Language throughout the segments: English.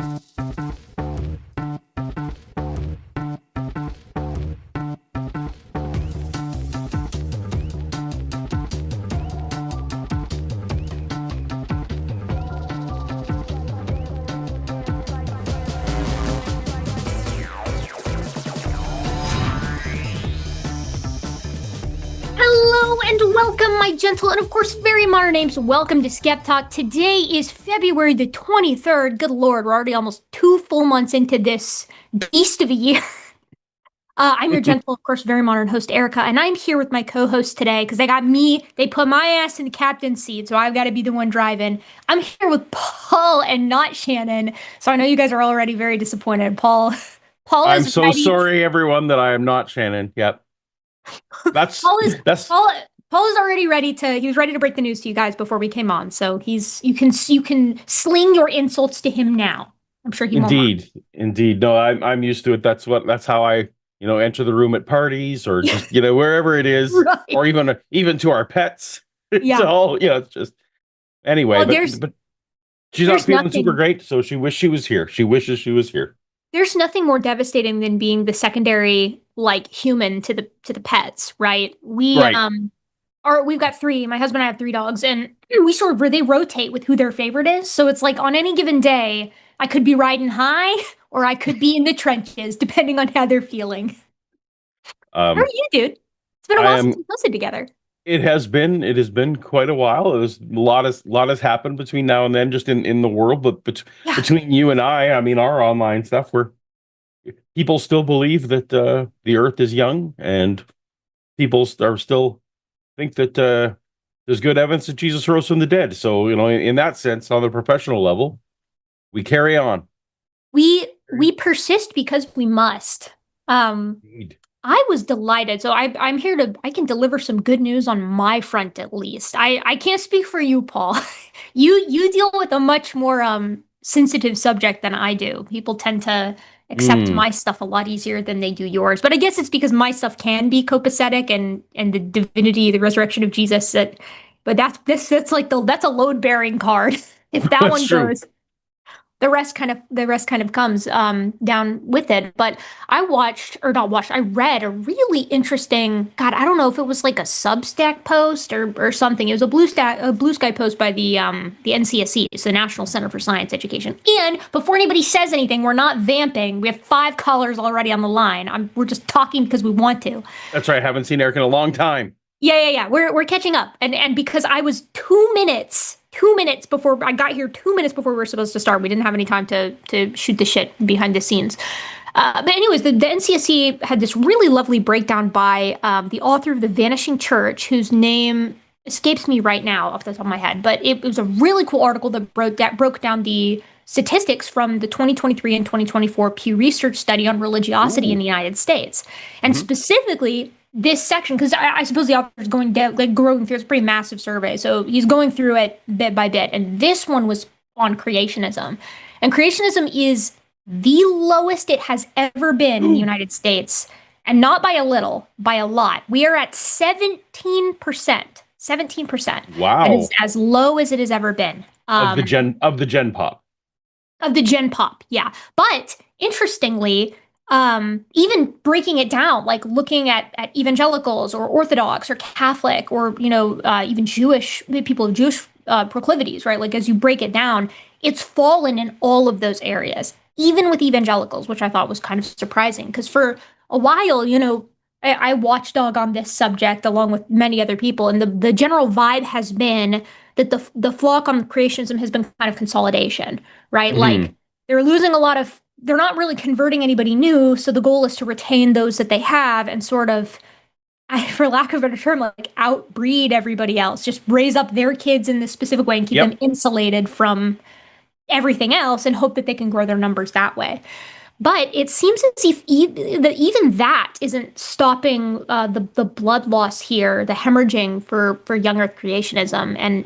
Hello and welcome, my gentle and of course very modern apes. Welcome to SkepTalk. Today is February the 23rd. Good lord, we're already almost 2 full months into this beast of a year. I'm your gentle, of course, very modern host, Erika, and I'm here with my co-host today because they put my ass in the captain's seat, so I've got to be the one driving. I'm here with Paul and not Shannon, so I know you guys are already very disappointed. Paul I'm is so ready. sorry, everyone, that I am not Shannon. Yep. Paul is already ready to. He was ready to break the news to you guys before we came on. So you can sling your insults to him now. I'm sure he won't mind. Indeed. No, I'm used to it. That's how I enter the room at parties or just wherever it is, Right. or even to our pets. Yeah. It's just anyway. Well, but she's not feeling super great, so she wishes she was here. She wishes she was here. There's nothing more devastating than being the secondary human to the pets, right? We've got 3. My husband and I have 3 dogs, and they rotate with who their favorite is. So it's like on any given day, I could be riding high or I could be in the trenches, depending on how they're feeling. How are you, dude? It's been a while since we posted together. It has been quite a while. There's a lot has happened between now and then, just in the world. But between you and I mean, our online stuff, where people still believe that the Earth is young, and people are still think that there's good evidence that Jesus rose from the dead. So in that sense, on the professional level, we carry on. We persist because we must. Indeed. I was delighted. So I'm here I can deliver some good news on my front, at least. I can't speak for you, Paul. You deal with a much more sensitive subject than I do. People tend to accept my stuff a lot easier than they do yours. But I guess it's because my stuff can be copacetic and the divinity, the resurrection of Jesus. But that's a load bearing card. If that one goes, the rest kind of comes down with it. But I read a really interesting, God, I don't know if it was like a Substack post or something. It was a Blue Sky post by the NCSE, it's the National Center for Science Education. And before anybody says anything, we're not vamping. We have 5 callers already on the line. We're just talking because we want to. That's right. Haven't seen Erika in a long time. Yeah. We're catching up. And because I was 2 minutes before I got here, 2 minutes before we were supposed to start, we didn't have any time to shoot the shit behind the scenes. But anyways, the NCSE had this really lovely breakdown by the author of The Vanishing Church, whose name escapes me right now off the top of my head. But it was a really cool article that broke down the statistics from the 2023 and 2024 Pew Research study on religiosity in the United States. And specifically, this section, because I suppose the author is going through this pretty massive survey, so he's going through it bit by bit, and this one was on creationism. And creationism is the lowest it has ever been in the United States, and not by a little, by a lot. We are at 17%. 17%. Wow. And it's as low as it has ever been. Of the Gen Pop. Of the Gen Pop, yeah. But interestingly, even breaking it down, like looking at evangelicals or Orthodox or Catholic or, even Jewish, people of Jewish proclivities, right? Like as you break it down, it's fallen in all of those areas, even with evangelicals, which I thought was kind of surprising. Because for a while, I watchdog on this subject along with many other people. And the general vibe has been that the flock on creationism has been kind of consolidation, right? Like they're losing they're not really converting anybody new, so the goal is to retain those that they have and sort of, for lack of a better term, like outbreed everybody else, just raise up their kids in this specific way and keep them insulated from everything else and hope that they can grow their numbers that way. But it seems as if even that isn't stopping the blood loss here, the hemorrhaging for young earth creationism. And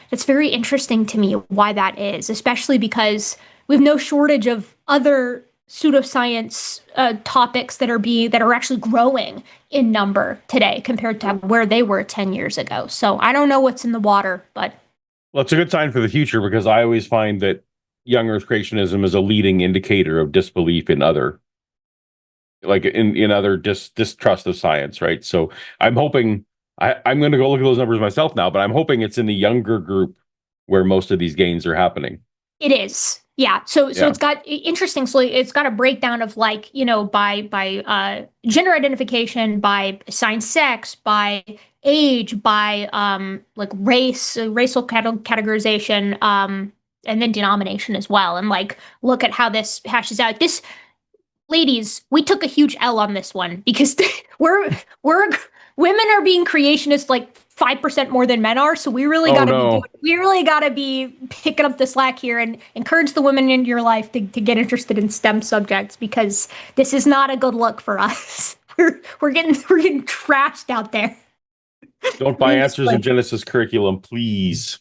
it's very interesting to me why that is, especially because we have no shortage of other pseudoscience topics that are actually growing in number today compared to where they were 10 years ago. So I don't know what's in the water, but well, it's a good sign for the future, because I always find that young Earth creationism as a leading indicator of disbelief in other, like in other distrust of science, right? So I'm hoping I'm going to go look at those numbers myself now, but I'm hoping it's in the younger group where most of these gains are happening. It is. Yeah. So Yeah. it's got interesting. So it's got a breakdown of like, by gender identification, by assigned sex, by age, by like race, racial categorization, and then denomination as well. And like look at how this hashes out. This ladies, we took a huge L on this one because we're women are being creationists like 5% more than men are, so we really Oh got to be doing, no. we really got to be picking up the slack here and encourage the women in your life to get interested in STEM subjects because this is not a good look for us. We're getting trashed out there. Don't buy Being answers in displayed. Genesis curriculum, please.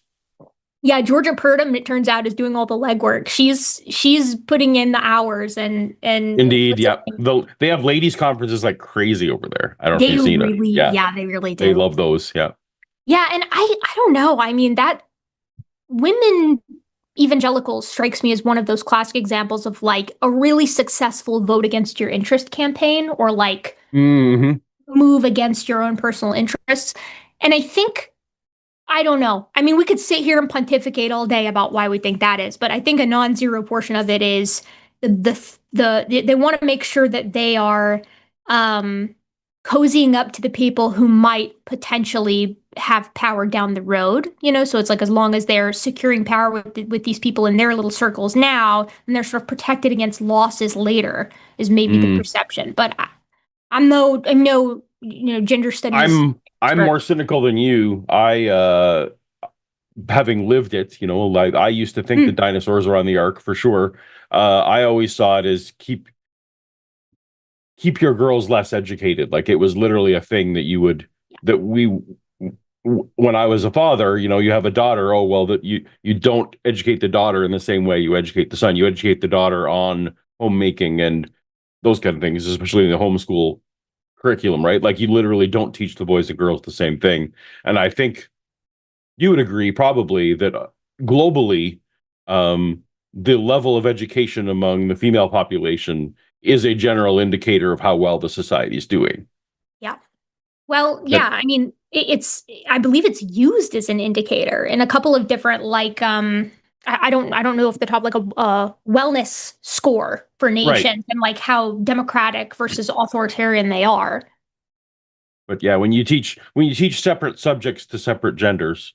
Yeah, Georgia Purdom, it turns out, is doing all the legwork. She's putting in the hours and Indeed, yeah. listening. They have ladies conferences like crazy over there. I don't know if They you've seen it. really, Yeah, yeah, they really they do. love those. Yeah. Yeah, and I don't know. I mean, that women evangelicals strikes me as one of those classic examples of like a really successful vote against your interest campaign or like Hmm. move against your own personal interests. And I think I don't know. I mean, we could sit here and pontificate all day about why we think that is, but I think a non-zero portion of it is they want to make sure that they are um, cozying up to the people who might potentially have power down the road. So it's like as long as they're securing power with these people in their little circles now, and they're sort of protected against losses later, is maybe the Mm. perception. But I'm no gender studies I'm expert. more cynical than you. I having lived it, like I used to think the Hmm. dinosaurs were on the ark for sure. I always saw it as keep your girls less educated. Like it was literally a thing that we when I was a father, you have a daughter. Oh well, that you don't educate the daughter in the same way you educate the son. You educate the daughter on homemaking and those kind of things, especially in the homeschool curriculum, right? Like you literally don't teach the boys and girls the same thing. And I think you would agree probably that globally, the level of education among the female population is a general indicator of how well the society is doing. Yeah. Well, yeah, That I mean, I believe it's used as an indicator in a couple of different, like, I don't know if the top, like a wellness score for right. nations and like how democratic versus authoritarian they are. But yeah, when you teach separate subjects to separate genders,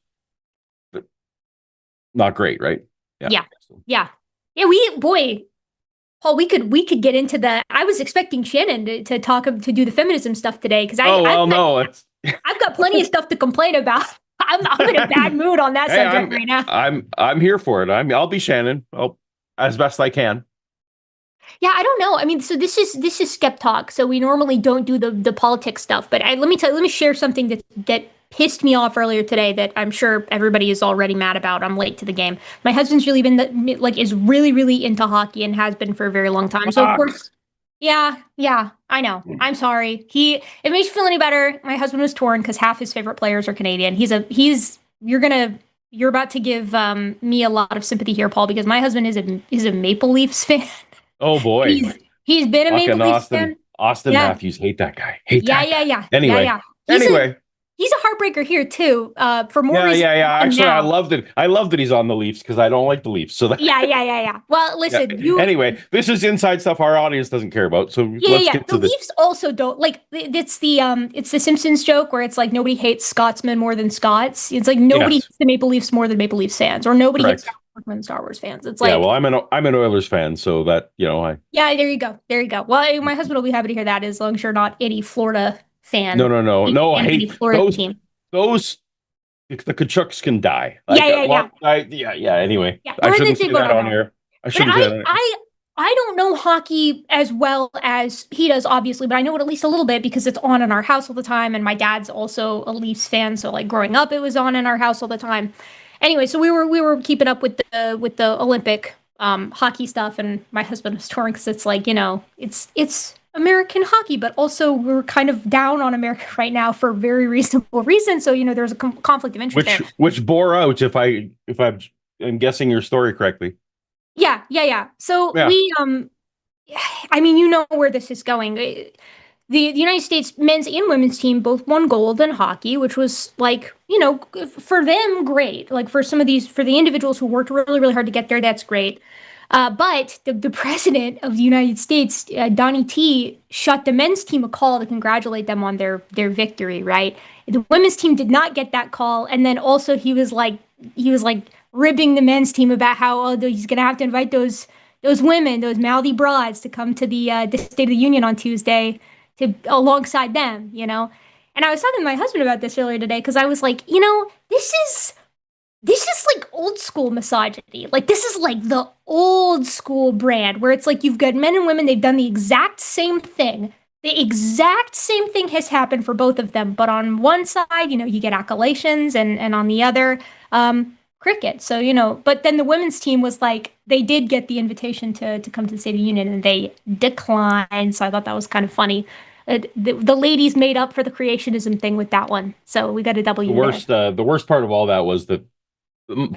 not great, right? Yeah. Yeah. Yeah. Yeah, boy, Paul, we could get into the, I was expecting Shannon to talk, to do the feminism stuff today because Oh I've well, got, no, it's I've got plenty of stuff to complain about. I'm in a bad mood on that hey, subject I'm right now. I'm here for it. I'll be Shannon. As best I can. Yeah, I don't know. I mean, so this is SkepTalk. So we normally don't do the politics stuff, but let me share something that pissed me off earlier today that I'm sure everybody is already mad about. I'm late to the game. My husband's really been like is really into hockey and has been for a very long time. So of Fuck. course, yeah, I know. I'm sorry. If it makes you feel any better, my husband was torn because half his favorite players are Canadian. You're about to give me a lot of sympathy here, Paul, because my husband is a Maple Leafs fan. Oh boy. He's been a Maple Fucking Leafs Austin. fan. Austin Yeah. Matthews. Hate that guy. Hate Yeah, that yeah, guy. yeah. Yeah, Anyway. yeah. Anyway. He's a heartbreaker here too, for more Yeah, reasons yeah, than yeah. one Actually, I now. love that. I love that he's on the Leafs because I don't like the Leafs. So that, Yeah. Well, yeah. listen, you Anyway, this is inside stuff our audience doesn't care about. So let's yeah. get The to the Leafs also don't like it's the Simpsons joke where it's like nobody hates Scotsmen more than Scots. It's like nobody yes. hates the Maple Leafs more than Maple Leafs fans, or nobody hates Star Correct. Wars more than Star Wars fans. It's Yeah. Well, like, I'm an Oilers fan, so that I yeah, there you go. There you go. Well, my husband will be happy to hear that as long as you're not any Florida no, fan. no, no, Any no. I fan of any hate Florida those. team. Those the Kachucks can die. Yeah, Like, yeah, yeah. yeah, yeah. Anyway, Yeah, I we're in the shouldn't same say boat that on on that one. air. I But shouldn't say that on air. I don't know hockey as well as he does, obviously, but I know it at least a little bit because it's on in our house all the time, and my dad's also a Leafs fan, so like growing up, it was on in our house all the time. Anyway, so we were keeping up with the Olympic hockey stuff, and my husband was touring because it's like it's American hockey, but also we're kind of down on America right now for very reasonable reasons. So there's a conflict of interest there. Which bore out if I'm guessing your story correctly. Yeah. So Yeah. I mean, you know where this is going. The United States men's and women's team both won gold in hockey, which was like, for them, great. Like for some of these, for the individuals who worked really, really hard to get there, that's great. But the president of the United States, Donnie T, shot the men's team a call to congratulate them on their victory, right? The women's team did not get that call, and then also he was like ribbing the men's team about how he's gonna have to invite those women, those mouthy broads, to come to the State of the Union on Tuesday to alongside them, you know. And I was talking to my husband about this earlier today because I was like, this is like old school misogyny. Like this is like the old school brand where it's like you've got men and women, they've done the exact same thing. The exact same thing has happened for both of them, but on one side, you get accolations and on the other, cricket. So, but then the women's team was like they did get the invitation to come to the State of the Union and they declined. So I thought that was kind of funny. The ladies made up for the creationism thing with that one. So we got a W there. The worst part of all that was that,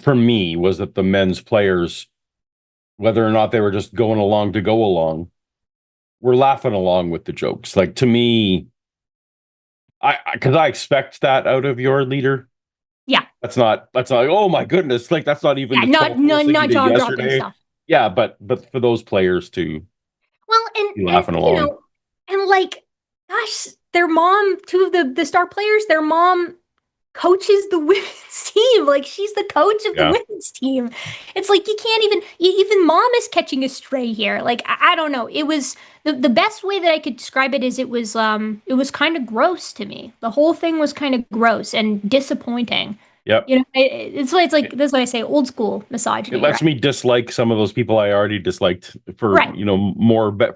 for me, was that the men's players, whether or not they were just going along to go along, were laughing along with the jokes. Like, to me, because I expect that out of your leader. Yeah. That's not like, oh my goodness, like that's not even Yeah, the not jaw dropping yesterday. stuff. Yeah, but for those players to Well, be and laughing along. and like, gosh, their mom, two of the star players, their mom coaches the women's team. Like she's the coach of the Yeah. women's team. It's like you can't even mom is catching a stray here. Like I don't know. It was the best way that I could describe it is it was kind of gross to me. The whole thing was kind of gross and disappointing. Yep. It's why it's like that's why I say old school It misogyny, lets right? me dislike some of those people I already disliked for, Right.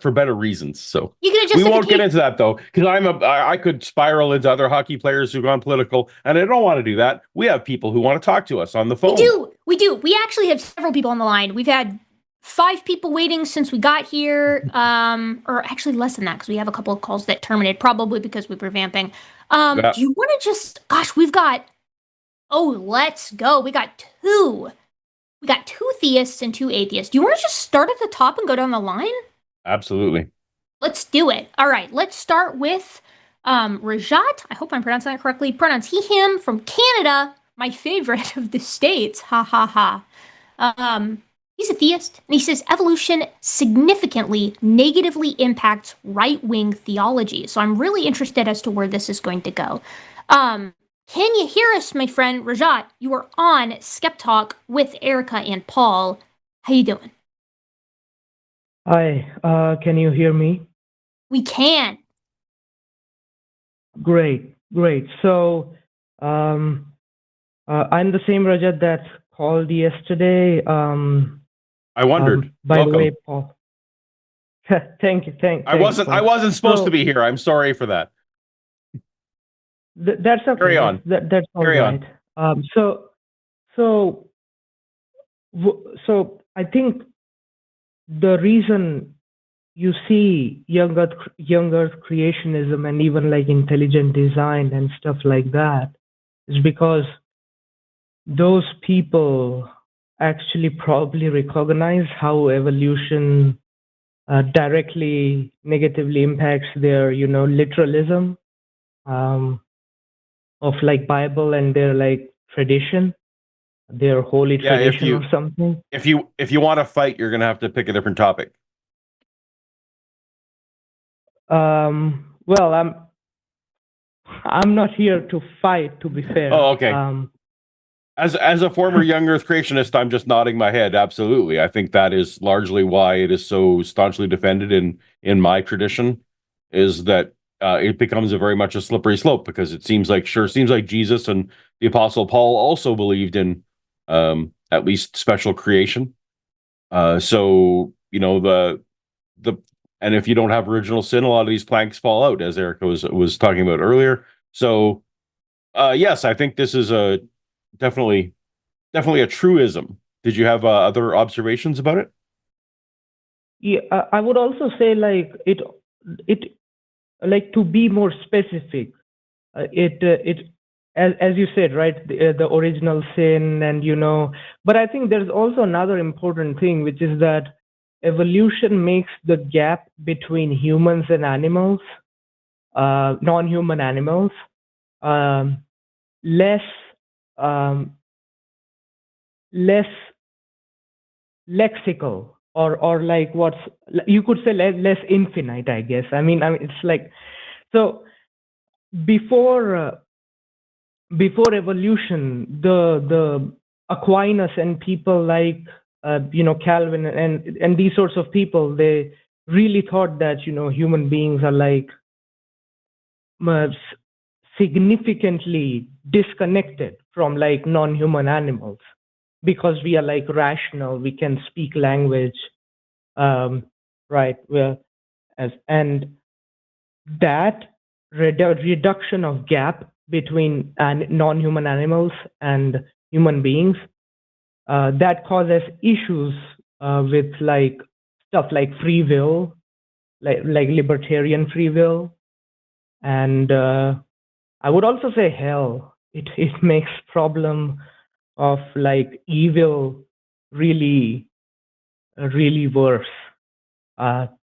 for better reasons. So You get a we won't get justification. into that though, because I could spiral into other hockey players who've gone political, and I don't want to do that. We have people who want to talk to us on the We phone. do. We do. We actually have several people on the line. We've had 5 people waiting since we got here. Or actually less than that because we have a couple of calls that terminated, probably because we were vamping. Yeah, Do you want to just, gosh, let's go. We got two theists and two atheists. Do you want to just start at the top and go down the line? absolutely. Let's do it. All right, let's start with Rajat. I hope I'm pronouncing that correctly. Pronouns he, him from Canada, my favorite of the states. Ha ha ha. He's a theist, and he says evolution significantly negatively impacts right-wing theology. So I'm really interested as to where this is going to go. Can you hear us, my friend Rajat? You are on SkepTalk with Erika and Paul. How you doing? Hi, can you hear me? We can. Great. So, I'm the same Rajat that called yesterday. I wondered. By Welcome. the way, Paul. Thank you. I wasn't supposed to be here. I'm sorry for that. That's okay. Carry on. That's all Carry right. on. So I think the reason you see young Earth creationism and even like intelligent design and stuff like that is because those people actually probably recognize how evolution directly negatively impacts their literalism of like Bible and their like tradition, their holy tradition or something. If you want to fight, you're gonna have to pick a different topic. Well, I'm not here to fight, to be fair. Oh, okay. As a former young Earth creationist, I'm just nodding my head. Absolutely, I think that is largely why it is so staunchly defended in my tradition, is that it becomes a very much a slippery slope, because it seems like Jesus and the Apostle Paul also believed in at least special creation. So the and if you don't have original sin, a lot of these planks fall out, as Erika was talking about earlier. So yes, I think this is definitely a truism. Did you have other observations about it? Yeah, I would also say like it like, to be more specific, it as you said, right, the original sin, and but I think there's also another important thing, which is that evolution makes the gap between humans and animals, non-human animals, less less lexical, or like what's you could say less infinite, I guess. I mean it's like, so before evolution, the Aquinas and people like Calvin and these sorts of people, they really thought that human beings are like significantly disconnected from like non-human animals, because we are like rational, we can speak language, right? And that reduction of gap between non-human animals and human beings, that causes issues with like stuff like free will, like libertarian free will, and I would also say hell. It makes problem of like evil really worse,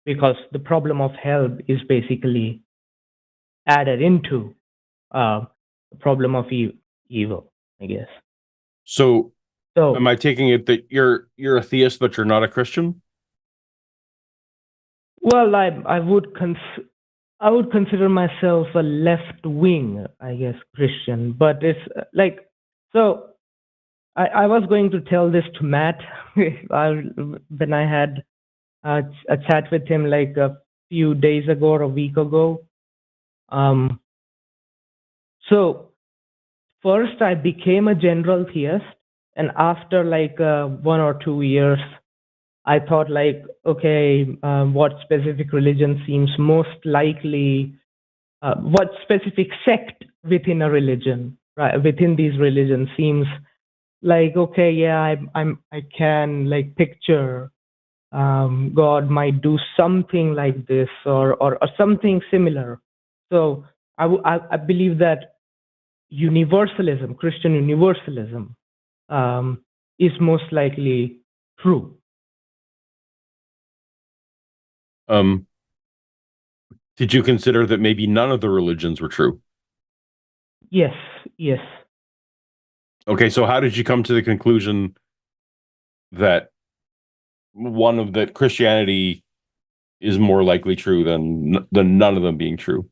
because the problem of hell is basically added into the problem of evil, I guess. So am I taking it that you're a theist, but you're not a Christian? Well, I would consider myself a left wing, I guess, Christian, but it's like, so I was going to tell this to Matt when I had a chat with him like a few days ago or a week ago. So first I became a general theist, and after like 1 or 2 years, I thought like, okay, what specific religion seems most likely, what specific sect within a religion, right, within these religions seems like, okay, yeah, I can like picture God might do something like this or something similar. So I believe that universalism, Christian universalism, is most likely true. Did you consider that maybe none of the religions were true? Yes. Okay, so how did you come to the conclusion that that Christianity is more likely true than none of them being true,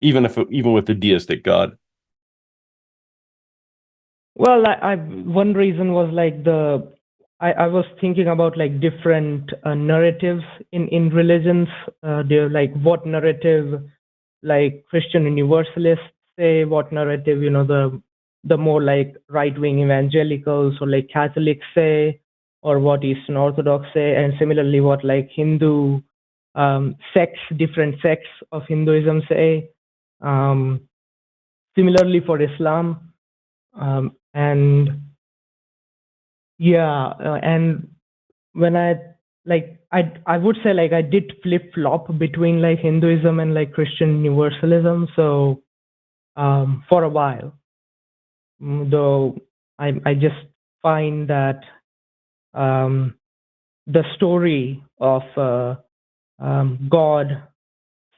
even with the deistic God? Well, one reason was like I was thinking about like different narratives in religions. They're like, what narrative like Christian universalists say, what narrative the more like right-wing evangelicals or like Catholics say, or what Eastern Orthodox say, and similarly what like Hindu different sects of Hinduism say. Similarly for Islam, and yeah, and when I would say like I did flip-flop between like Hinduism and like Christian universalism. So for a while, though I just find that the story of God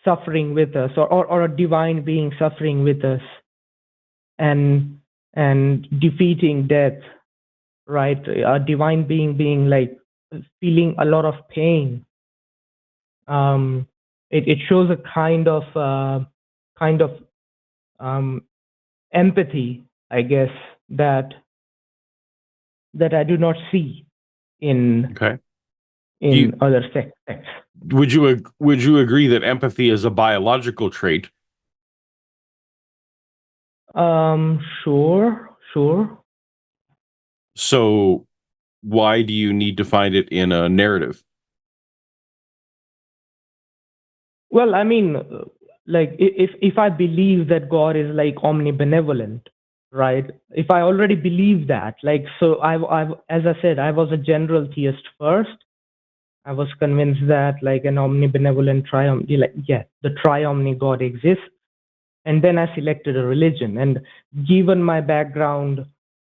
suffering with us, or a divine being suffering with us, and defeating death, right? A divine being being like feeling a lot of pain. It shows a kind of empathy, I guess, that I do not see in other sects. Would you agree that empathy is a biological trait? Sure. So why do you need to find it in a narrative? Well, I mean, like if I believe that God is like omnibenevolent, right? If I already believe that, like, so I as I said, I was a general theist first. I was convinced that like an omnibenevolent the triomni God exists. and then I selected a religion. And given my background,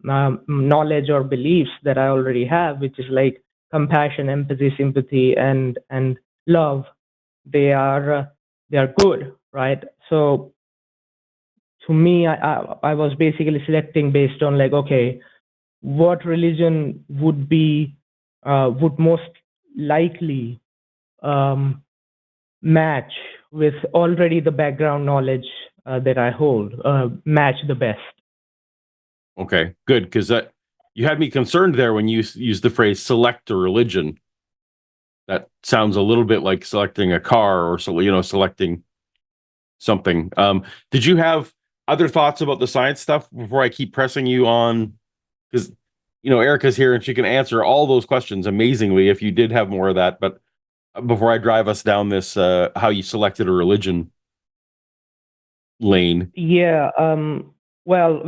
knowledge or beliefs that I already have, which is like compassion, empathy, sympathy, and love, they are good, right? So to me, I was basically selecting based on like, okay, what religion would most likely match with already the background knowledge that I hold, match the best. Okay, good, because that you had me concerned there when you used the phrase "select a religion." That sounds a little bit like selecting a car or selecting something. Did you have other thoughts about the science stuff before I keep pressing you on? Because Erika's here and she can answer all those questions amazingly if you did have more of that. But before I drive us down this, how you selected a religion lane. Yeah. Well,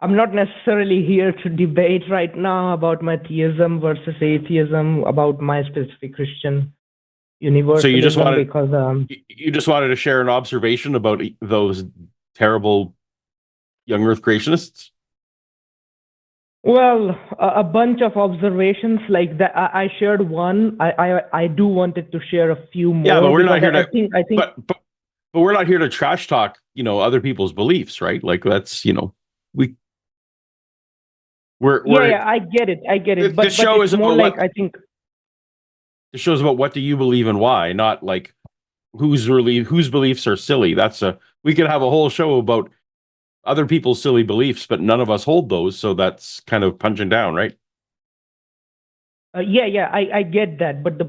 I'm not necessarily here to debate right now about my theism versus atheism, about my specific Christian universalism. So you just wanted to share an observation about those terrible young Earth creationists? Well, a bunch of observations like that. I shared one. I do wanted to share a few more. Yeah, but we're not here to. I think. But we're not here to trash talk, other people's beliefs, right? Like that's, Yeah, I get it. But the show is more about like I think the show's about what do you believe and why, not like whose beliefs are silly. We could have a whole show about other people's silly beliefs, but none of us hold those, so that's kind of punching down, right? Yeah, I get that, but the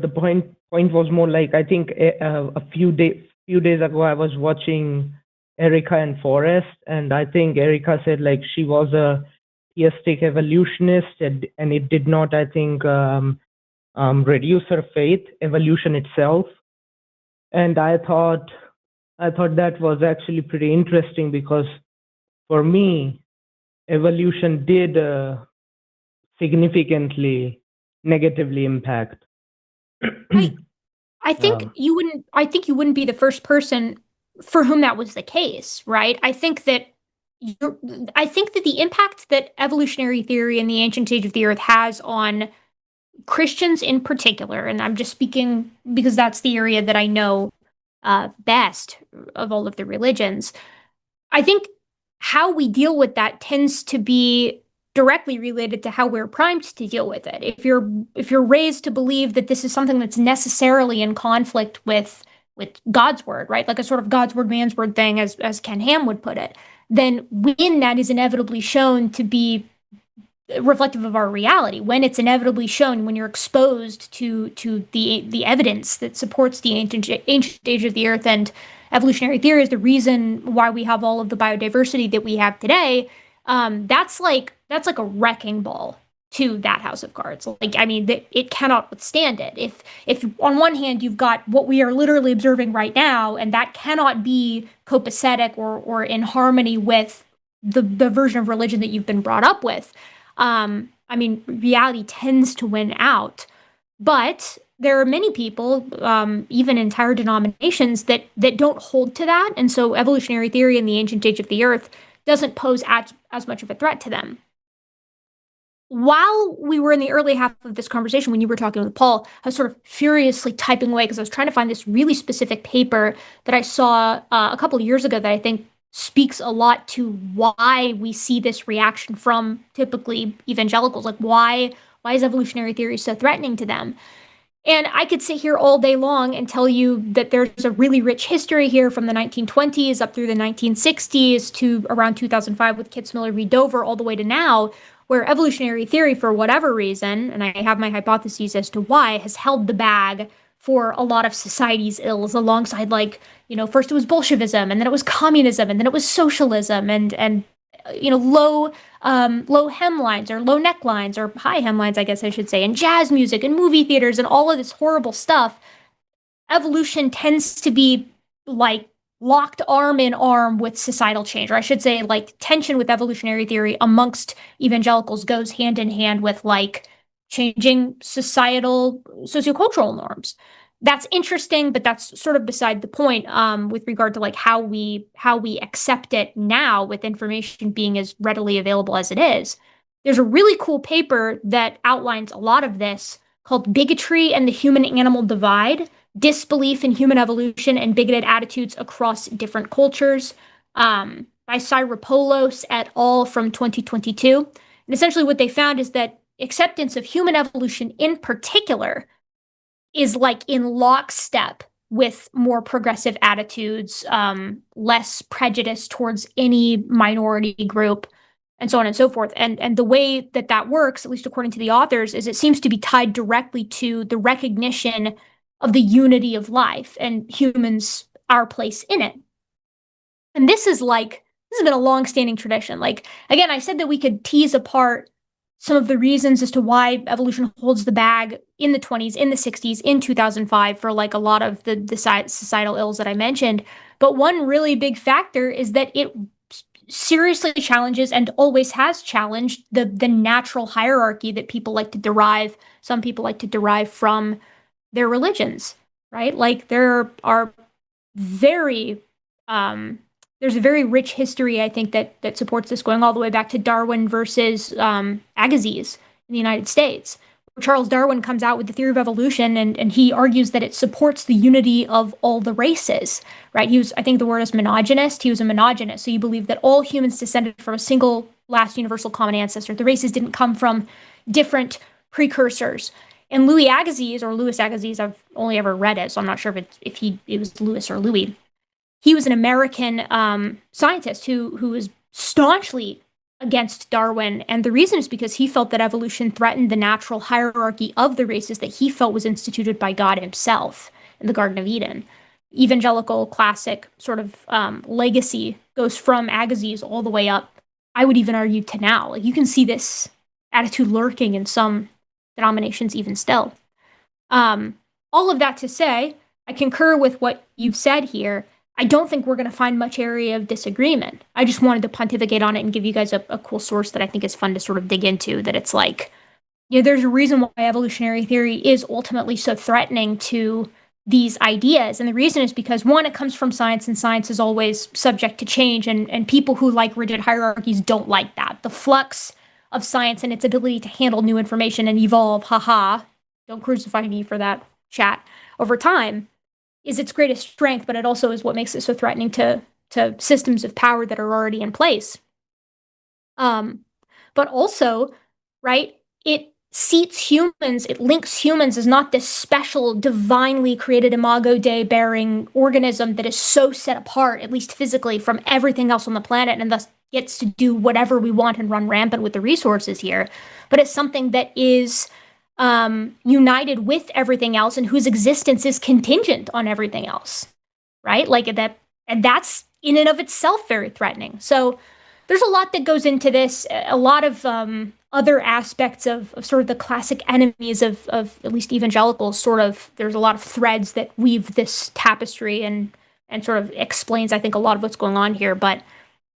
point was more like I think a few days ago I was watching Erika and Forrest, and I think Erika said like she was a theistic evolutionist, and it did not, I think, reduce her faith, evolution itself. And I thought that was actually pretty interesting because for me, evolution did significantly negatively impact. I think you wouldn't be the first person for whom that was the case, right? I think that the impact that evolutionary theory and the ancient age of the earth has on Christians in particular, and I'm just speaking because that's the area that I know best of all of the religions. I think how we deal with that tends to be directly related to how we're primed to deal with it. If you're raised to believe that this is something that's necessarily in conflict with God's word, right? Like a sort of God's word, man's word thing, as Ken Ham would put it, then when that is inevitably shown to be reflective of our reality, when it's inevitably shown, when you're exposed to the evidence that supports the ancient age of the earth and evolutionary theory is the reason why we have all of the biodiversity that we have today, that's like a wrecking ball to that house of cards. Like, I mean, it cannot withstand it. If on one hand you've got what we are literally observing right now, and that cannot be copacetic or in harmony with the version of religion that you've been brought up with, I mean, reality tends to win out. But there are many people, even entire denominations, that don't hold to that. And so evolutionary theory in the ancient age of the earth doesn't pose as much of a threat to them. While we were in the early half of this conversation, when you were talking with Paul, I was sort of furiously typing away because I was trying to find this really specific paper that I saw a couple of years ago that I think speaks a lot to why we see this reaction from typically evangelicals. Like, why is evolutionary theory so threatening to them? And I could sit here all day long and tell you that there's a really rich history here from the 1920s up through the 1960s to around 2005 with Kitzmiller v. Dover, all the way to now, where evolutionary theory, for whatever reason, and I have my hypotheses as to why, has held the bag for a lot of society's ills alongside, like, first it was Bolshevism, and then it was communism, and then it was socialism, and low hemlines or low necklines or high hemlines, I guess I should say, and jazz music and movie theaters and all of this horrible stuff. Evolution tends to be like locked arm in arm with societal change, or I should say, like, tension with evolutionary theory amongst evangelicals goes hand in hand with like changing societal sociocultural norms. That's interesting, but that's sort of beside the point with regard to like how we accept it now with information being as readily available as it is. There's a really cool paper that outlines a lot of this called Bigotry and the Human-Animal Divide: Disbelief in Human Evolution and Bigoted Attitudes Across Different Cultures, by Cyropoulos et al. From 2022. And essentially what they found is that acceptance of human evolution in particular is like in lockstep with more progressive attitudes, less prejudice towards any minority group, and so on and so forth. And the way that that works, at least according to the authors, is it seems to be tied directly to the recognition of the unity of life and humans, our place in it. And this has been a long-standing tradition. Like, again, I said that we could tease apart some of the reasons as to why evolution holds the bag in the 20s, in the 60s, in 2005 for like a lot of the societal ills that I mentioned. But one really big factor is that it seriously challenges and always has challenged the natural hierarchy that people like to derive, some people like to derive from their religions, right? Like there are very there's a very rich history, I think, that supports this, going all the way back to Darwin versus Agassiz in the United States. Charles Darwin comes out with the theory of evolution, and he argues that it supports the unity of all the races, right? He was, I think the word is monogynist. He was a monogynist. So you believe that all humans descended from a single last universal common ancestor. The races didn't come from different precursors. And Louis Agassiz, I've only ever read it, so I'm not sure if it was Louis or Louis. He was an American scientist who was staunchly against Darwin. And the reason is because he felt that evolution threatened the natural hierarchy of the races that he felt was instituted by God himself in the Garden of Eden. Evangelical classic sort of legacy goes from Agassiz all the way up, I would even argue, to now. Like, you can see this attitude lurking in some denominations even still. All of that to say, I concur with what you've said here. I don't think we're going to find much area of disagreement. I just wanted to pontificate on it and give you guys a cool source that I think is fun to sort of dig into, that it's like, there's a reason why evolutionary theory is ultimately so threatening to these ideas. And the reason is because, one, it comes from science, and science is always subject to change. And people who like rigid hierarchies don't like that. The flux of science and its ability to handle new information and evolve, don't crucify me for that, chat, over time, is its greatest strength, but it also is what makes it so threatening to systems of power that are already in place. But also, right, it seats humans, it links humans as not this special, divinely created Imago Dei bearing organism that is so set apart, at least physically, from everything else on the planet, and thus gets to do whatever we want and run rampant with the resources here. But it's something that is united with everything else and whose existence is contingent on everything else, right? Like that, and that's in and of itself very threatening. So there's a lot that goes into this, a lot of other aspects of sort of the classic enemies of at least evangelicals. Sort of, there's a lot of threads that weave this tapestry and sort of explains, I think, a lot of what's going on here. But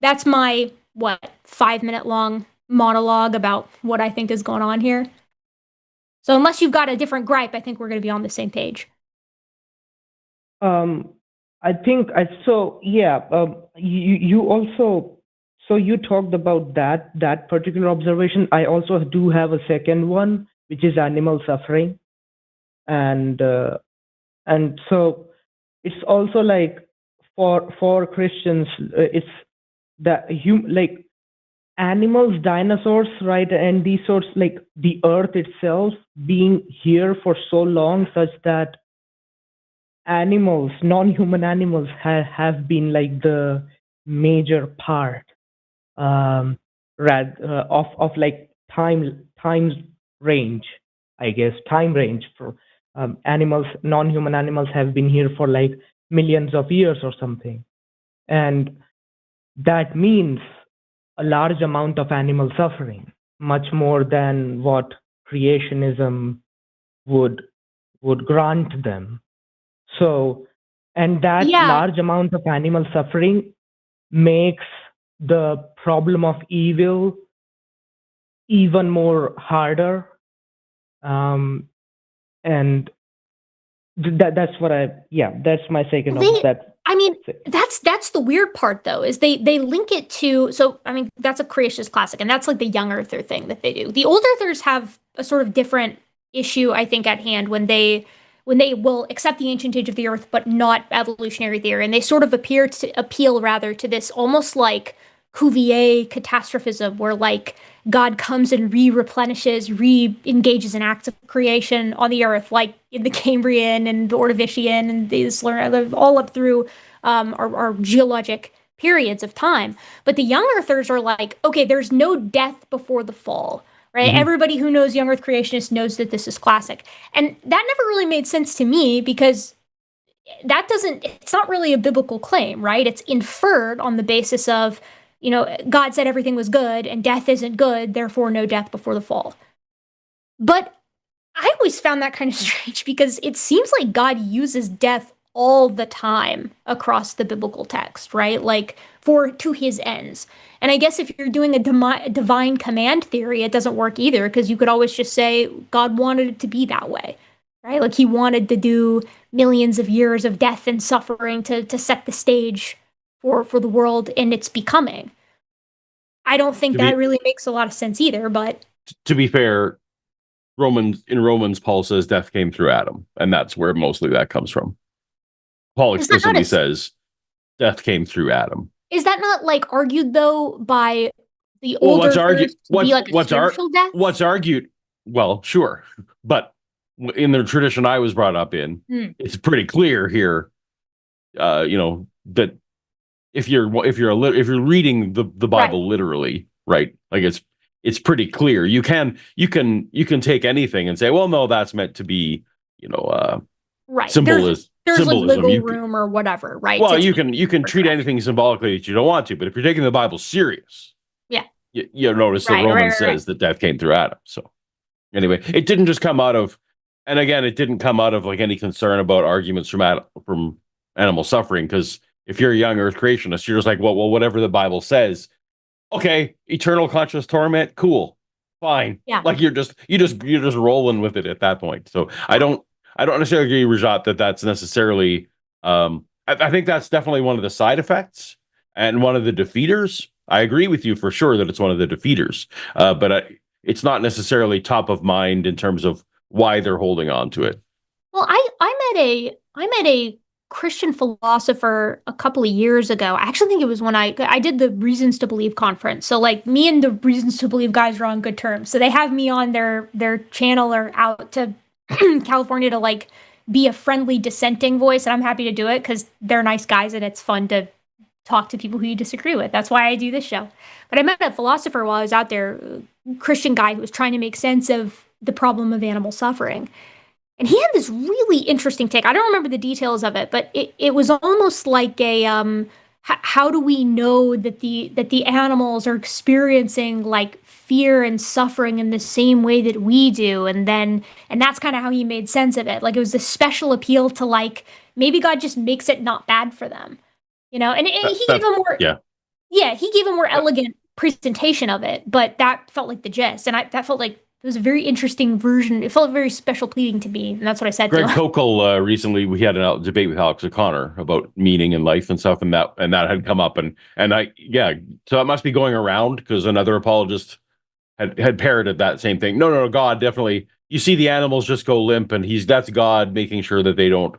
that's my 5-minute long monologue about what I think is going on here. So unless you've got a different gripe, I think we're going to be on the same page. I think you also, so you talked about that particular observation. I also do have a second one, which is animal suffering, and so it's also like for Christians, it's that like animals, dinosaurs, right, and these sorts, like the earth itself being here for so long, such that animals, non-human animals, have been like the major part of like time range, I guess, time range for animals. Non-human animals have been here for like millions of years or something, and that means a large amount of animal suffering, much more than what creationism would grant them. So, and that large amount of animal suffering makes the problem of evil even more harder. And That's what that's my second of that. I mean, that's the weird part though, is they link it to, so I mean, that's a creationist classic, and that's like the young earther thing that they do. The old earthers have a sort of different issue, I think, at hand when they will accept the ancient age of the earth, but not evolutionary theory, and they sort of appeal rather to this almost like Cuvier catastrophism, where like God comes and re-replenishes, re-engages in acts of creation on the earth, like in the Cambrian and the Ordovician and these all up through our geologic periods of time. But the young earthers are like, okay, there's no death before the fall, right? Mhm. Everybody who knows young earth creationists knows that this is classic. And that never really made sense to me because it's not really a biblical claim, right? It's inferred on the basis of, God said everything was good and death isn't good, therefore no death before the fall. But I always found that kind of strange because it seems like God uses death all the time across the biblical text, right? Like to his ends. And I guess if you're doing a divine command theory, it doesn't work either because you could always just say God wanted it to be that way, right? Like he wanted to do millions of years of death and suffering to set the stage for the world and its becoming. I don't think that really makes a lot of sense either, but to be fair, in Romans, Paul says death came through Adam, and that's where mostly that comes from. Paul explicitly says death came through Adam. Is that not like argued though by the older to be like a spiritual death? What's argued? Well, sure, but in the tradition I was brought up in, it's pretty clear here, that if you're reading the Bible literally, right? Like it's pretty clear. You can take anything and say, well, no, that's meant to be, right. Symbolism. There's like wiggle room or whatever, right? Well, you can treat anything symbolically that you don't want to, but if you're taking the Bible serious, you notice that Romans says that death came through Adam. So anyway, it didn't just come out of, and again, it didn't come out of like any concern about arguments from animal suffering, because if you're a young earth creationist, you're just like, well, whatever the Bible says, okay, eternal conscious torment, cool, fine. Yeah. Like you're just rolling with it at that point. So I don't necessarily agree, Rajat, that that's necessarily. I think that's definitely one of the side effects and one of the defeaters. I agree with you for sure that it's one of the defeaters, but it's not necessarily top of mind in terms of why they're holding on to it. Well, I met a Christian philosopher a couple of years ago. I actually think it was when I did the Reasons to Believe conference. So like me and the Reasons to Believe guys are on good terms. So they have me on their channel or out to California to like be a friendly dissenting voice, and I'm happy to do it because they're nice guys and it's fun to talk to people who you disagree with. That's why I do this show. But I met a philosopher while I was out there, a Christian guy who was trying to make sense of the problem of animal suffering. And he had this really interesting take. I don't remember the details of it, but it was almost like a how do we know that the animals are experiencing like fear and suffering in the same way that we do? And that's kind of how he made sense of it. Like it was a special appeal to like maybe God just makes it not bad for them, and he gave a more he gave a more elegant presentation of it, but that felt like the gist, and that felt like it was a very interesting version. It felt very special pleading to me, and that's what I said. Greg Kokel recently, we had a debate with Alex O'Connor about meaning and life and stuff, and that had come up, and so that must be going around because another apologist had parroted that same thing. No, God definitely. You see the animals just go limp, and that's God making sure that they don't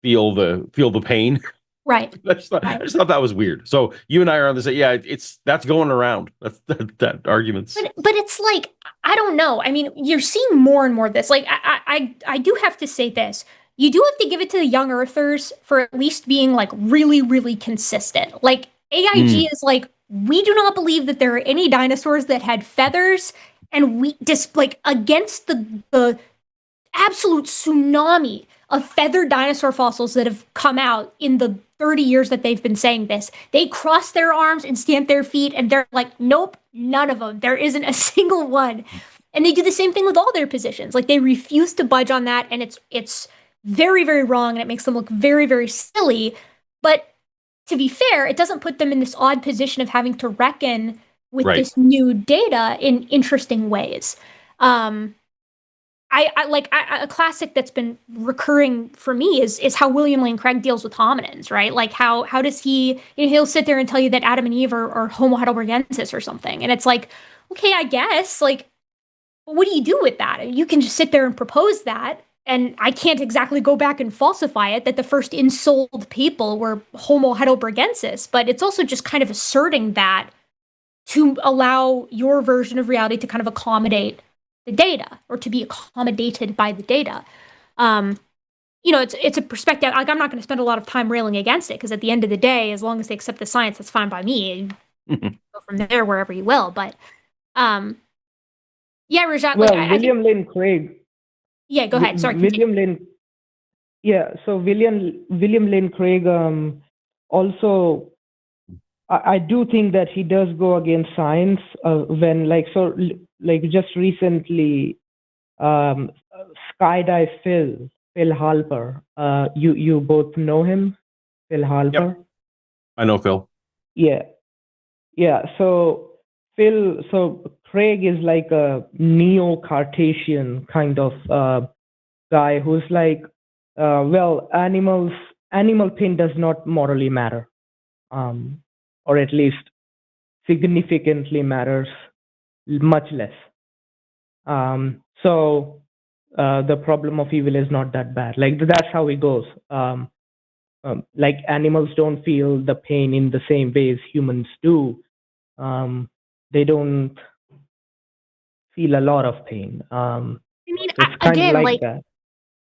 feel the pain. Right. I just thought that was weird. So you and I are on this. Yeah, that's going around. That arguments. But it's like, I don't know. I mean, you're seeing more and more of this. Like, I do have to say this. You do have to give it to the young earthers for at least being like really, really consistent. Like AIG is like, we do not believe that there are any dinosaurs that had feathers, and we just like against the absolute tsunami of feathered dinosaur fossils that have come out in the 30 years that they've been saying this. They cross their arms and stamp their feet, and they're like, nope, none of them. There isn't a single one. And they do the same thing with all their positions. Like they refuse to budge on that, and it's very, very wrong, and it makes them look very, very silly. But to be fair, it doesn't put them in this odd position of having to reckon with this new data in interesting ways. a classic that's been recurring for me is how William Lane Craig deals with hominins, right? Like how does he, he'll sit there and tell you that Adam and Eve are Homo heidelbergensis or something, and it's like, okay, I guess, like, what do you do with that? You can just sit there and propose that, and I can't exactly go back and falsify it that the first ensouled people were Homo heidelbergensis, but it's also just kind of asserting that to allow your version of reality to kind of accommodate the data, or to be accommodated by the data. It's a perspective. Like, I'm not going to spend a lot of time railing against it, because at the end of the day, as long as they accept the science, that's fine by me. Go from there wherever you will. But yeah, Rajat. Well, I William think, Lane Craig. yeah, go ahead. Sorry, William Lane. Yeah, so William Lane Craig also, I do think that he does go against science when just recently, Skydive Phil Halper. You both know him, Phil Halper. Yep. I know Phil. Yeah. So Craig is like a neo-Cartesian kind of guy who's like, well, animal pain does not morally matter, or at least significantly matters much less. So the problem of evil is not that bad. Like, that's how it goes. Like, animals don't feel the pain in the same way as humans do. They don't feel a lot of pain. I mean, It's kind of like that.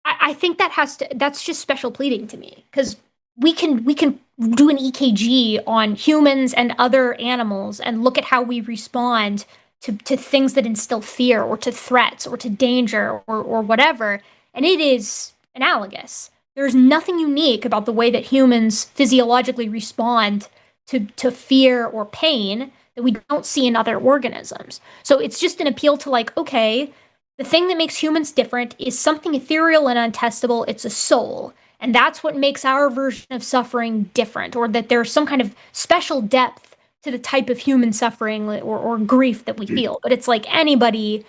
I think that's just special pleading to me, because we can do an EKG on humans and other animals and look at how we respond to things that instill fear, or to threats, or to danger, or whatever, and it is analogous. There's nothing unique about the way that humans physiologically respond to fear or pain that we don't see in other organisms. So it's just an appeal to, like, okay, the thing that makes humans different is something ethereal and untestable. It's a soul. And that's what makes our version of suffering different, or that there's some kind of special depth to the type of human suffering, or grief that we feel. But it's like, anybody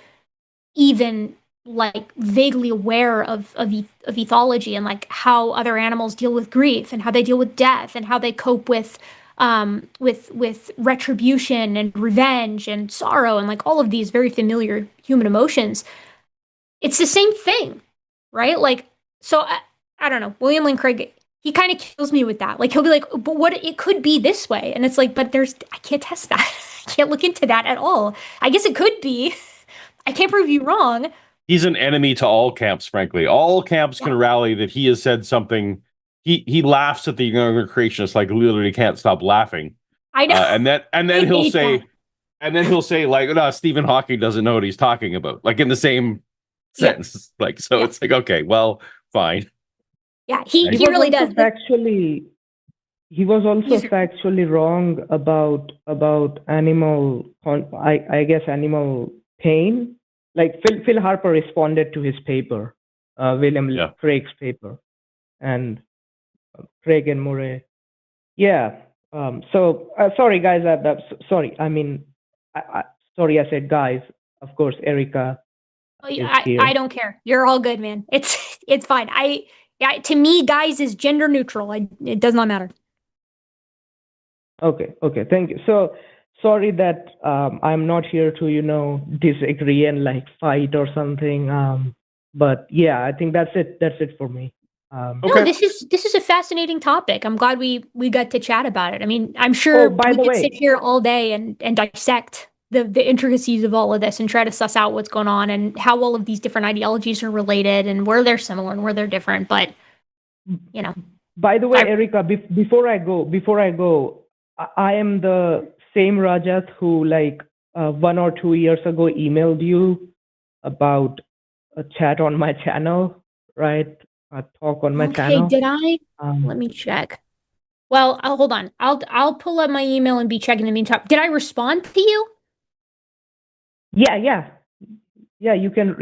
even like vaguely aware of ethology, and like how other animals deal with grief, and how they deal with death, and how they cope with retribution and revenge and sorrow, and like all of these very familiar human emotions, it's the same thing, right? Like, so I don't know. William Lane Craig, he kind of kills me with that. Like, he'll be like, but what, it could be this way. And it's like, but I can't test that. I can't look into that at all. I guess it could be. I can't prove you wrong. He's an enemy to all camps, frankly. All camps can rally that he has said something. He laughs at the younger creationists, like, literally can't stop laughing. I know. And then he'll say, like, no, Stephen Hawking doesn't know what he's talking about. Like, in the same sentence. Like, so it's like, okay, well, fine. Yeah, he really does. He was also factually wrong about animal, I guess, animal pain. Like, Phil Harper responded to his paper, William Craig's paper, and Craig and Murray. Yeah. So sorry, guys. Sorry. I mean, sorry, I said guys. Of course, Erika. I don't care. You're all good, man. It's fine. To me, guys is gender neutral. It does not matter. Okay. Thank you. So sorry that I'm not here to disagree and like fight or something. But yeah, I think that's it. That's it for me. No, this is a fascinating topic. I'm glad we got to chat about it. I mean, I'm sure we could sit here all day and dissect the intricacies of all of this and try to suss out what's going on and how all of these different ideologies are related and where they're similar and where they're different. But by the way, Erika, before I go, I am the same Rajat who, like, 1 or 2 years ago emailed you about a chat on my channel, right? A talk on my channel. Okay, did I? Let me check. Well, hold on. I'll pull up my email and be checking in the meantime. Did I respond to you? Yeah. You can.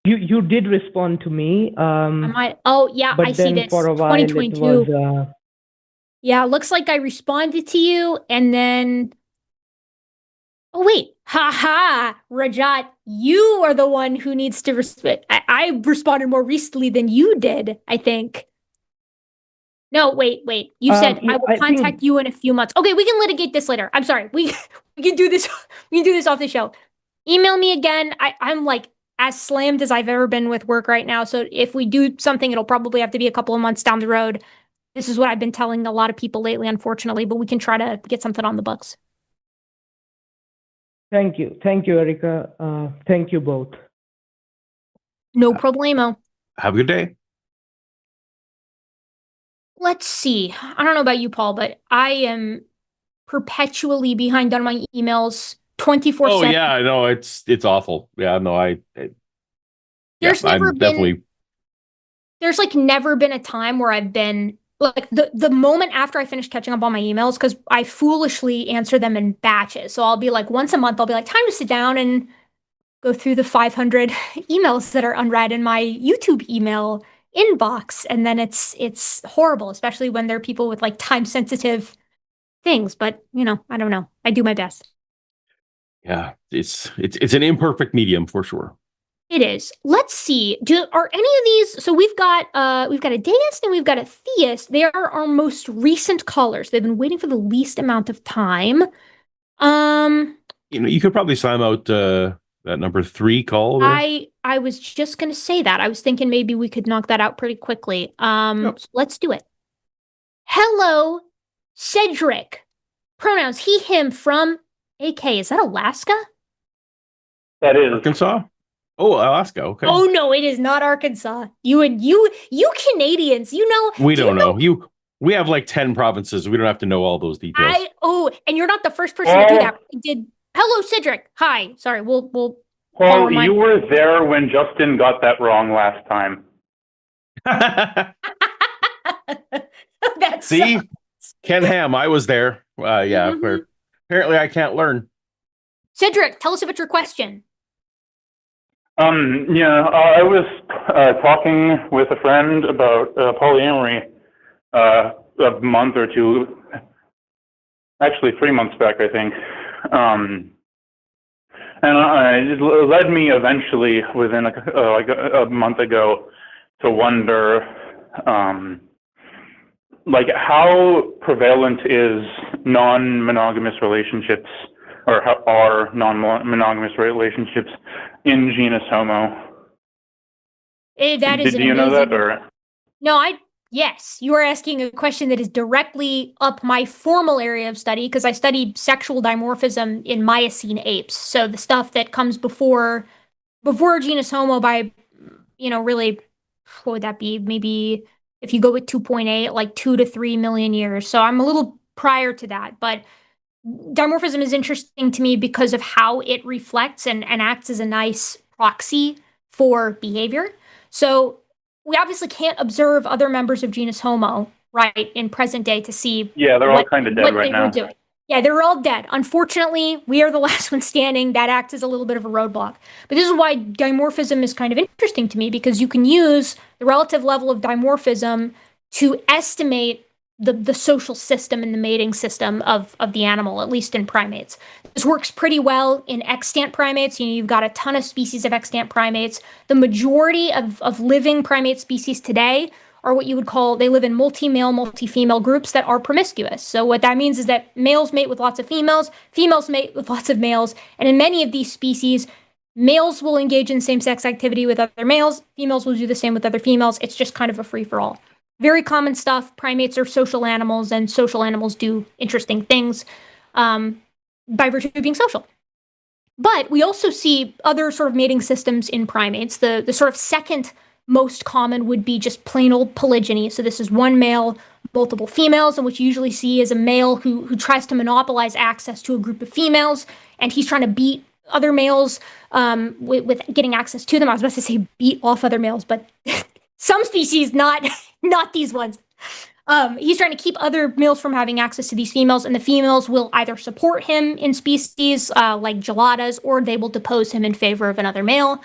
You did respond to me. I might. Oh yeah, I see this. For a while, 2022. It was, yeah, looks like I responded to you, and then Oh, wait. Ha ha. Rajat, you are the one who needs to respond. I responded more recently than you did, I think. No, wait. You said I will I contact think you in a few months. Okay, we can litigate this later. I'm sorry. We can do this. We can do this off the show. Email me again. I'm like as slammed as I've ever been with work right now. So if we do something, it'll probably have to be a couple of months down the road. This is what I've been telling a lot of people lately, unfortunately, but we can try to get something on the books. thank you, Erika. Thank you both. No problemo. Have a good day. Let's see. I don't know about you, Paul, but I am perpetually behind on my emails 24/7. Oh yeah, I know it's awful. Yeah, no, There's never I'm been definitely. there's like never been a time where I've been like the moment after I finish catching up on my emails, because I foolishly answer them in batches. So I'll be like once a month, I'll be like, time to sit down and go through the 500 emails that are unread in my YouTube email inbox. And then it's horrible, especially when there are people with like time sensitive things. But I don't know. I do my best. Yeah, it's an imperfect medium for sure. It is. Let's see. Are any of these? So we've got a deist and we've got a theist. They are our most recent callers. They've been waiting for the least amount of time. You could probably sign out that number 3 call there. I was just gonna say that. I was thinking maybe we could knock that out pretty quickly. Yep. So let's do it. Hello, Cedric. Pronouns he, him from AK. Is that Alaska? That is Arkansas. Oh, Alaska. Okay. Oh no, it is not Arkansas. You Canadians, We don't know. We have like 10 provinces. We don't have to know all those details. And you're not the first person to do that. I did. Hello, Cedric. Hi. Sorry, we'll Paul, you were there when Justin got that wrong last time. That's See? Ken Ham, I was there. Yeah, apparently I can't learn. Cedric, tell us about your question. I was talking with a friend about polyamory a month or two, actually 3 months back, I think. And it led me eventually, within a month ago, to wonder, how prevalent is non-monogamous relationships, or how are non-monogamous relationships in genus Homo? That is Did you know that, or? No, yes, you are asking a question that is directly up my formal area of study, because I study sexual dimorphism in Miocene apes. So the stuff that comes before genus Homo by, really, what would that be? Maybe if you go with 2.8, like 2 to 3 million years. So I'm a little prior to that, but dimorphism is interesting to me because of how it reflects and acts as a nice proxy for behavior. So we obviously can't observe other members of genus Homo, right, in present day to see they're all kind of dead right now. Doing. Yeah, they're all dead. Unfortunately, we are the last one standing. That acts as a little bit of a roadblock. But this is why dimorphism is kind of interesting to me, because you can use the relative level of dimorphism to estimate the social system and the mating system of the animal, at least in primates. This works pretty well in extant primates. You've got a ton of species of extant primates. The majority of living primate species today are what you would call, they live in multi-male, multi-female groups that are promiscuous. So what that means is that males mate with lots of females, females mate with lots of males, and in many of these species, males will engage in same-sex activity with other males, females will do the same with other females. It's just kind of a free-for-all. Very common stuff. Primates are social animals, and social animals do interesting things by virtue of being social. But we also see other sort of mating systems in primates. The sort of second most common would be just plain old polygyny. So this is one male, multiple females, and what you usually see is a male who tries to monopolize access to a group of females, and he's trying to beat other males with getting access to them. I was about to say beat off other males, but some species, not these ones. He's trying to keep other males from having access to these females, and the females will either support him in species like geladas, or they will depose him in favor of another male.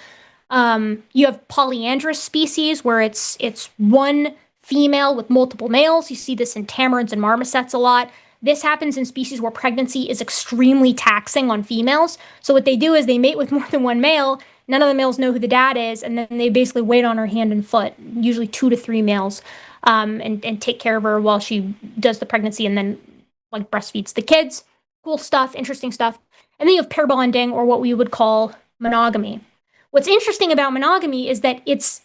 You have polyandrous species where it's one female with multiple males. You see this in tamarins and marmosets a lot. This happens in species where pregnancy is extremely taxing on females. So what they do is they mate with more than one male. None of the males know who the dad is, and then they basically wait on her hand and foot, usually 2 to 3 males, and take care of her while she does the pregnancy and then like breastfeeds the kids. Cool stuff, interesting stuff. And then you have pair bonding, or what we would call monogamy. What's interesting about monogamy is that it's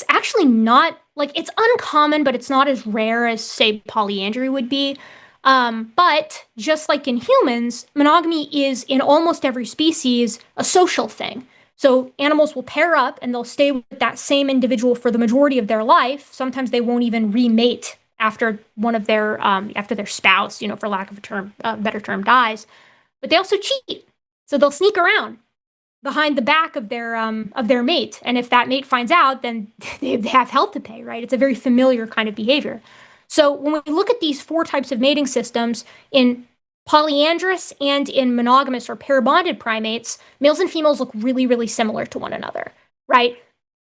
actually not like it's uncommon, but it's not as rare as say polyandry would be. But just like in humans, monogamy is in almost every species a social thing. So animals will pair up and they'll stay with that same individual for the majority of their life. Sometimes they won't even remate after one of their after their spouse, for lack of a better term, dies. But they also cheat. So they'll sneak around behind the back of their mate. And if that mate finds out, then they have hell to pay, right? It's a very familiar kind of behavior. So when we look at these 4 types of mating systems in polyandrous and in monogamous or pair bonded primates, males and females look really, really similar to one another, right?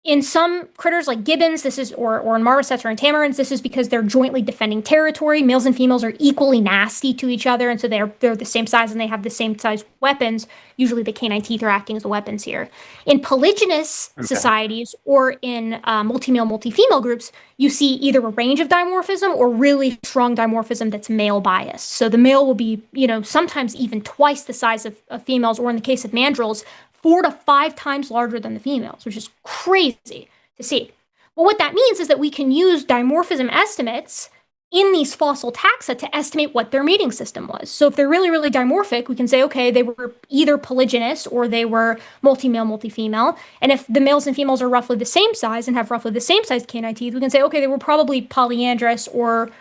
In some critters like gibbons, this is, or in marmosets or in tamarins, this is because they're jointly defending territory. Males and females are equally nasty to each other, and so they're the same size and they have the same size weapons. Usually the canine teeth are acting as the weapons here. In polygynous societies or in multi-male, multi-female groups, you see either a range of dimorphism or really strong dimorphism that's male biased. So the male will be, sometimes even twice the size of females, or in the case of mandrills, 4 to 5 times larger than the females, which is crazy to see. Well, what that means is that we can use dimorphism estimates in these fossil taxa to estimate what their mating system was. So if they're really, really dimorphic, we can say, okay, they were either polygynous or they were multi-male, multi-female. And if the males and females are roughly the same size and have roughly the same size canine teeth, we can say, okay, they were probably polyandrous or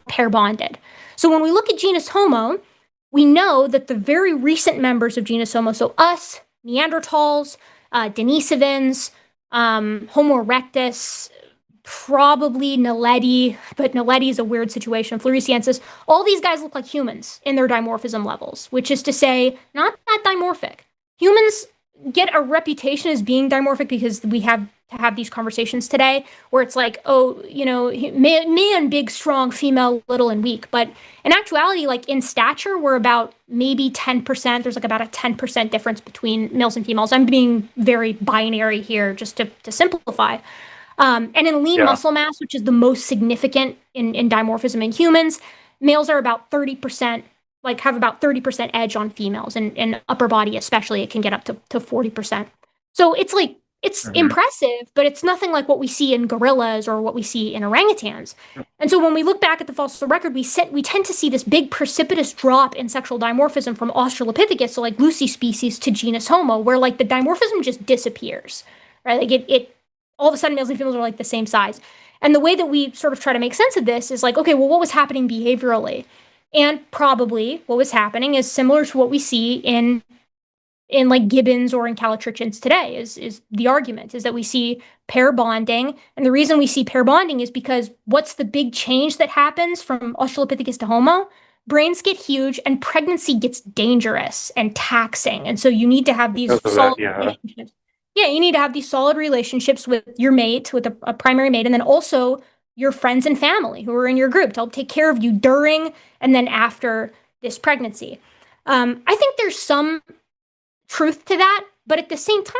pair bonded. So when we look at genus Homo, we know that the very recent members of genus Homo, so us, Neanderthals, Denisovans, Homo erectus, probably Naledi, but Naledi is a weird situation, Floresiensis, all these guys look like humans in their dimorphism levels, which is to say, not that dimorphic. Humans get a reputation as being dimorphic because we have to have these conversations today where it's like, oh, man, big, strong, female, little, and weak. But in actuality, like in stature, we're about maybe 10%. There's like about a 10% difference between males and females. I'm being very binary here just to simplify. And in lean muscle mass, which is the most significant in dimorphism in humans, males are about 30%, like have about 30% edge on females, and in upper body especially, it can get up to 40%. So it's like, it's impressive, but it's nothing like what we see in gorillas or what we see in orangutans. And so when we look back at the fossil record, we tend to see this big precipitous drop in sexual dimorphism from Australopithecus, so like Lucy species, to genus Homo, where like the dimorphism just disappears, right? Like it all of a sudden males and females are like the same size. And the way that we sort of try to make sense of this is like, okay, well, what was happening behaviorally? And probably what was happening is similar to what we see in like gibbons or in callitrichins today is the argument, is that we see pair bonding. And the reason we see pair bonding is because what's the big change that happens from Australopithecus to Homo? Brains get huge and pregnancy gets dangerous and taxing. And so you need to have these solid relationships. Yeah, you need to have these solid relationships with your mate, with a primary mate, and then also your friends and family who are in your group to help take care of you during and then after this pregnancy. I think there's some truth to that, but at the same time,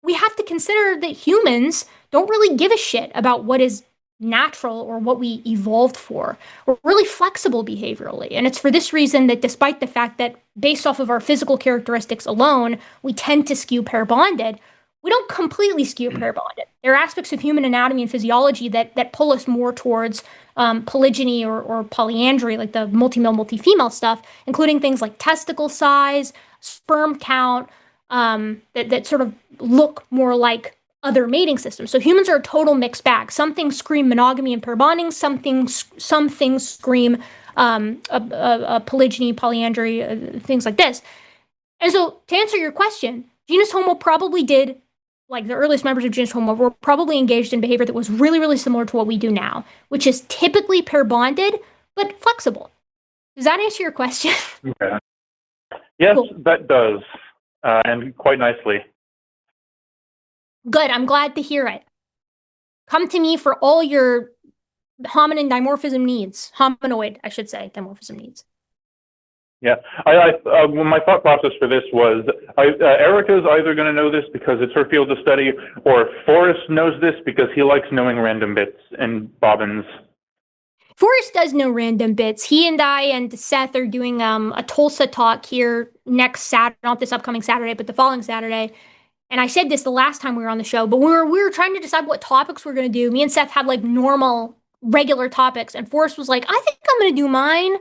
we have to consider that humans don't really give a shit about what is natural or what we evolved for. We're really flexible behaviorally. And it's for this reason that despite the fact that based off of our physical characteristics alone, we tend to skew pair bonded, we don't completely skew pair bonded. There are aspects of human anatomy and physiology that pull us more towards polygyny or polyandry, like the multi-male, multi-female stuff, including things like testicle size, sperm count, that sort of look more like other mating systems. So humans are a total mixed bag. Some things scream monogamy and pair bonding. Some things scream a polygyny, polyandry, things like this. And so to answer your question, genus Homo probably did, like the earliest members of genus Homo were probably engaged in behavior that was really, really similar to what we do now, which is typically pair bonded, but flexible. Does that answer your question? Okay. Yes, Cool. That does, and quite nicely. Good. I'm glad to hear it. Come to me for all your hominin dimorphism needs. Hominoid, I should say, dimorphism needs. Yeah, well, my thought process for this was, Erika's either going to know this because it's her field of study, or Forrest knows this because he likes knowing random bits and bobbins. Forrest does know random bits. He and I and Seth are doing a Tulsa talk here next Saturday, not this upcoming Saturday, but the following Saturday. And I said this the last time we were on the show, but we were trying to decide what topics we're going to do. Me and Seth had like normal, regular topics, and Forrest was like, "I think I'm going to do mine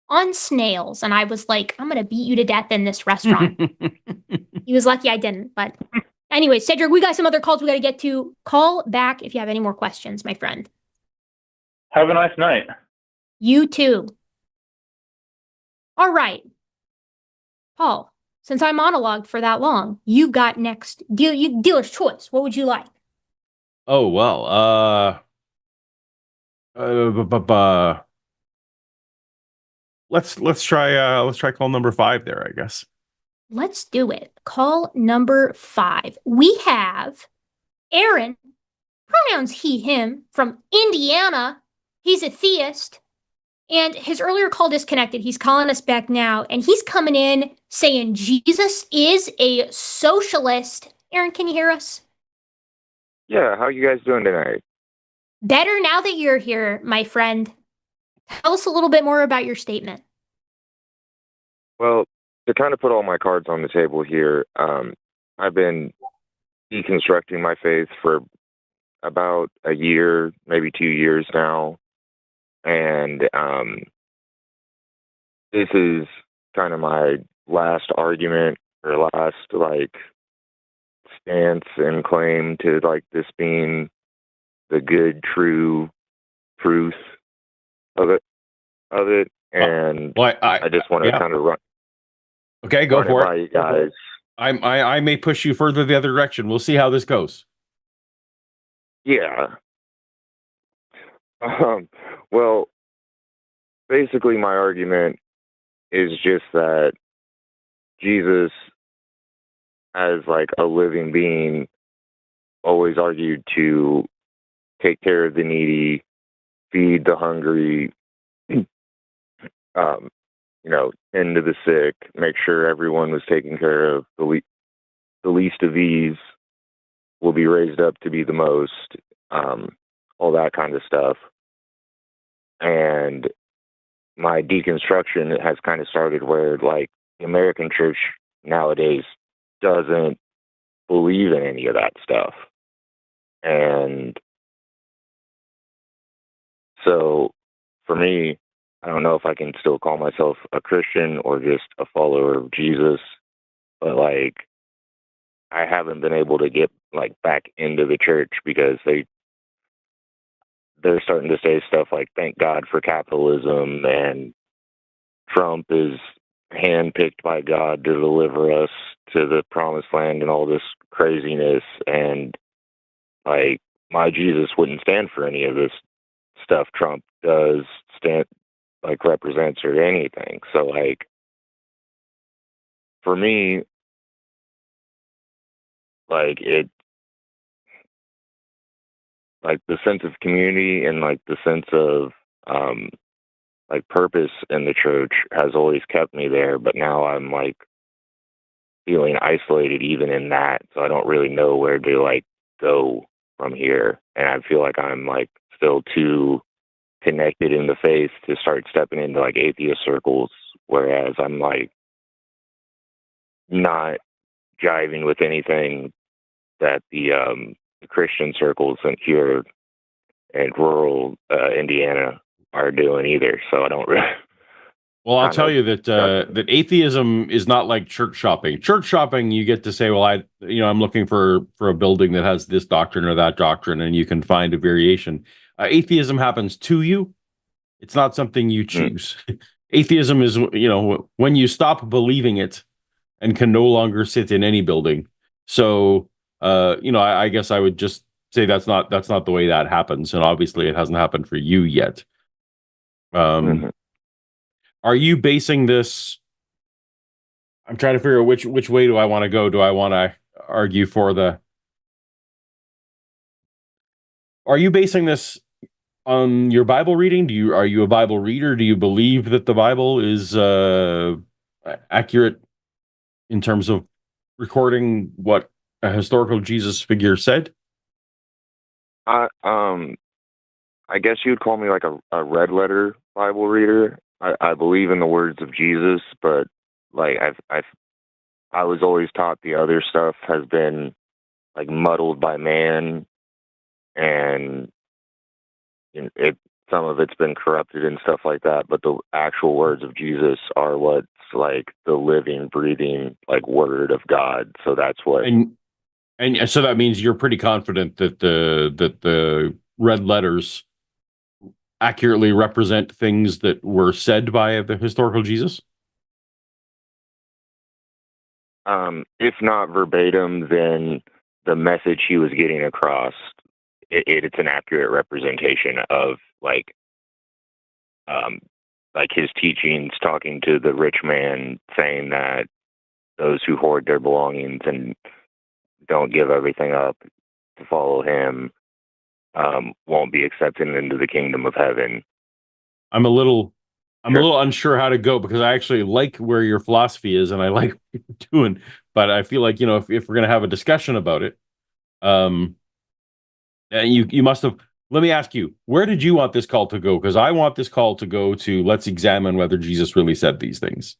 on snails." And I was like, "I'm going to beat you to death in this restaurant." He was lucky I didn't. But anyway, Cedric, we got some other calls we got to get to. Call back if you have any more questions, my friend. Have a nice night. You too. All right. Paul, since I monologued for that long, you got next dealer's choice. What would you like? Oh, well, let's try call number 5 there, I guess. Let's do it. Call number 5. We have Aaron, pronouns he, him, from Indiana. He's a theist. And his earlier call disconnected. He's calling us back now. And he's coming in saying Jesus is a socialist. Aaron, can you hear us? Yeah, how you guys doing tonight? Better now that you're here, my friend. Tell us a little bit more about your statement. Well, to kind of put all my cards on the table here, I've been deconstructing my faith for about a year, maybe 2 years now. And this is kind of my last argument or last like stance and claim to like this being the good, true truth of it. And Well, I just want to kind of run. Okay, go for it. You guys. I may push you further the other direction. We'll see how this goes. Yeah. Well, basically my argument is just that Jesus, as like a living being, always argued to take care of the needy, feed the hungry, tend to the sick, make sure everyone was taken care of. The least of these will be raised up to be the most, all that kind of stuff. And my deconstruction has kind of started where like the American church nowadays doesn't believe in any of that stuff. And so for me, I don't know if I can still call myself a Christian or just a follower of Jesus, but like I haven't been able to get like back into the church because they're starting to say stuff like thank God for capitalism and Trump is handpicked by God to deliver us to the promised land and all this craziness. And like my Jesus wouldn't stand for any of this stuff Trump does represents or anything. So like for me, like it like the sense of community and like the sense of like purpose in the church has always kept me there, but now I'm like feeling isolated even in that, so I don't really know where to like go from here. And I feel like I'm like still too connected in the faith to start stepping into like atheist circles, whereas I'm like not jiving with anything that the Christian circles in here in rural Indiana are doing either. So I don't really. Well, I'll tell you that that atheism is not like church shopping. Church shopping, you get to say, well, I'm looking for a building that has this doctrine or that doctrine, and you can find a variation. Atheism happens to you. It's not something you choose. Atheism is, when you stop believing it and can no longer sit in any building. So, I guess I would just say that's not the way that happens, and obviously it hasn't happened for you yet. Are you basing this? I'm trying to figure out which way do I want to go? Do I want to argue for the? Are you basing this on your Bible reading? Are you a Bible reader? Do you believe that the Bible is accurate in terms of recording what a historical Jesus figure said? I guess you'd call me like a red letter Bible reader. I believe in the words of Jesus, but like I was always taught the other stuff has been like muddled by man, and some of it's been corrupted and stuff like that. But the actual words of Jesus are what's like the living, breathing like word of God. So that's what. And so that means you're pretty confident that the red letters accurately represent things that were said by the historical Jesus? If not verbatim, then the message he was getting across, it's an accurate representation of like his teachings, talking to the rich man, saying that those who hoard their belongings and don't give everything up to follow him won't be accepted into the kingdom of heaven. I'm a little unsure how to go, because I actually like where your philosophy is and I like what you're doing, but I feel like, if we're going to have a discussion about it, and you must have, let me ask you, where did you want this call to go? Because I want this call to go to, let's examine whether Jesus really said these things.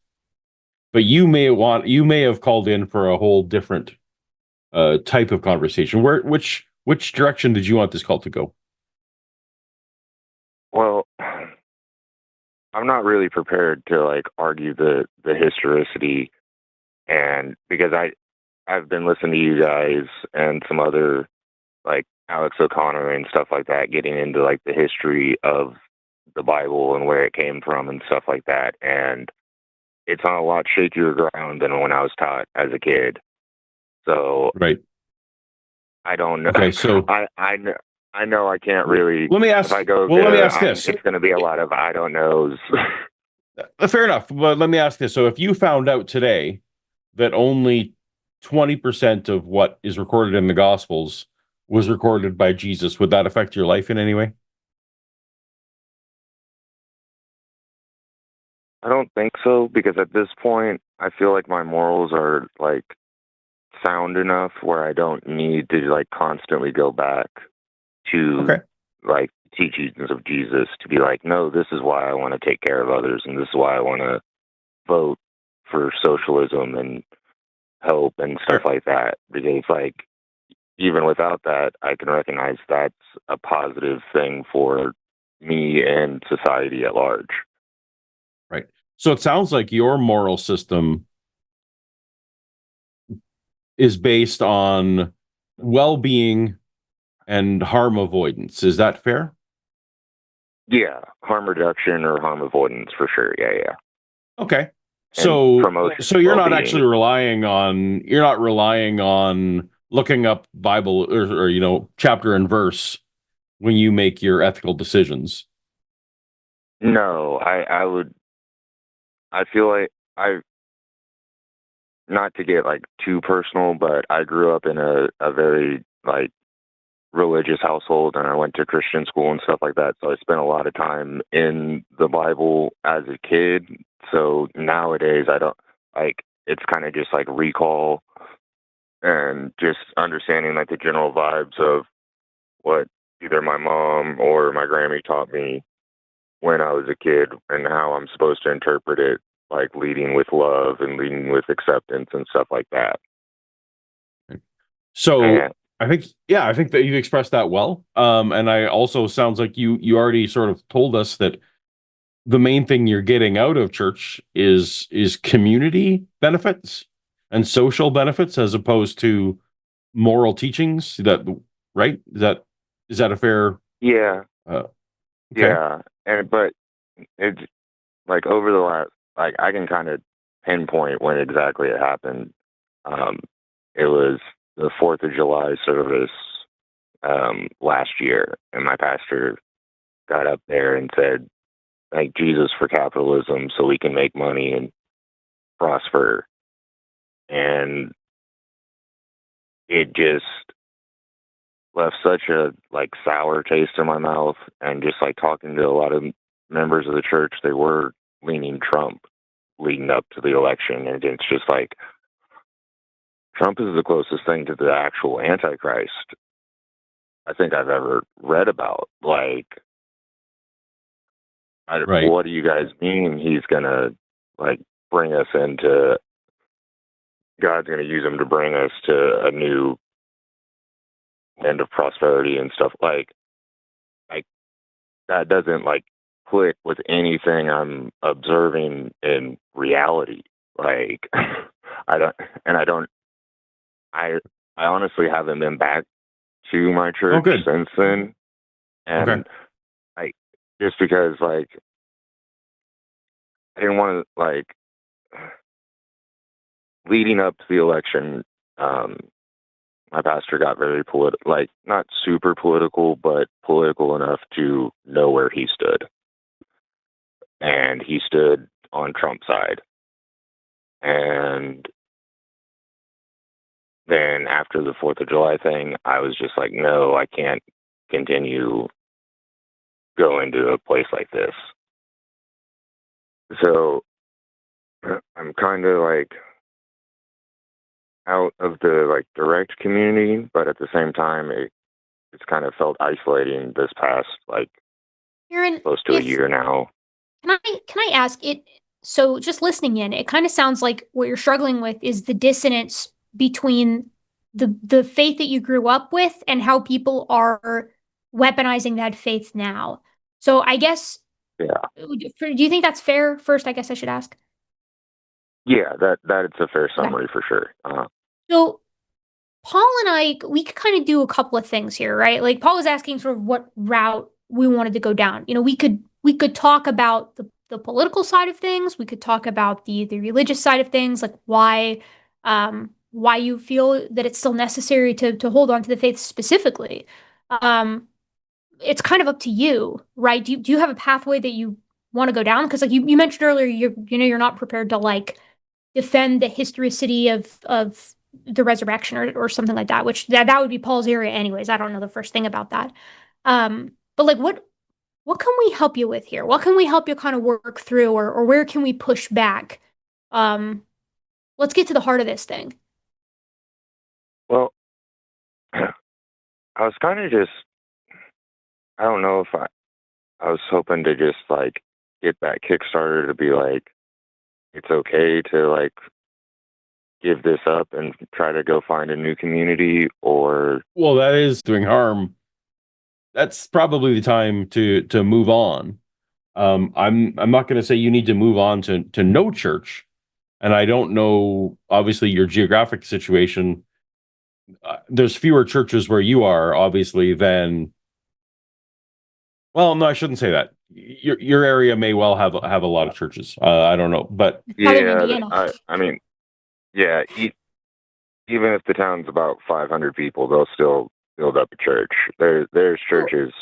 But you may have called in for a whole different type of conversation. Which direction did you want this call to go? Well, I'm not really prepared to like argue the historicity, and because I've been listening to you guys and some other like Alex O'Connor and stuff like that, getting into like the history of the Bible and where it came from and stuff like that, and it's on a lot shakier ground than when I was taught as a kid. So right, I don't know. Okay, so I know I can't really. Let me ask. If I go well, there, let me ask this. It's going to be a lot of I don't knows. Fair enough, but let me ask this. So if you found out today that only 20% of what is recorded in the Gospels was recorded by Jesus, would that affect your life in any way? I don't think so, because at this point, I feel like my morals are like sound enough where I don't need to like constantly go back to like teachings of Jesus to be like, no, this is why I want to take care of others, and this is why I want to vote for socialism and help and stuff like that. Because like even without that, I can recognize that's a positive thing for me and society at large. Right. So it sounds like your moral system is based on well-being and harm avoidance. Is that fair? Yeah, harm reduction or harm avoidance for sure. Yeah. Okay. So you're not actually relying on looking up Bible or chapter and verse when you make your ethical decisions. No, I feel like not to get like too personal, but I grew up in a very like religious household, and I went to Christian school and stuff like that. So I spent a lot of time in the Bible as a kid. So nowadays I don't like, it's kind of just like recall and just understanding like the general vibes of what either my mom or my Grammy taught me when I was a kid and how I'm supposed to interpret it, like leading with love and leading with acceptance and stuff like that. So I think that you expressed that well. And I also sounds like you already sort of told us that the main thing you're getting out of church is community benefits and social benefits as opposed to moral teachings. Right? Is that a fair? Yeah. Okay. Yeah. But it's like over the last, like I can kind of pinpoint when exactly it happened. It was the 4th of July service last year, and my pastor got up there and said, thank Jesus for capitalism so we can make money and prosper. And it just, left such a like sour taste in my mouth, and just like talking to a lot of members of the church, they were leaning Trump leading up to the election, and it's just like Trump is the closest thing to the actual Antichrist I think I've ever read about. Like, Right. what do you guys mean he's gonna like bring us into? God's gonna use him to bring us to a new end of prosperity and stuff like that doesn't like click with anything I'm observing in reality. Like, I honestly haven't been back to my church good. since then, and Okay. like just because like I didn't want to like leading up to the election. My pastor got very political, like not super political, but political enough to know where he stood. And he stood on Trump's side. And then after the 4th of July thing, I was just like, no, I can't continue going to a place like this. So I'm kind of like out of the like direct community, but at the same time, it's kind of felt isolating this past like Aaron, close to a year now. Can I ask it? So just listening in, it kind of sounds like what you're struggling with is the dissonance between the faith that you grew up with and how people are weaponizing that faith now. So I guess, Yeah, do you think that's fair? First, I guess I should ask. yeah, that it's a fair summary for sure. So Paul and I, we could kind of do a couple of things here, right? Like Paul was asking sort of what route we wanted to go down. You know, we could talk about the political side of things. We could talk about the religious side of things, like why you feel that it's still necessary to hold on to the faith specifically. It's kind of up to you, right? Do you have a pathway that you want to go down? Because like you mentioned earlier, you're not prepared to like defend the historicity of the resurrection or something like that, which that would be Paul's area anyways. I don't know the first thing about that. But like what can we help you with here? What can we help you kind of work through or where can we push back? Let's get to the heart of this thing. Well, I was kind of just, I don't know if I was hoping to just like get that Kickstarter to be like, it's okay to like give this up and try to go find a new community, or Well, that is doing harm. That's probably the time to move on. I'm not going to say you need to move on to no church, and I don't know obviously your geographic situation. There's fewer churches where you are obviously than. Well, no, I shouldn't say that. Your area may well have a lot of churches. I don't know, but Southern yeah, Indiana. I mean, yeah, even if the town's about 500 people, they'll still build up a church. There's churches.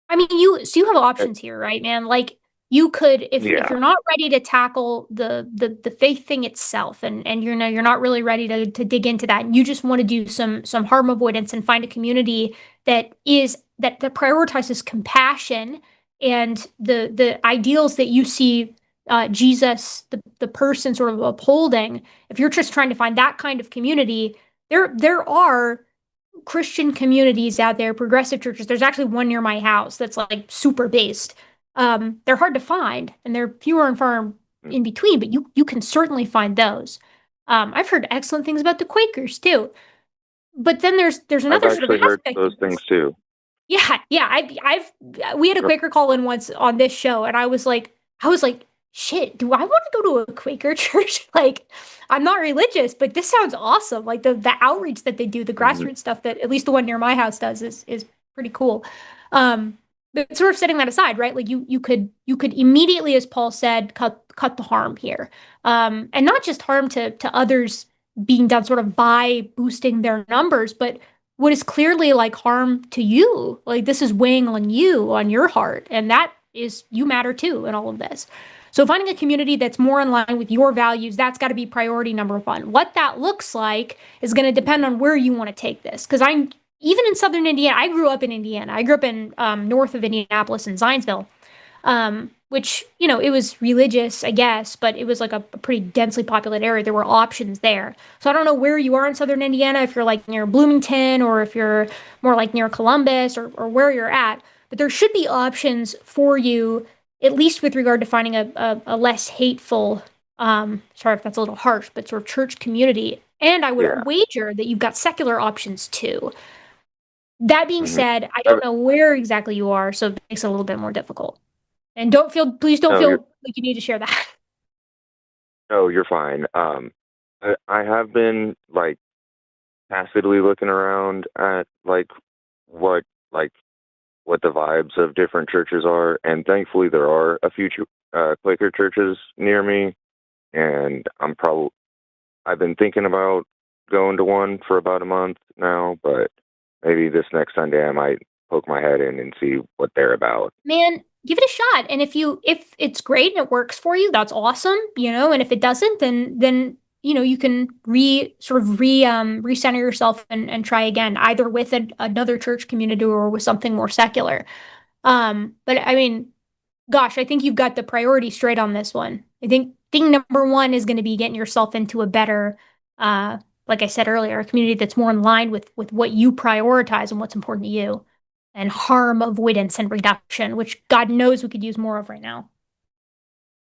I mean, so you have options here, right, man? Like you could, if you're not ready to tackle the faith thing itself, and you're not really ready to dig into that, and you just want to do some harm avoidance and find a community that prioritizes compassion and the ideals that you see Jesus, the person, sort of upholding. If you're just trying to find that kind of community, there are Christian communities out there, progressive churches. There's actually one near my house that's like super based. They're hard to find, and they're fewer and far in between, but you can certainly find those. I've heard excellent things about the Quakers too. But then there's another I've sort of actually heard aspect those of this. things too. Yeah, yeah. We had a Quaker call in once on this show, and I was like, shit, do I want to go to a Quaker church? Like, I'm not religious, but this sounds awesome. Like the outreach that they do, the grassroots stuff that at least the one near my house does is pretty cool. But sort of setting that aside, right? Like you could immediately, as Paul said, cut the harm here, and not just harm to others being done sort of by boosting their numbers, but what is clearly like harm to you. Like this is weighing on you, on your heart, and that is you matter too in all of this. So finding a community that's more in line with your values, that's got to be priority number one. What that looks like is going to depend on where you want to take this. Because even in southern Indiana, I grew up in Indiana. I grew up in north of Indianapolis in Zionsville, which, it was religious, I guess, but it was like a pretty densely populated area. There were options there. So I don't know where you are in southern Indiana, if you're like near Bloomington or if you're more like near Columbus or where you're at, but there should be options for you, at least with regard to finding a less hateful, sorry if that's a little harsh, but sort of church community. And I would wager that you've got secular options too. That being said, I don't know where exactly you are, so it makes it a little bit more difficult. And please don't feel like you need to share that. No, you're fine. I have been like tacitly looking around at what the vibes of different churches are, and thankfully there are a few Quaker churches near me, and I've been thinking about going to one for about a month now, but maybe this next Sunday I might poke my head in and see what they're about. Man, give it a shot. And if it's great and it works for you, that's awesome, and if it doesn't, then you can recenter yourself and try again, either with another church community or with something more secular. But I mean, gosh, I think you've got the priority straight on this one. I think thing number one is going to be getting yourself into a better, like I said earlier, a community that's more in line with what you prioritize and what's important to you, and harm avoidance and reduction, which God knows we could use more of right now.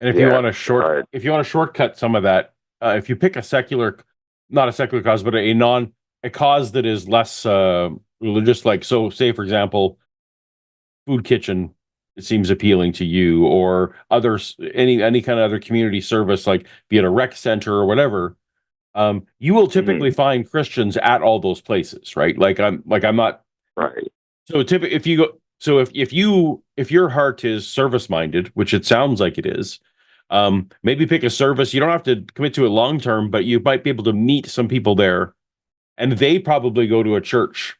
And if you want to shortcut some of that, if you pick not a secular cause, but a cause that is less religious, like, so say for example, food kitchen, it seems appealing to you, or any kind of other community service, like be it a rec center or whatever. You will typically find Christians at all those places, right? I'm not right. So if you go, so if your heart is service minded, which it sounds like it is, maybe pick a service. You don't have to commit to it long term, but you might be able to meet some people there, and they probably go to a church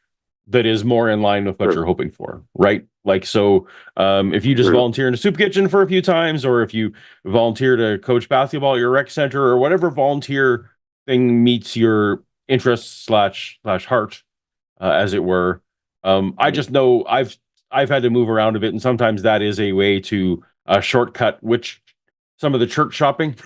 that is more in line with what you're hoping for, right? If you just volunteer in a soup kitchen for a few times, or if you volunteer to coach basketball at your rec center, or whatever volunteer thing meets your interests slash heart, as it were. I just know I've had to move around a bit, and sometimes that is a way to shortcut some of the church shopping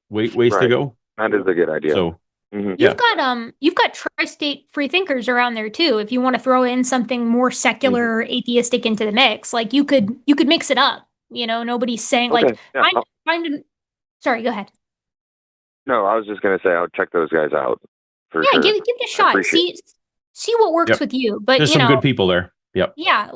ways to go. That is a good idea. So you've got tri-state free thinkers around there too. If you want to throw in something more secular, atheistic into the mix, like you could mix it up. Nobody's saying sorry, go ahead. No, I was just gonna say I'll check those guys out. For sure. Give it a shot. See what works with you. But there's some good people there. Yep. Yeah,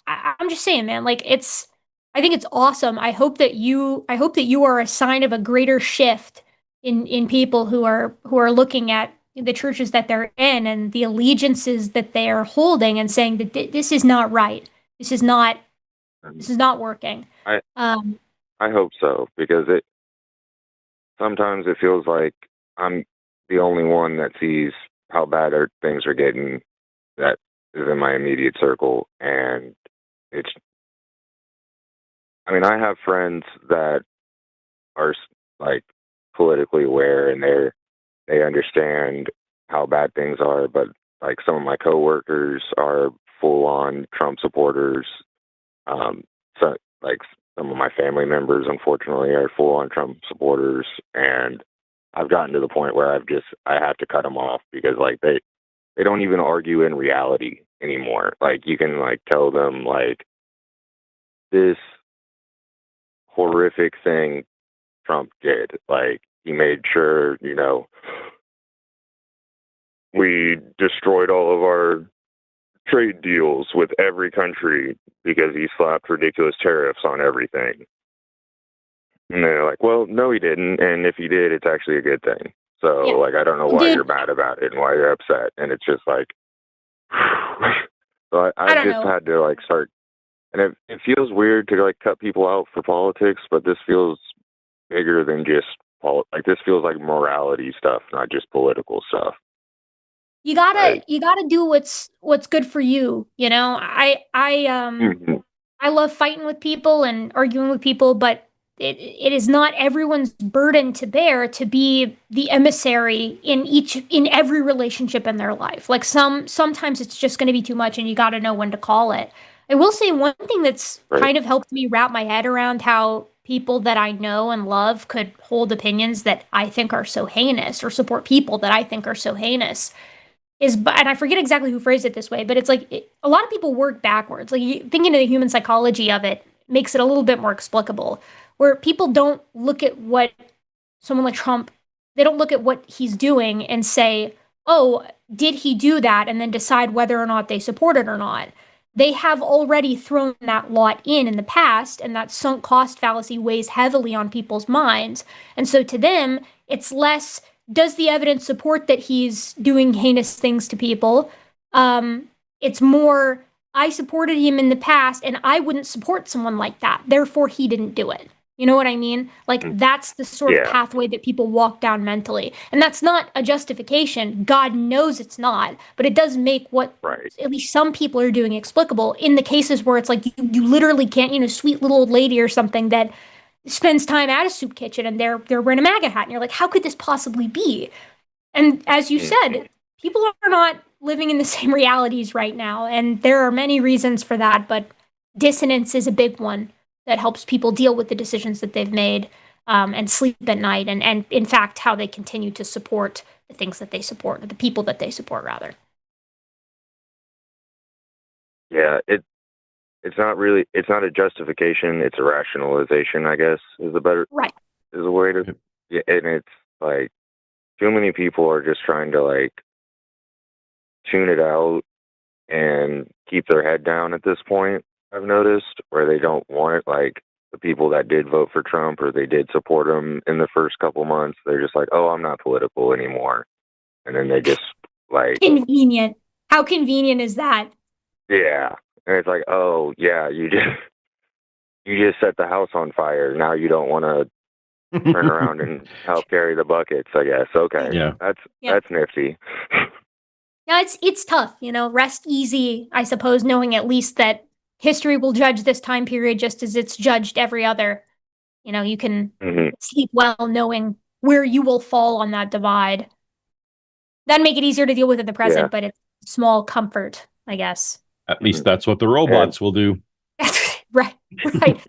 I'm just saying, man, I think it's awesome. I hope that you are a sign of a greater shift in people who are looking at the churches that they're in and the allegiances that they are holding and saying that this is not right. This is not working. I hope so, because sometimes it feels like I'm the only one that sees how bad things are getting that is in my immediate circle. And I have friends that are like politically aware, and they understand how bad things are, but like some of my coworkers are full on Trump supporters. So like some of my family members, unfortunately, are full on Trump supporters, and I've gotten to the point where I have to cut them off, because like they don't even argue in reality anymore. Like you can like tell them like this horrific thing Trump did. Like he made sure, we destroyed all of our trade deals with every country because he slapped ridiculous tariffs on everything. And they're like, well, no, he didn't. And if he did, it's actually a good thing. So, I don't know why you're mad about it and why you're upset. And it's just like, so I just had to like start. And it feels weird to like cut people out for politics, but this feels bigger than just this feels like morality stuff, not just political stuff. You gotta do what's good for you. I love fighting with people and arguing with people, but it is not everyone's burden to bear to be the emissary in every relationship in their life. Like sometimes it's just going to be too much and you got to know when to call it. I will say one thing that's kind of helped me wrap my head around how people that I know and love could hold opinions that I think are so heinous or support people that I think are so heinous and I forget exactly who phrased it this way, but it's like a lot of people work backwards. Like thinking of the human psychology of it makes it a little bit more explicable, where people don't look at what someone like Trump, they don't look at what he's doing and say, oh, did he do that? And then decide whether or not they support it or not. They have already thrown that lot in the past, and that sunk cost fallacy weighs heavily on people's minds. And so to them, it's less, does the evidence support that he's doing heinous things to people? It's more, I supported him in the past, and I wouldn't support someone like that. Therefore, he didn't do it. You know what I mean? Like, that's the sort of pathway that people walk down mentally. And that's not a justification. God knows it's not. But it does make what at least some people are doing explicable in the cases where it's like you literally can't, sweet little old lady or something that spends time at a soup kitchen and they're wearing a MAGA hat. And you're like, how could this possibly be? And as you said, people are not living in the same realities right now. And there are many reasons for that. But dissonance is a big one that helps people deal with the decisions that they've made and sleep at night and in fact how they continue to support the things that they support, or the people that they support rather. Yeah, it's not a justification, it's a rationalization, I guess, is a way to, and it's like too many people are just trying to like tune it out and keep their head down at this point. I've noticed where they don't want like the people that did vote for Trump or they did support him in the first couple months. They're just like, oh, I'm not political anymore. And then they just like convenient. How convenient is that? Yeah. And it's like, oh yeah, you just set the house on fire. Now you don't want to turn around and help carry the buckets, I guess. Okay. Yeah. That's nifty. Yeah, it's tough, rest easy, I suppose, knowing at least that history will judge this time period just as it's judged every other. You can sleep well knowing where you will fall on that divide. That'd make it easier to deal with in the present, but it's small comfort, I guess. At least that's what the robots will do. Right.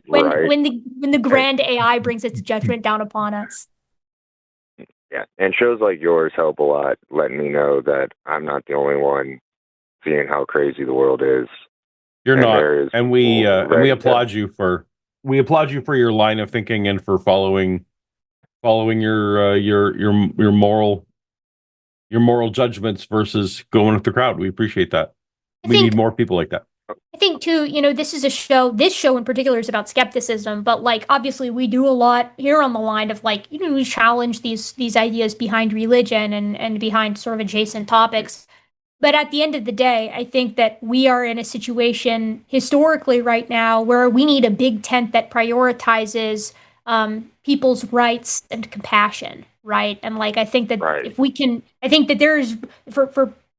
When the grand AI brings its judgment down upon us. Yeah, and shows like yours help a lot, letting me know that I'm not the only one seeing how crazy the world is. You're not, and we applaud you for your line of thinking and for following your moral judgments versus going with the crowd. We appreciate that. We need more people like that. I think too, this show in particular is about skepticism, but like obviously we do a lot here on the line of like, we challenge these ideas behind religion and behind sort of adjacent topics. But at the end of the day, I think that we are in a situation historically right now where we need a big tent that prioritizes people's rights and compassion, right? And like I think that if we can, I think that there's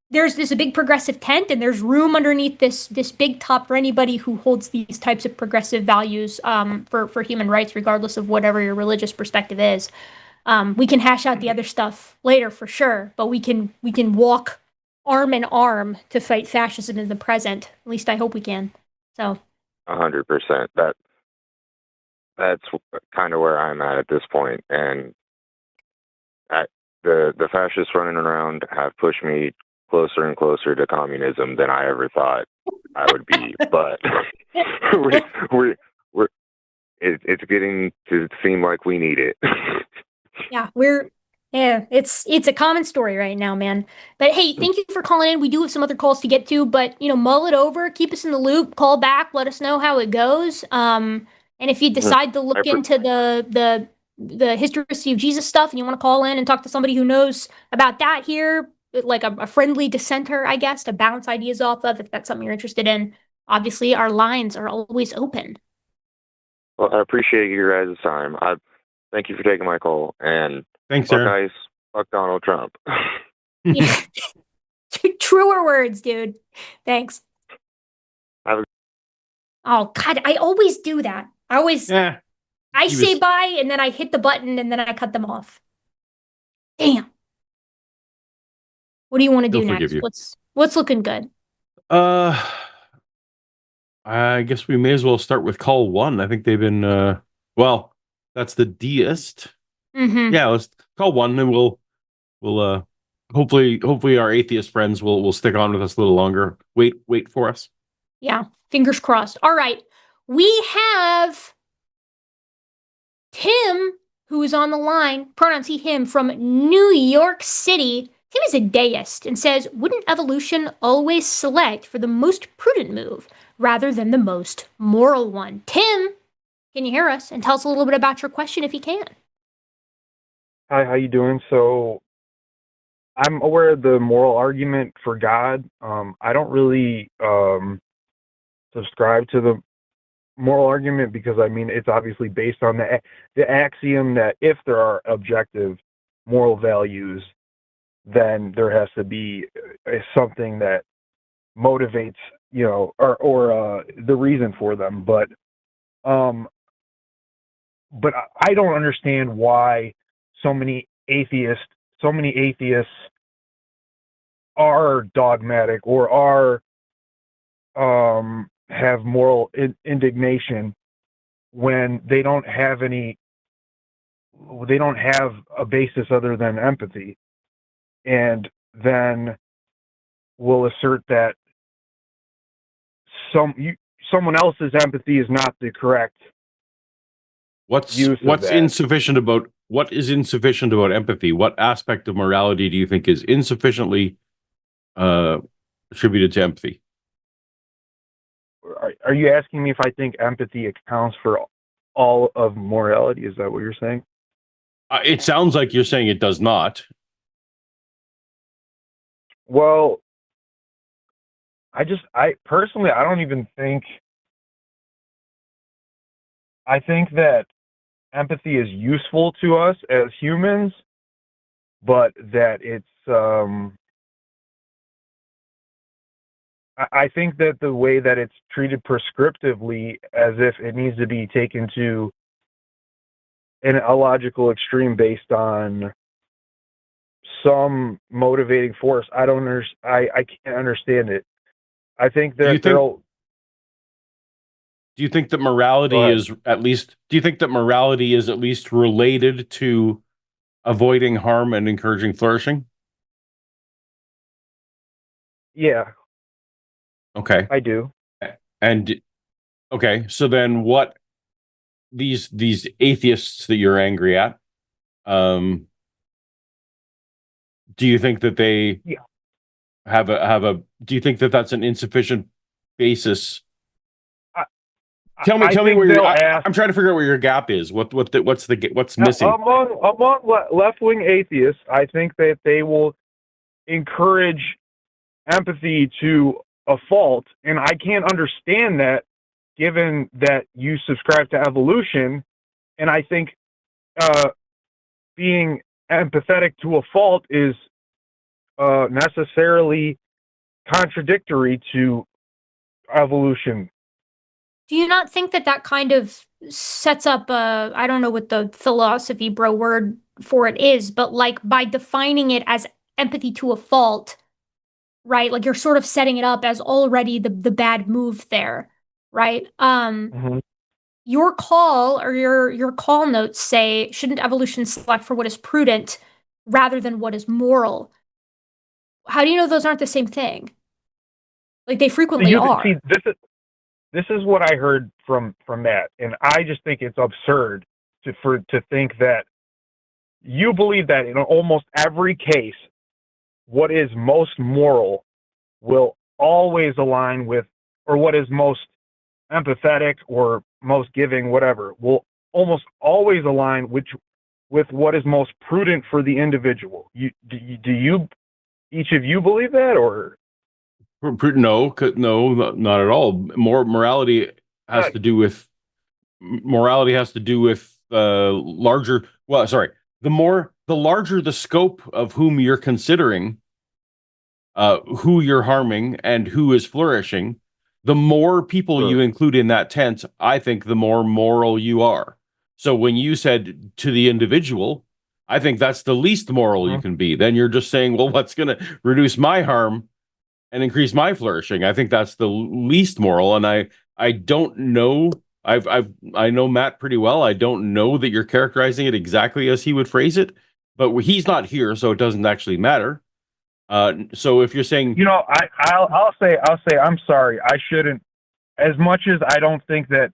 there's a big progressive tent, and there's room underneath this big top for anybody who holds these types of progressive values for human rights, regardless of whatever your religious perspective is. We can hash out the other stuff later for sure, but we can walk arm in arm to fight fascism in the present. At least I hope we can. So 100%. That's kind of where I'm at this point, and the fascists running around have pushed me closer and closer to communism than I ever thought I would be. But it's getting to seem like we need it. It's a common story right now, man. But hey, thank you for calling in. We do have some other calls to get to, but mull it over, keep us in the loop, call back, let us know how it goes. And if you decide to look into the historicity of Jesus stuff and you want to call in and talk to somebody who knows about that here, like a friendly dissenter, I guess, to bounce ideas off of, if that's something you're interested in, obviously our lines are always open. Well, I appreciate your guys' time. Thank you for taking my call, and thanks, fuck sir. ICE, fuck Donald Trump. Truer words, dude. Thanks. Oh God, I always do that. I I He say was. bye, and then I hit the button, and then I cut them off. Damn. What do you want to He'll do forgive next? you. What's looking good? Uh, I guess we may as well start with call one. I think they've been. Well, that's the deist. Mm-hmm. Yeah, let's call one, and we'll hopefully our atheist friends will stick on with us a little longer. Wait for us. Yeah. Fingers crossed. All right. We have Tim, who is on the line, pronouns he, him, from New York City. Tim is a deist and says, wouldn't evolution always select for the most prudent move rather than the most moral one? Tim, can you hear us? And tell us a little bit about your question if you can. Hi, how you doing? So I'm aware of the moral argument for God. I don't really subscribe to the moral argument because I mean it's obviously based on the axiom that if there are objective moral values, then there has to be something that motivates, or the reason for them. But I don't understand why so many atheists are dogmatic or are have moral indignation when they don't have a basis other than empathy, and then will assert that someone else's empathy is not the correct use of that. What is insufficient about empathy? What aspect of morality do you think is insufficiently attributed to empathy? Are you asking me if I think empathy accounts for all of morality? Is that what you're saying? It sounds like you're saying it does not. Well, I personally, I don't even think. I think that empathy is useful to us as humans, but that it's I think that the way that it's treated prescriptively, as if it needs to be taken to an illogical extreme based on some motivating force, I can't understand it. I think that Do you think that morality is at least? Do you think that morality is at least related to avoiding harm and encouraging flourishing? Yeah. Okay. I do. And okay, so then what these atheists that you're angry at, do you think that they have a do you think that that's an insufficient basis? Tell me where I'm trying to figure out where your gap is. What's missing? Among left-wing atheists, I think that they will encourage empathy to a fault, and I can't understand that given that you subscribe to evolution, and I think being empathetic to a fault is necessarily contradictory to evolution. Do you not think that kind of sets up I don't know what the philosophy bro word for it is, but like by defining it as empathy to a fault, right? Like you're sort of setting it up as already the bad move there, right? Your call or your call notes say, shouldn't evolution select for what is prudent rather than what is moral? How do you know those aren't the same thing? Like they frequently are. See, this is what I heard from Matt, and I just think it's absurd to think that you believe that in almost every case, what is most moral will always align with, or what is most empathetic or most giving, whatever, will almost always align with what is most prudent for the individual. Do you each of you believe that, or? No, not at all. Morality has to do with larger. Well, sorry. The larger the scope of whom you're considering, who you're harming and who is flourishing, the more people you include in that tent, I think the more moral you are. So when you said to the individual, I think that's the least moral you can be. Then you're just saying, well, what's going to reduce my harm and increase my flourishing? I think that's the least moral. And I don't know. I know Matt pretty well. I don't know that you're characterizing it exactly as he would phrase it, but he's not here, so it doesn't actually matter. So if you're saying, I'll say I'm sorry. I shouldn't. As much as I don't think that,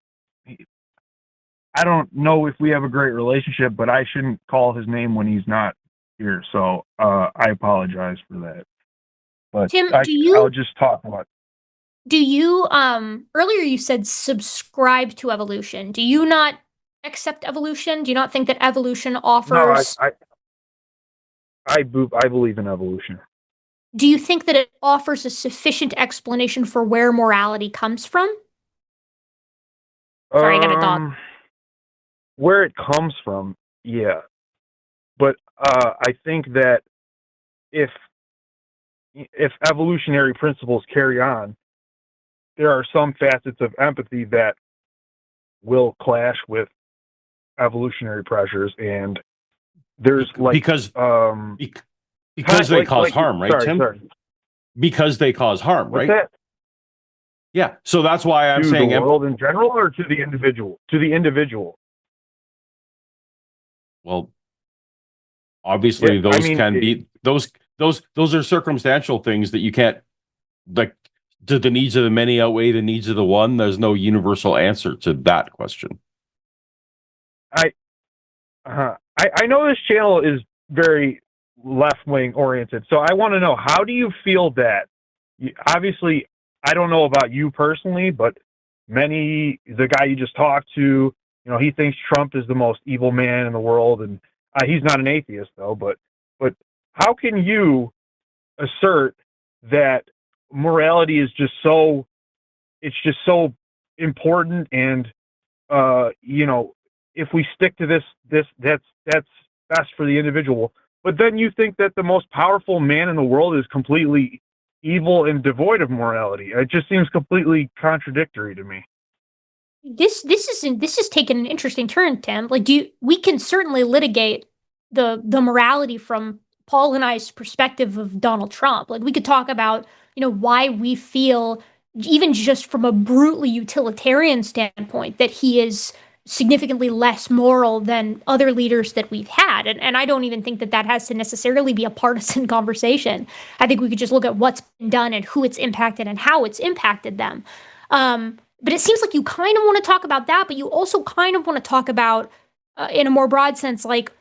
I don't know if we have a great relationship, but I shouldn't call his name when he's not here. So I apologize for that. But Tim, I'll just talk about. Do you earlier you said subscribe to evolution? Do you not accept evolution? Do you not think that evolution offers? No, I believe in evolution. Do you think that it offers a sufficient explanation for where morality comes from? Sorry, I got a dog. Where it comes from, yeah. But I think that if evolutionary principles carry on, there are some facets of empathy that will clash with evolutionary pressures, and there's because they cause harm, right, Tim? Sorry. Because they cause harm, What's right? That? Yeah. So that's why I'm saying the world in general, or to the individual? To the individual. Well, obviously, those are circumstantial things that you can't, like, do the needs of the many outweigh the needs of the one? There's no universal answer to that question. I know this channel is very left-wing oriented, so I want to know, how do you feel that, obviously, I don't know about you personally, but the guy you just talked to, he thinks Trump is the most evil man in the world, and he's not an atheist though. But how can you assert that morality is just so important, and if we stick to this, that's best for the individual. But then you think that the most powerful man in the world is completely evil and devoid of morality. It just seems completely contradictory to me. This is taking an interesting turn, Tim. Like, we can certainly litigate the morality from Paul and I's perspective of Donald Trump. Like, we could talk about, why we feel, even just from a brutally utilitarian standpoint, that he is significantly less moral than other leaders that we've had. And I don't even think that has to necessarily be a partisan conversation. I think we could just look at what's been done and who it's impacted and how it's impacted them. But it seems like you kind of want to talk about that, but you also kind of want to talk about, in a more broad sense, like,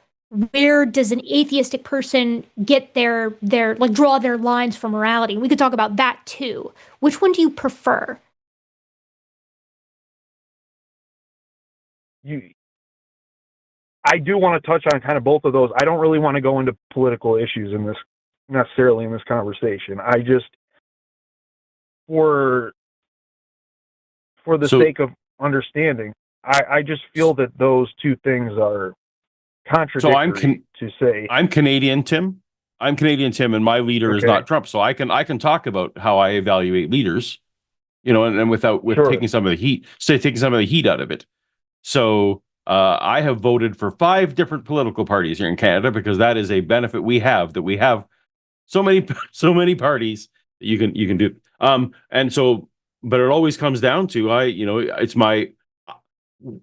where does an atheistic person get their draw their lines for morality? We could talk about that too. Which one do you prefer? I do want to touch on kind of both of those. I don't really want to go into political issues necessarily in this conversation. I just, for the sake of understanding, I just feel that those two things are contradictory. I'm Canadian, Tim. And my leader is not Trump. So I can talk about how I evaluate leaders, and taking some of the heat out of it. So I have voted for 5 different political parties here in Canada, because that is a benefit we have, that we have so many parties that you can do. And so, but it always comes down to,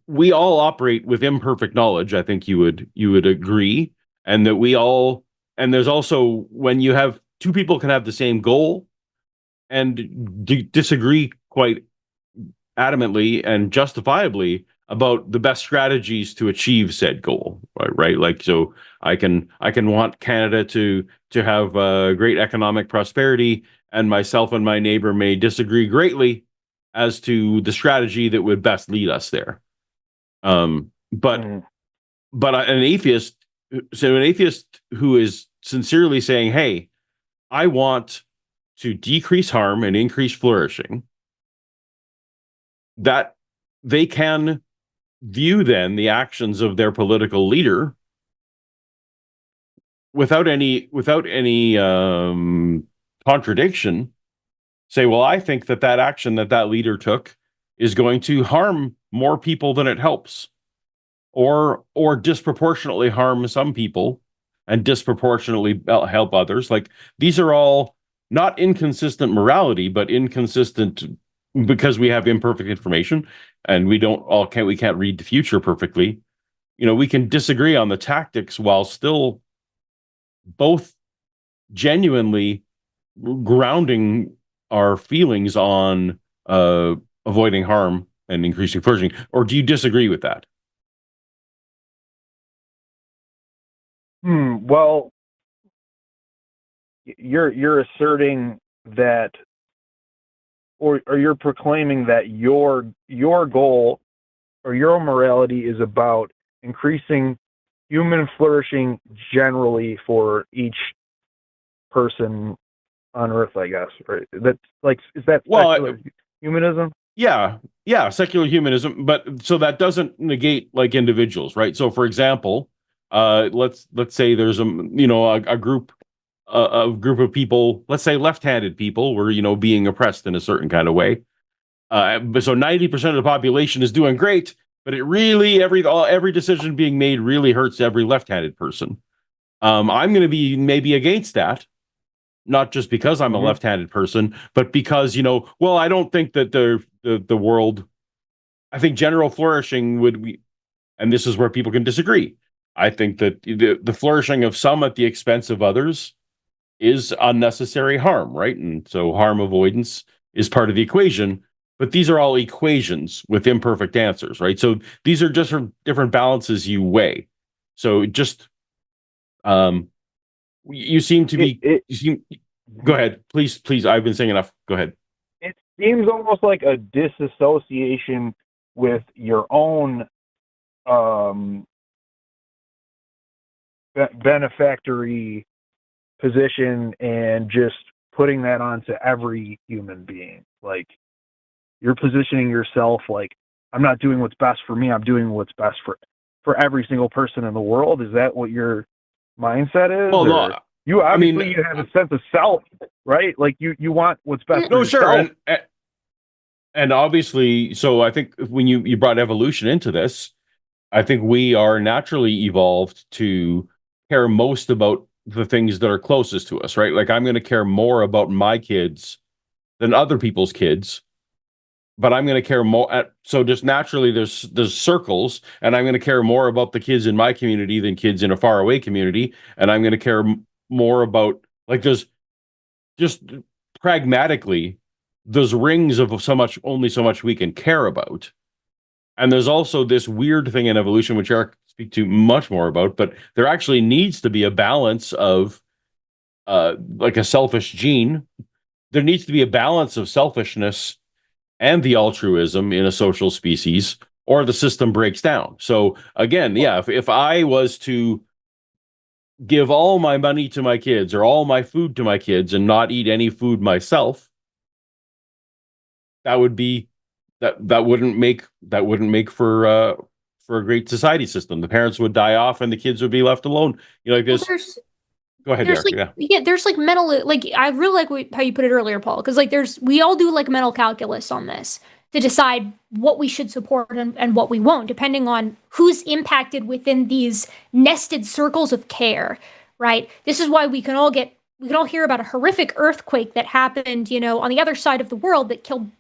we all operate with imperfect knowledge. I think you would agree. And that and there's also, when you have 2 people can have the same goal and disagree quite adamantly and justifiably about the best strategies to achieve said goal, right? Like, so I can want Canada to have great economic prosperity, and myself and my neighbor may disagree greatly as to the strategy that would best lead us there. But an atheist who is sincerely saying, hey, I want to decrease harm and increase flourishing, that they can view then the actions of their political leader without any contradiction, say, well, I think that action that leader took is going to harm more people than it helps, or disproportionately harm some people and disproportionately help others. Like, these are all not inconsistent morality, but inconsistent because we have imperfect information and we can't read the future perfectly. We can disagree on the tactics while still both genuinely grounding our feelings on avoiding harm and increasing flourishing. Or do you disagree with that? Well, you're asserting that, or you're proclaiming that your goal or your morality is about increasing human flourishing generally for each person on Earth, I guess, right? That's like, is that secular humanism? Yeah, secular humanism, but so that doesn't negate like individuals, right? So, for example, let's say there's a group of people, let's say left-handed people, were being oppressed in a certain kind of way. But so 90% of the population is doing great, but it really every decision being made really hurts every left-handed person. I'm going to be maybe against that, not just because I'm a left-handed person, but because I don't think that the world. I think general flourishing and this is where people can disagree. I think that the flourishing of some at the expense of others is unnecessary harm, right? And so harm avoidance is part of the equation. But these are all equations with imperfect answers, right? So these are just different balances you weigh. So just, you seem to be. Go ahead, please. I've been saying enough. Go ahead. It seems almost like a disassociation with your own benefactory position and just putting that onto every human being. Like, you're positioning yourself like, I'm not doing what's best for me, I'm doing what's best for every single person in the world. Is that what your mindset is? Well, no, you obviously you have a sense of self, right? Like you want what's best for yourself. Sure. And obviously, so I think when you brought evolution into this, I think we are naturally evolved to care most about the things that are closest to us, right? Like, I'm going to care more about my kids than other people's kids, but I'm going to care more. So just naturally, there's circles, and I'm going to care more about the kids in my community than kids in a faraway community, and I'm going to care more about, like, there's just pragmatically, there's rings of only so much we can care about. And there's also this weird thing in evolution, which Eric speak to much more about, but there actually needs to be a balance of like a selfish gene. There needs to be a balance of selfishness and the altruism in a social species, or the system breaks down. So again, if I was to give all my money to my kids or all my food to my kids and not eat any food myself, that wouldn't make for a great society system. The parents would die off and the kids would be left alone. Like this. Well, go ahead, Erika. There's like mental, like, I really like how you put it earlier, Paul, because like we all do like mental calculus on this to decide what we should support and what we won't, depending on who's impacted within these nested circles of care, right? This is why we can all hear about a horrific earthquake that happened, on the other side of the world that killed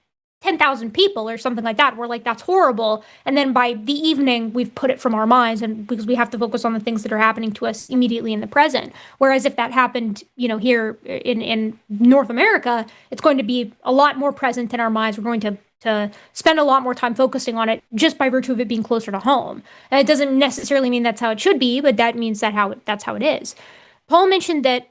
10,000 people or something like that. We're like, that's horrible. And then by the evening, we've put it from our minds, and because we have to focus on the things that are happening to us immediately in the present. Whereas if that happened, here in North America, it's going to be a lot more present in our minds. We're going to spend a lot more time focusing on it just by virtue of it being closer to home. And it doesn't necessarily mean that's how it should be, but that means that's how it is. Paul mentioned that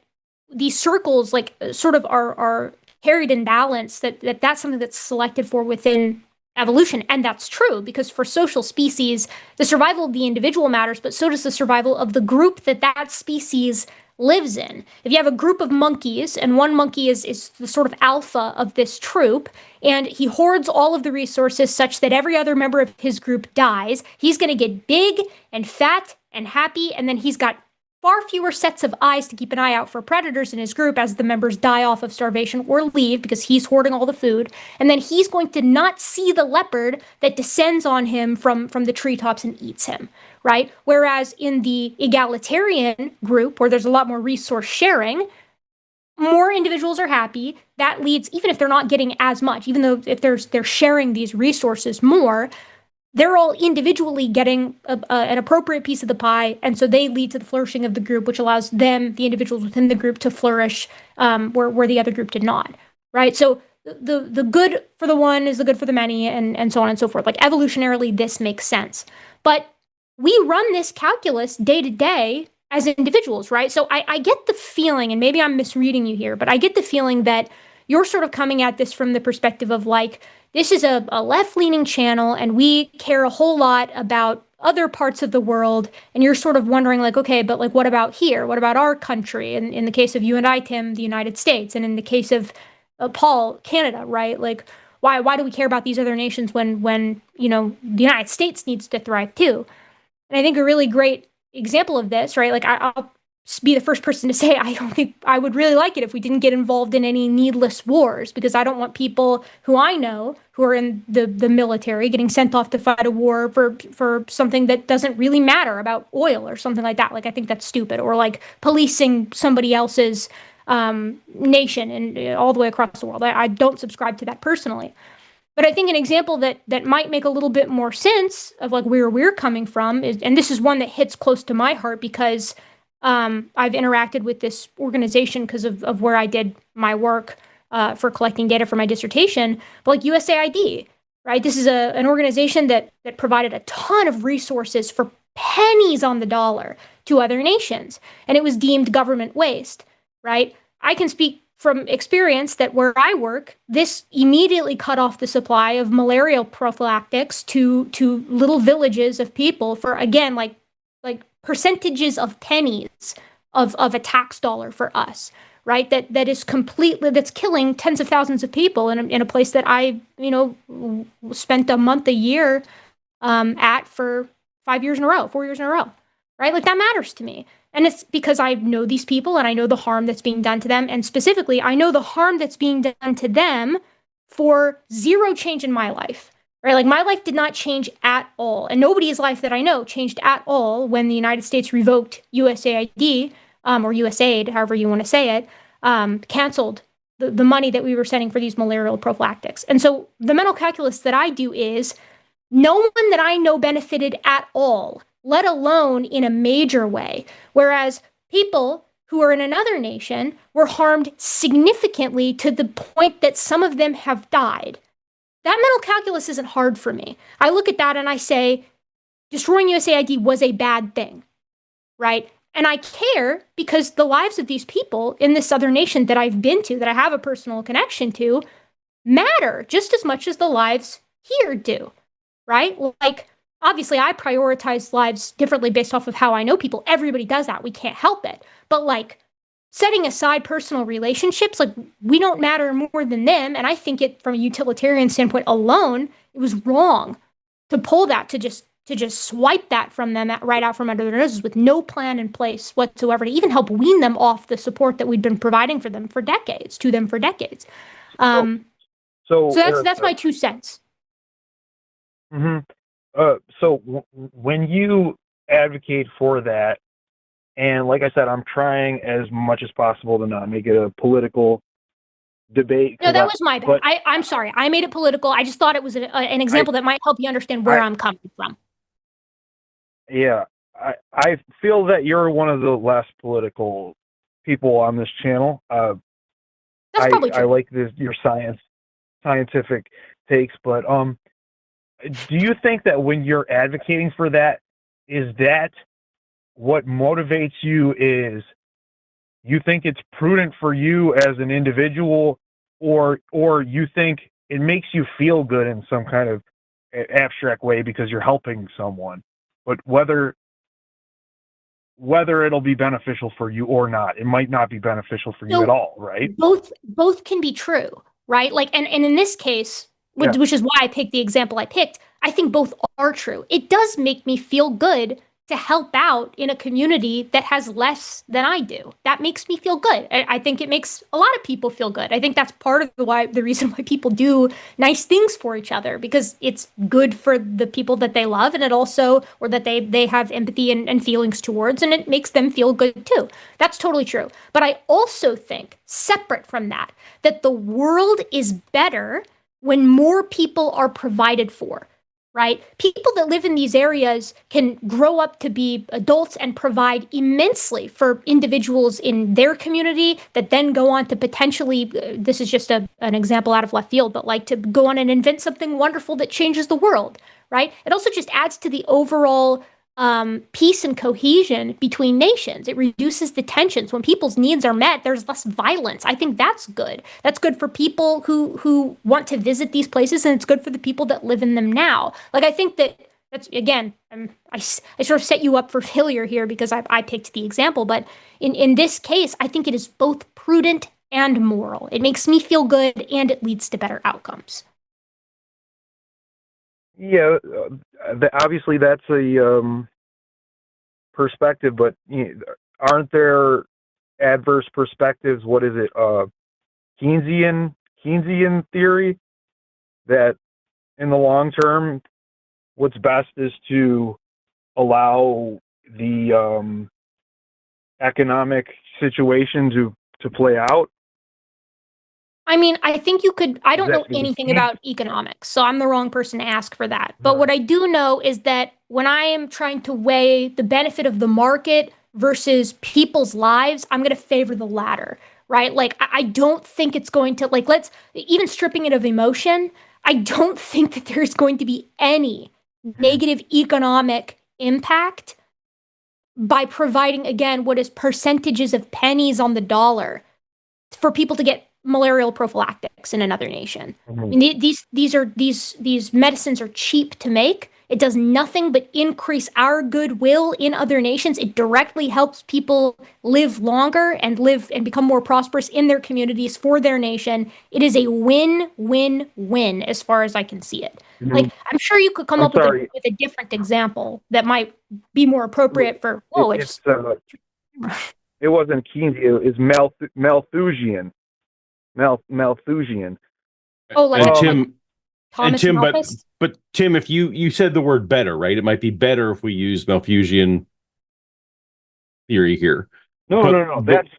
these circles, like, sort of are carried in balance, that's something that's selected for within evolution. And that's true, because for social species, the survival of the individual matters, but so does the survival of the group that species lives in. If you have a group of monkeys, and one monkey is the sort of alpha of this troop, and he hoards all of the resources such that every other member of his group dies, he's going to get big and fat and happy, and then he's got far fewer sets of eyes to keep an eye out for predators in his group as the members die off of starvation or leave because he's hoarding all the food. And then he's going to not see the leopard that descends on him from the treetops and eats him, right? Whereas in the egalitarian group, where there's a lot more resource sharing, more individuals are happy. That leads, even if they're not getting as much, even though if they're sharing these resources more, they're all individually getting an appropriate piece of the pie, and so they lead to the flourishing of the group, which allows them, the individuals within the group, to flourish where the other group did not, right? So the good for the one is the good for the many, and so on and so forth. Like, evolutionarily, this makes sense. But we run this calculus day to day as individuals, right? So I get the feeling, and maybe I'm misreading you here, but I get the feeling that you're sort of coming at this from the perspective of, like, this is a left-leaning channel, and we care a whole lot about other parts of the world, and you're sort of wondering, like, okay, but, like, what about here? What about our country? And in the case of you and I, Tim, the United States, and in the case of Paul, Canada, right? Like, why do we care about these other nations when the United States needs to thrive too? And I think a really great example of this, right? Like, I'll be the first person to say I don't think I would really like it if we didn't get involved in any needless wars, because I don't want people who I know who are in the military getting sent off to fight a war for something that doesn't really matter, about oil or something like that. Like, I think that's stupid. Or like policing somebody else's nation and all the way across the world. I don't subscribe to that personally. But I think an example that might make a little bit more sense of, like, where we're coming from is, and this is one that hits close to my heart because I've interacted with this organization because of where I did my work for collecting data for my dissertation, but like USAID, right? This is an organization that provided a ton of resources for pennies on the dollar to other nations, and it was deemed government waste, right? I can speak from experience that where I work, this immediately cut off the supply of malarial prophylactics to little villages of people for, again, like percentages of pennies of a tax dollar for us, right? That's killing tens of thousands of people in a place that I, spent a month a year at for 4 years in a row, right? Like, that matters to me. And it's because I know these people and I know the harm that's being done to them. And specifically, I know the harm that's being done to them for zero change in my life, right? Like, my life did not change at all. And nobody's life that I know changed at all when the United States revoked USAID, or USAID, however you want to say it, canceled the money that we were sending for these malarial prophylactics. And so the mental calculus that I do is, no one that I know benefited at all, let alone in a major way. Whereas people who are in another nation were harmed significantly to the point that some of them have died. That mental calculus isn't hard for me. I look at that and I say, destroying USAID was a bad thing, right? And I care because the lives of these people in this other nation that I've been to, that I have a personal connection to, matter just as much as the lives here do, right? Like, obviously, I prioritize lives differently based off of how I know people. Everybody does that. We can't help it. But, like, setting aside personal relationships, like, we don't matter more than them. And I think it, from a utilitarian standpoint alone, it was wrong to pull that, to just swipe that from them right out from under their noses with no plan in place whatsoever to even help wean them off the support that we'd been providing to them for decades. So that's my 2 cents. Mm-hmm. When you advocate for that, and like I said, I'm trying as much as possible to not make it a political debate. No, that was my bad. I'm sorry. I made it political. I just thought it was an example that might help you understand where I'm coming from. Yeah, I feel that you're one of the less political people on this channel. That's probably true. I like your scientific takes, but do you think that when you're advocating for that, is that what motivates you? Is you think it's prudent for you as an individual, or you think it makes you feel good in some kind of abstract way because you're helping someone? But whether it'll be beneficial for you or not, it might not be beneficial for you at all, right? Both can be true, right? Like, and in this case, which is why I picked the example I picked, I think both are true. It does make me feel good to help out in a community that has less than I do. That makes me feel good. I think it makes a lot of people feel good. I think that's part of the reason why people do nice things for each other, because it's good for the people that they love, and it also, or that they have empathy and feelings towards, and it makes them feel good too. That's totally true. But I also think, separate from that, that the world is better when more people are provided for. Right? People that live in these areas can grow up to be adults and provide immensely for individuals in their community that then go on to potentially, this is just an example out of left field, but like to go on and invent something wonderful that changes the world, right? It also just adds to the overall peace and cohesion between nations. It reduces the tensions. When people's needs are met, there's less violence. I think that's good. That's good for people who want to visit these places, and it's good for the people that live in them now. Like, I think that's, again, I sort of set you up for failure here because I picked the example, but in this case, I think it is both prudent and moral. It makes me feel good, and it leads to better outcomes. Yeah, obviously that's a perspective, but aren't there adverse perspectives? What is it? Keynesian theory that in the long term, what's best is to allow the economic situation to play out. I mean, I think you could, I don't know anything about economics, so I'm the wrong person to ask for that. But what I do know is that when I am trying to weigh the benefit of the market versus people's lives, I'm going to favor the latter, right? Like, I don't think it's going to, like, even stripping it of emotion, I don't think that there's going to be any negative economic impact by providing, again, what is percentages of pennies on the dollar for people to get malarial prophylactics in another nation. Mm-hmm. I mean, these medicines are cheap to make. It does nothing but increase our goodwill in other nations. It directly helps people live longer and become more prosperous in their communities for their nation. It is a win-win-win as far as I can see it. Mm-hmm. Like, I'm sure you could come up with a different example that might be more appropriate for. It wasn't Keynesian. It's Malthusian. Malthusian. Oh, like Tim, Thomas and Tim, Malthus? but Tim, if you said the word better, right? It might be better if we use Malthusian theory here. No. That's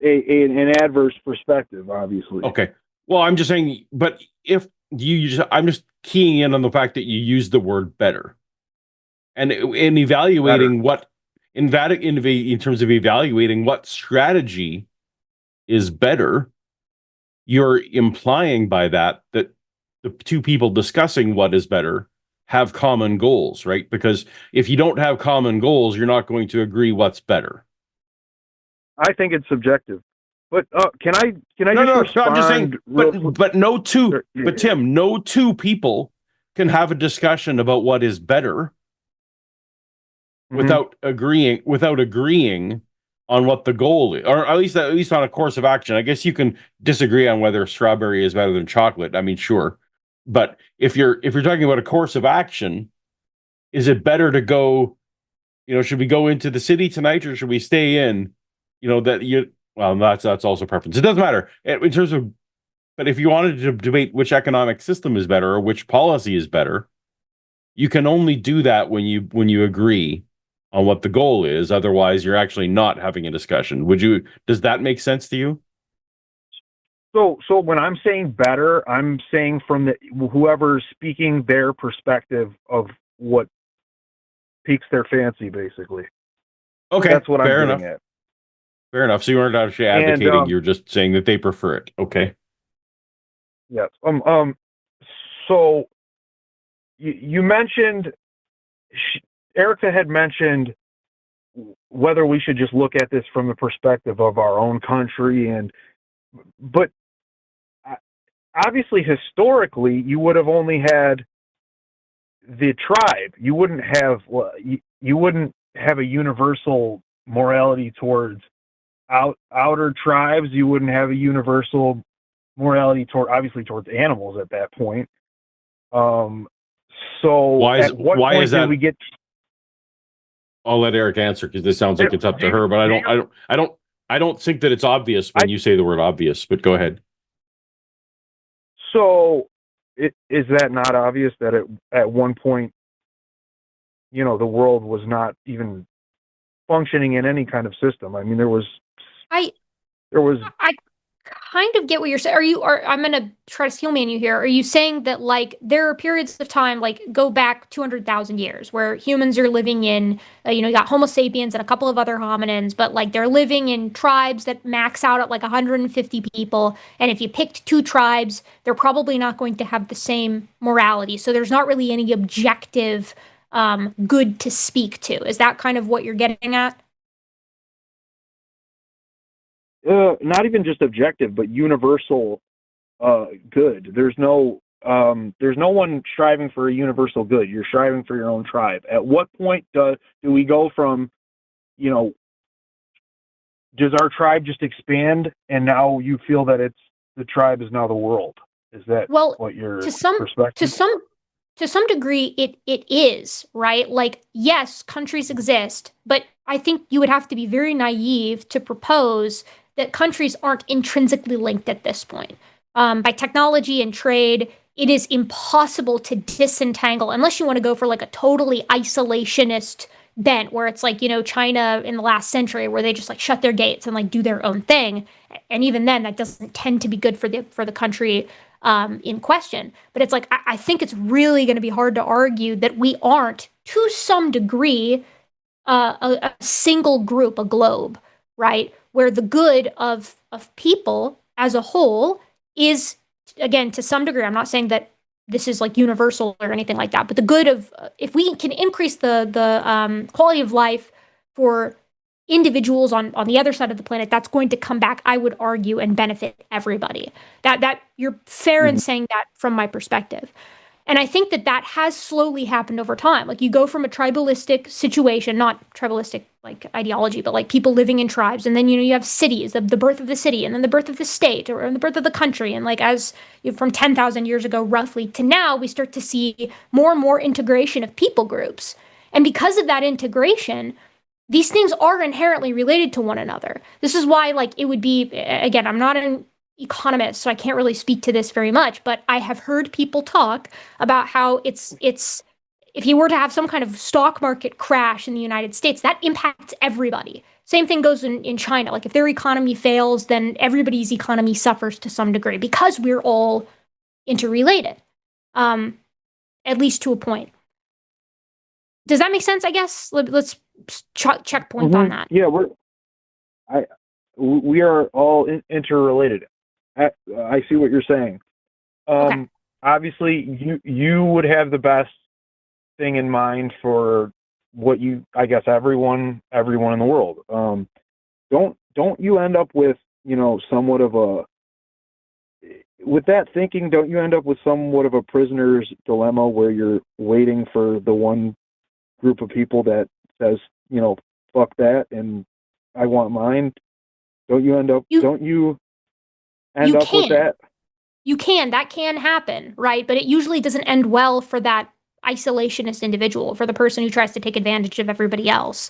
an adverse perspective, obviously. Okay. Well, I'm just saying, but if I'm just keying in on the fact that you use the word better, and in evaluating better. in terms of evaluating what strategy is better, you're implying by that the two people discussing what is better have common goals, right? Because if you don't have common goals, you're not going to agree what's better. I think it's subjective. But can I No, respond? I'm just saying, but Tim, no two people can have a discussion about what is better without agreeing on what the goal is, or at least on a course of action. I guess you can disagree on whether strawberry is better than chocolate. I mean, sure, but if you're talking about a course of action, is it better to go? Should we go into the city tonight, or should we stay in? That's also preference. It doesn't matter in terms of. But if you wanted to debate which economic system is better or which policy is better, you can only do that when you agree on what the goal is. Otherwise, you're actually not having a discussion. Does that make sense to you? So when I'm saying better, I'm saying from whoever's speaking their perspective of what piques their fancy, basically. Okay, that's what I'm getting at. Fair enough. So you aren't actually advocating; you're just saying that they prefer it. Okay. Yes. So you mentioned. Erika had mentioned whether we should just look at this from the perspective of our own country, but obviously historically you would have only had the tribe. You wouldn't have a universal morality towards outer tribes. You wouldn't have a universal morality towards animals at that point. So Why at what why point is did that? we get? I'll let Eric answer because this sounds like it's up to her, but I don't think that it's obvious when you say the word obvious, but go ahead. So is that not obvious that at one point, the world was not even functioning in any kind of system? I mean, there was. I kind of get what you're saying. I'm going to try to steel man you here. Are you saying that like there are periods of time, like go back 200,000 years where humans are living in, you got Homo sapiens and a couple of other hominins, but like they're living in tribes that max out at like 150 people. And if you picked two tribes, they're probably not going to have the same morality. So there's not really any objective good to speak to. Is that kind of what you're getting at? Not even just objective, but universal good. There's no one striving for a universal good. You're striving for your own tribe. At what point do we go from, does our tribe just expand and now you feel that the tribe is now the world? Is that what your perspective? To some degree, it is, right? Like, yes, countries exist, but I think you would have to be very naive to propose that countries aren't intrinsically linked at this point. By technology and trade, it is impossible to disentangle, unless you want to go for like a totally isolationist bent, where it's like, China in the last century, where they just like shut their gates and like do their own thing. And even then, that doesn't tend to be good for the country in question. But it's like, I think it's really going to be hard to argue that we aren't, to some degree, a single group, a globe, right? Where the good of people as a whole is, again, to some degree, I'm not saying that this is like universal or anything like that, but the good of, if we can increase the quality of life for individuals on the other side of the planet, that's going to come back, I would argue, and benefit everybody. That you're fair in saying that from my perspective. And I think that has slowly happened over time. Like you go from a tribalistic situation, not tribalistic like ideology, but like people living in tribes. And then, you have cities, the birth of the city, and then the birth of the state or the birth of the country. And like from 10,000 years ago, roughly, to now, we start to see more and more integration of people groups. And because of that integration, these things are inherently related to one another. This is why, like, it would be, again, I'm not an economist, so I can't really speak to this very much, but I have heard people talk about how it's if you were to have some kind of stock market crash in the United States, that impacts everybody. Same thing goes in China. Like if their economy fails, then everybody's economy suffers to some degree because we're all interrelated, at least to a point. Does that make sense? I guess let's checkpoint on that. Yeah, we are all interrelated. I see what you're saying. Okay. Obviously, you would have the best thing in mind for what everyone in the world. Don't you end up with somewhat of a, with that thinking? Don't you end up with somewhat of a prisoner's dilemma where you're waiting for the one group of people that says fuck that and I want mine? Don't you end up? Don't you end up with that? That can happen, right? But it usually doesn't end well for that isolationist individual, for the person who tries to take advantage of everybody else.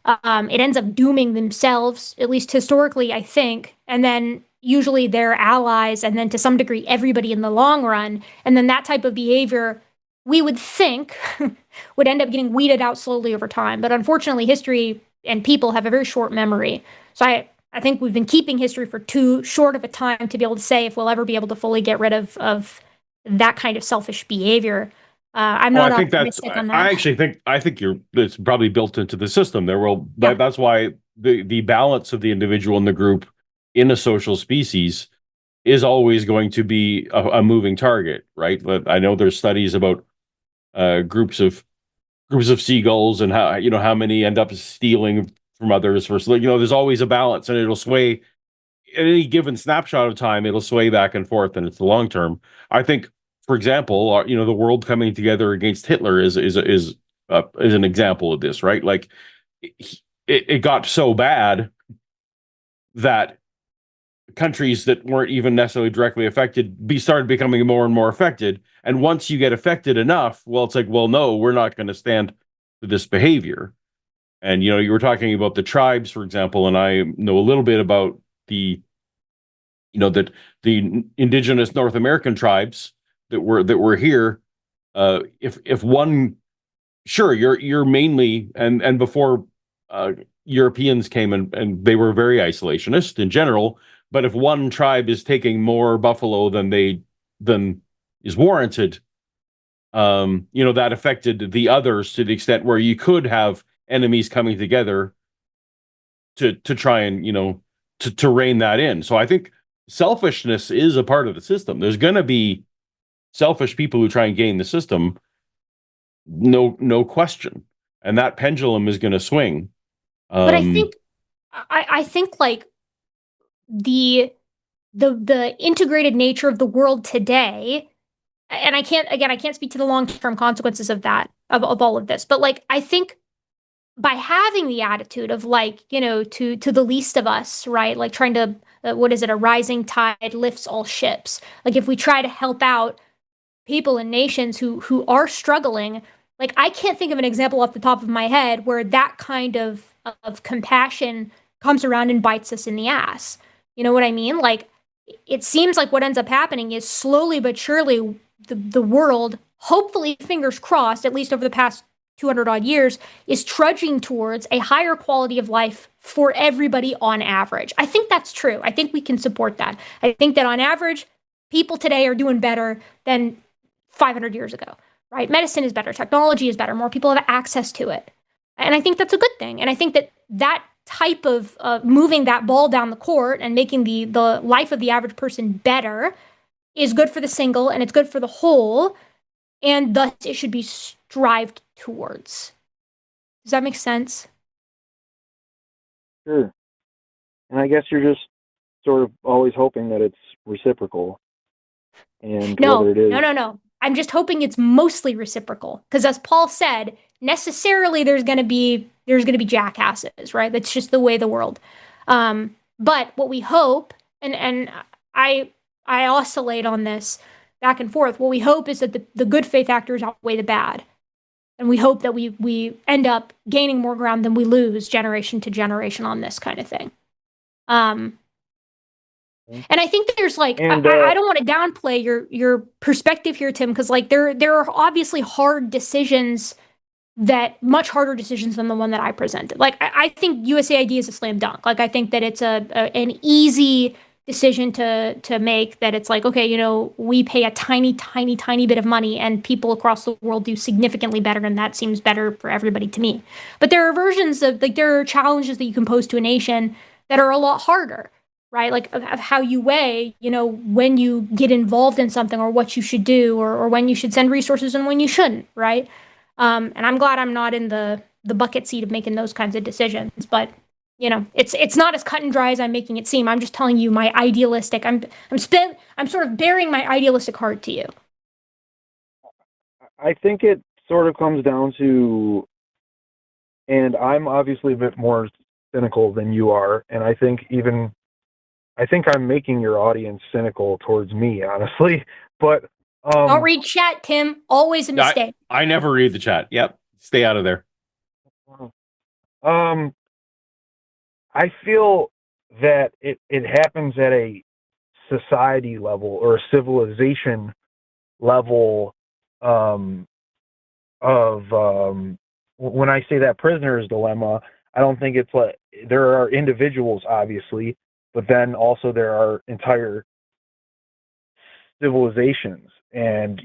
It ends up dooming themselves, at least historically, I think, and then usually their allies, and then to some degree everybody in the long run. And then that type of behavior, we would think, would end up getting weeded out slowly over time. But unfortunately, history and people have a very short memory. So I think we've been keeping history for too short of a time to be able to say if we'll ever be able to fully get rid of that kind of selfish behavior. I'm not optimistic on that. I think it's probably built into the system there. Well, that's why the balance of the individual and the group in a social species is always going to be a moving target, right? But I know there's studies about groups of seagulls and how many end up stealing from others versus there's always a balance, and it'll sway at any given snapshot of time. It'll sway back and forth, and it's the long term. I think, for example, the world coming together against Hitler is an example of this, right? Like it got so bad that countries that weren't even necessarily directly affected started becoming more and more affected. And once you get affected enough, well, it's like, well, no, we're not going to stand for this behavior. And you were talking about the tribes, for example, and I know a little bit about that the indigenous North American tribes that were here. If one, sure, you're mainly and before Europeans came and they were very isolationist in general. But if one tribe is taking more buffalo than is warranted, that affected the others to the extent where you could have enemies coming together to try and to rein that in. So I think selfishness is a part of the system. There's going to be selfish people who try and gain the system, no question, and that pendulum is going to swing. But I think like the integrated nature of the world today, and I can't speak to the long-term consequences of that, of all of this, but like I think by having the attitude of like, to the least of us, right? Like trying to what is it? A rising tide lifts all ships. Like if we try to help out people and nations who are struggling, like I can't think of an example off the top of my head where that kind of compassion comes around and bites us in the ass. You know what I mean? Like it seems like what ends up happening is slowly but surely the world, hopefully fingers crossed, at least over the past 200 odd years, is trudging towards a higher quality of life for everybody on average. I think that's true. I think we can support that. I think that on average, people today are doing better than 500 years ago, right? Medicine is better. Technology is better. More people have access to it. And I think that's a good thing. And I think that type of moving that ball down the court and making the life of the average person better is good for the single and it's good for the whole. And thus it should be strived towards. Does that make sense? Sure. And I guess you're just sort of always hoping that it's reciprocal. And No. whether it is... No. I'm just hoping it's mostly reciprocal. Because as Paul said, necessarily there's gonna be jackasses, right? That's just the way the world. But what we hope, and I oscillate on this back and forth, what we hope is that the good faith actors outweigh the bad. And we hope that we end up gaining more ground than we lose generation to generation on this kind of thing. And I think that there's like, I don't want to downplay your perspective here, Tim, because like there are obviously much harder decisions than the one that I presented. Like I think USAID is a slam dunk. Like I think that it's an easy decision to make, that it's like, okay, we pay a tiny bit of money and people across the world do significantly better, and that seems better for everybody to me. But there are versions of, like, there are challenges that you can pose to a nation that are a lot harder, right? Like of how you weigh, when you get involved in something, or what you should do, or when you should send resources and when you shouldn't, right? And I'm glad I'm not in the bucket seat of making those kinds of decisions, but it's not as cut and dry as I'm making it seem. I'm just telling you my idealistic. I'm sort of bearing my idealistic heart to you. I think it sort of comes down to, and I'm obviously a bit more cynical than you are, and I think I'm making your audience cynical towards me, honestly. But don't read chat, Tim. Always a mistake. I never read the chat. Yep, stay out of there. I feel that it happens at a society level or a civilization level of when I say that prisoner's dilemma, I don't think it's like there are individuals, obviously, but then also there are entire civilizations. And,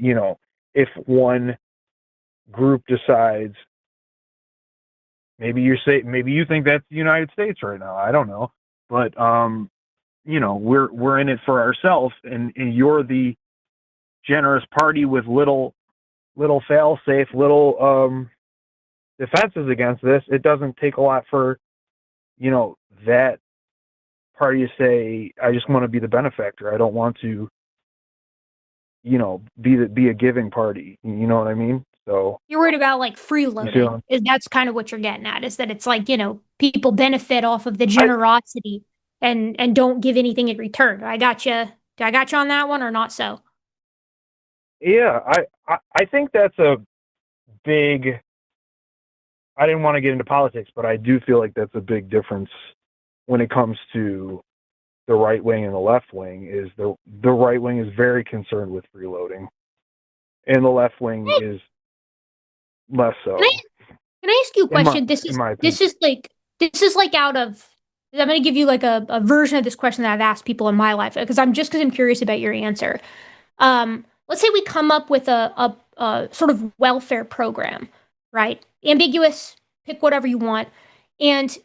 if one group decides, maybe you think that's the United States right now, I don't know, but we're in it for ourselves, and you're the generous party with little fail-safe, little defenses against this. It doesn't take a lot for that party to say, I just want to be the benefactor. I don't want to be a giving party. You know what I mean? So you're worried about like freeloading. That's kind of what you're getting at, is that it's like, people benefit off of the generosity. and don't give anything in return. I got you. Do I got you on that one or not so? Yeah, I think that's a big. I didn't want to get into politics, but I do feel like that's a big difference when it comes to the right wing and the left wing. Is the right wing is very concerned with freeloading, and the left wing is less so. Can I ask you a question? This is like out of. I'm going to give you like a version of this question that I've asked people in my life because I'm curious about your answer. Let's say we come up with a sort of welfare program, right? Ambiguous, pick whatever you want. And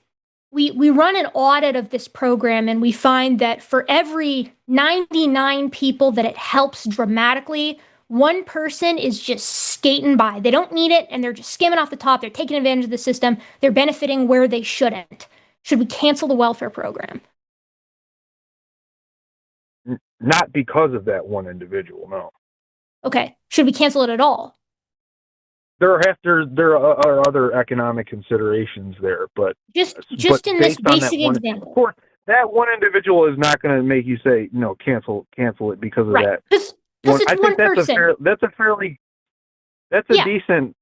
we run an audit of this program and we find that for every 99 people that it helps dramatically, one person is just skating by. They don't need it and they're just skimming off the top. They're taking advantage of the system. They're benefiting where they shouldn't. Should we cancel the welfare program? Not because of that one individual, no. Okay. Should we cancel it at all? There are other economic considerations there, but just in this basic example. Of course, that one individual is not going to make you say no, cancel it because of that. Because it's one person. That's a decent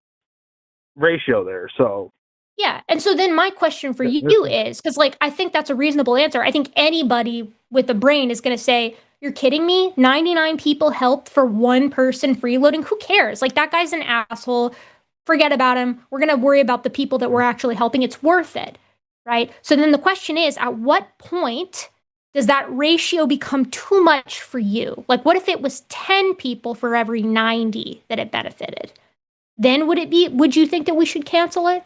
ratio there. So yeah, and so then my question for you is because like I think that's a reasonable answer. I think anybody with a brain is going to say, "You're kidding me? 99 people helped for one person freeloading. Who cares? Like that guy's an asshole. Forget about him. We're going to worry about the people that we're actually helping. It's worth it." Right? So then the question is, at what point does that ratio become too much for you? Like what if it was 10 people for every 90 that it benefited? Then would you think that we should cancel it?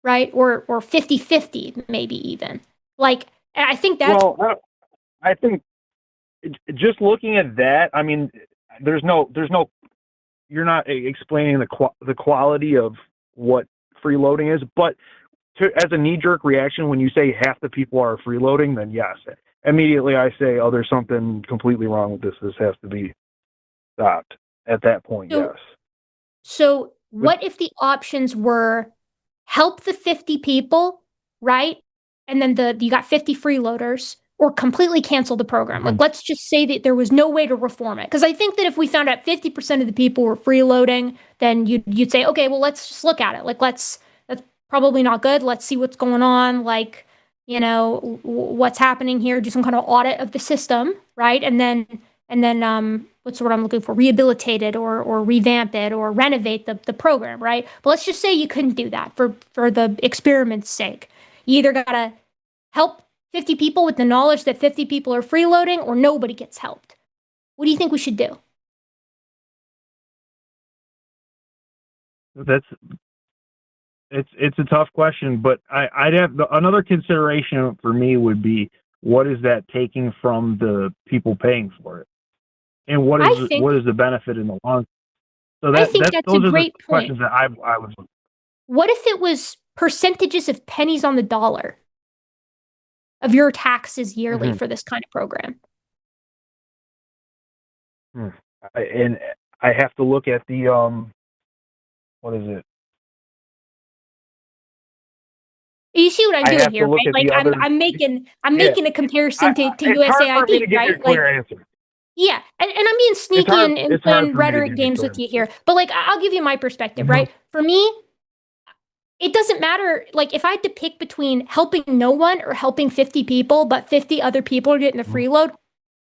Right? Or 50-50 maybe even. Like I think that's I think just looking at that, I mean, there's no, you're not explaining the quality of what freeloading is, but as a knee-jerk reaction, when you say half the people are freeloading, then yes, immediately I say, oh, there's something completely wrong with this. This has to be stopped. At that point, yes. So what if the options were help the 50 people, right? And then you got 50 freeloaders, or completely cancel the program. Like, let's just say that there was no way to reform it. Because I think that if we found out 50% of the people were freeloading, then you'd say, okay, well, let's just look at it. Like, that's probably not good. Let's see what's going on. Like, what's happening here. Do some kind of audit of the system, right? And then what's the word I'm looking for? Rehabilitate it or revamp it or renovate the program, right? But let's just say you couldn't do that for the experiment's sake. You either gotta help 50 people with the knowledge that 50 people are freeloading, or nobody gets helped. What do you think we should do? It's a tough question, but I'd have another consideration for me would be, what is that taking from the people paying for it, and what is the benefit in the long? So that's a great point. Questions that I was. What if it was percentages of pennies on the dollar of your taxes yearly for this kind of program? And I have to look at the what is it? You see what I'm doing here, right? Like I'm making a comparison to USAID, right? Answer. Yeah, and I'm being sneaky and playing rhetoric games with you here. But like I'll give you my perspective, right? For me, it doesn't matter. Like if I had to pick between helping no one or helping 50 people, but 50 other people are getting the freeload,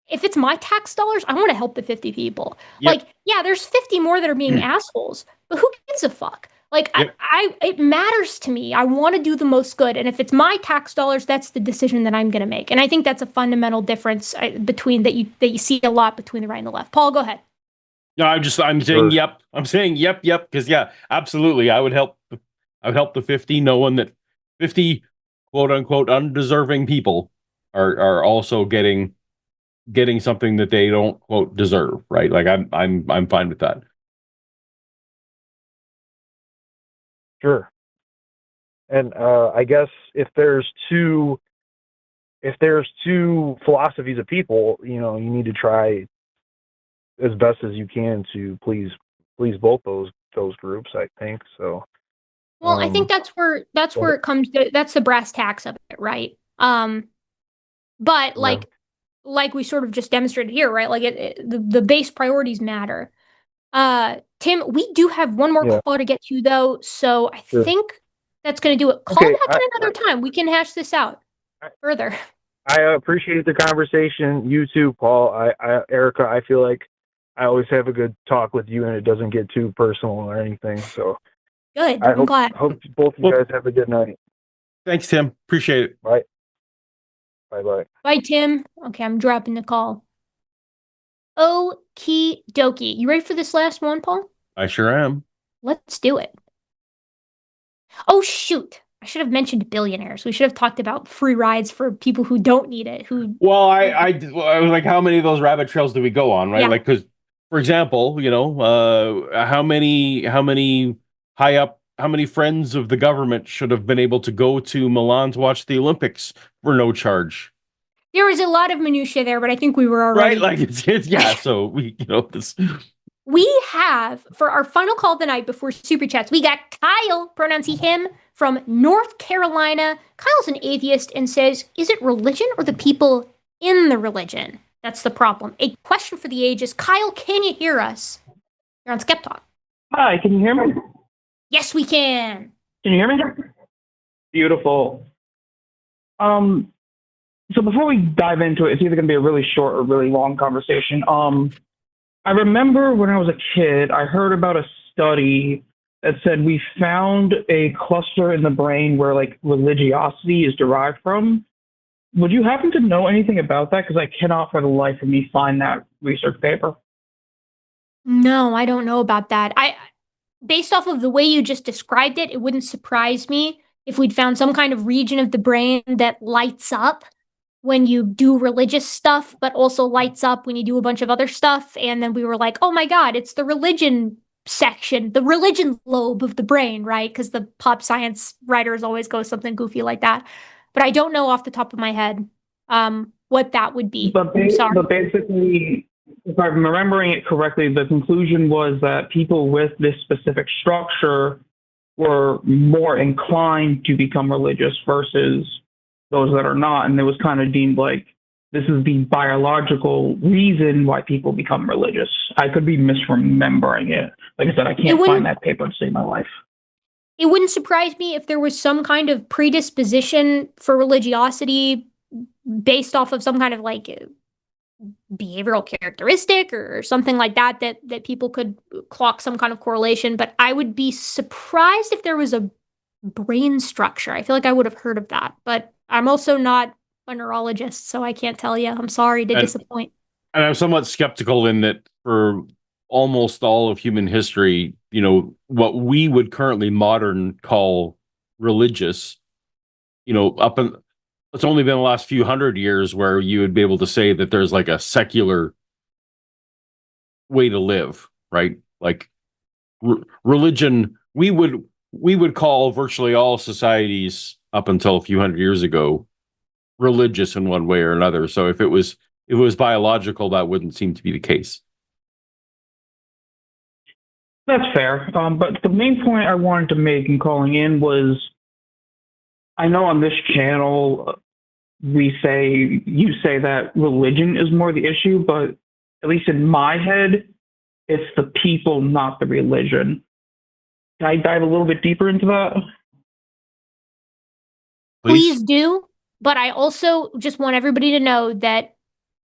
if it's my tax dollars, I want to help the 50 people. Yep. Like, yeah, there's 50 more that are being assholes, but who gives a fuck? Like, yep. It matters to me. I want to do the most good. And if it's my tax dollars, that's the decision that I'm going to make. And I think that's a fundamental difference between that you see a lot between the right and the left. Paul, go ahead. No, I'm saying yep. I'm saying yep. Because yeah, absolutely. I would help the 50, knowing that 50 quote unquote undeserving people are also getting something that they don't quote deserve, right? Like I'm fine with that. Sure. And I guess if there's two philosophies of people, you need to try as best as you can to please both those groups, I think. So well, I think that's where it comes to, that's the brass tacks of it, right? But Yeah. like we sort of just demonstrated here, right? Like the base priorities matter. Tim, we do have one more Yeah. call to get to though, so I Sure. think that's going to do it. Call Okay, back at another time. We can hash this out further. I appreciate the conversation. You too, Paul. Erika, I feel like I always have a good talk with you, and it doesn't get too personal or anything. So Good. I I'm glad. hope both of you guys have a good night. Thanks, Tim. Appreciate it. Bye. Bye. Bye, Tim. Okay, I'm dropping the call. Okie dokie. You ready for this last one, Paul? I sure am. Let's do it. Oh, shoot. I should have mentioned billionaires. We should have talked about free rides for people who don't need it. Well, I was like, how many of those rabbit trails do we go on, right? Yeah. Like, because, for example, how many friends of the government should have been able to go to Milan to watch the Olympics for no charge? There was a lot of minutiae there, but I think we were already... Right? Like, it's yeah, so this... We have, for our final call of the night before Super Chats, we got Kyle, pronouns he, him, from North Carolina. Kyle's an atheist and says, is it religion or the people in the religion? That's the problem. A question for the ages. Kyle, can you hear us? You're on SkepTalk. Hi, can you hear me? Yes, we can. Can you hear me? Beautiful. So before we dive into it, it's either going to be a really short or really long conversation. I remember when I was a kid, I heard about a study that said we found a cluster in the brain where like religiosity is derived from. Would you happen to know anything about that? Because I cannot for the life of me find that research paper. No, I don't know about that. Based off of the way you just described it, it wouldn't surprise me if we'd found some kind of region of the brain that lights up when you do religious stuff, but also lights up when you do a bunch of other stuff. And then we were like, oh my God, it's the religion section, the religion lobe of the brain, right? Because the pop science writers always go something goofy like that. But I don't know off the top of my head what that would be. But basically, if I'm remembering it correctly, the conclusion was that people with this specific structure were more inclined to become religious versus those that are not. And it was kind of deemed like this is the biological reason why people become religious. I could be misremembering it. Like I said, I can't find that paper to save my life. It wouldn't surprise me if there was some kind of predisposition for religiosity based off of some kind of like behavioral characteristic or something like that people could clock some kind of correlation. But I would be surprised if there was a brain structure. I feel like I would have heard of that, but I'm also not a neurologist, so I can't tell you. I'm sorry to disappoint. And I'm somewhat skeptical in that for almost all of human history, what we would currently modern call religious, it's only been the last few hundred years where you would be able to say that there's like a secular way to live, right? Like religion, we would call virtually all societies up until a few hundred years ago religious in one way or another. So if it was biological, that wouldn't seem to be the case. That's fair. But the main point I wanted to make in calling in was, I know on this channel you say that religion is more the issue, but at least in my head, it's the people, not the religion. Can I dive a little bit deeper into that? Please do. But I also just want everybody to know that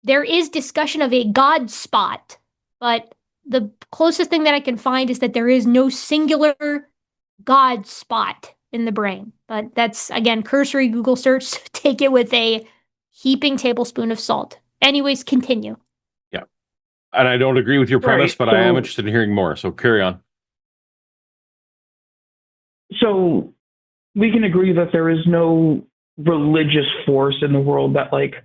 there is discussion of a God spot, but the closest thing that I can find is that there is no singular God spot in the brain. But that's, again, cursory Google search. So take it with a heaping tablespoon of salt. Anyways, continue. Yeah. And I don't agree with your premise, but I am interested in hearing more. So carry on. So we can agree that there is no religious force in the world that like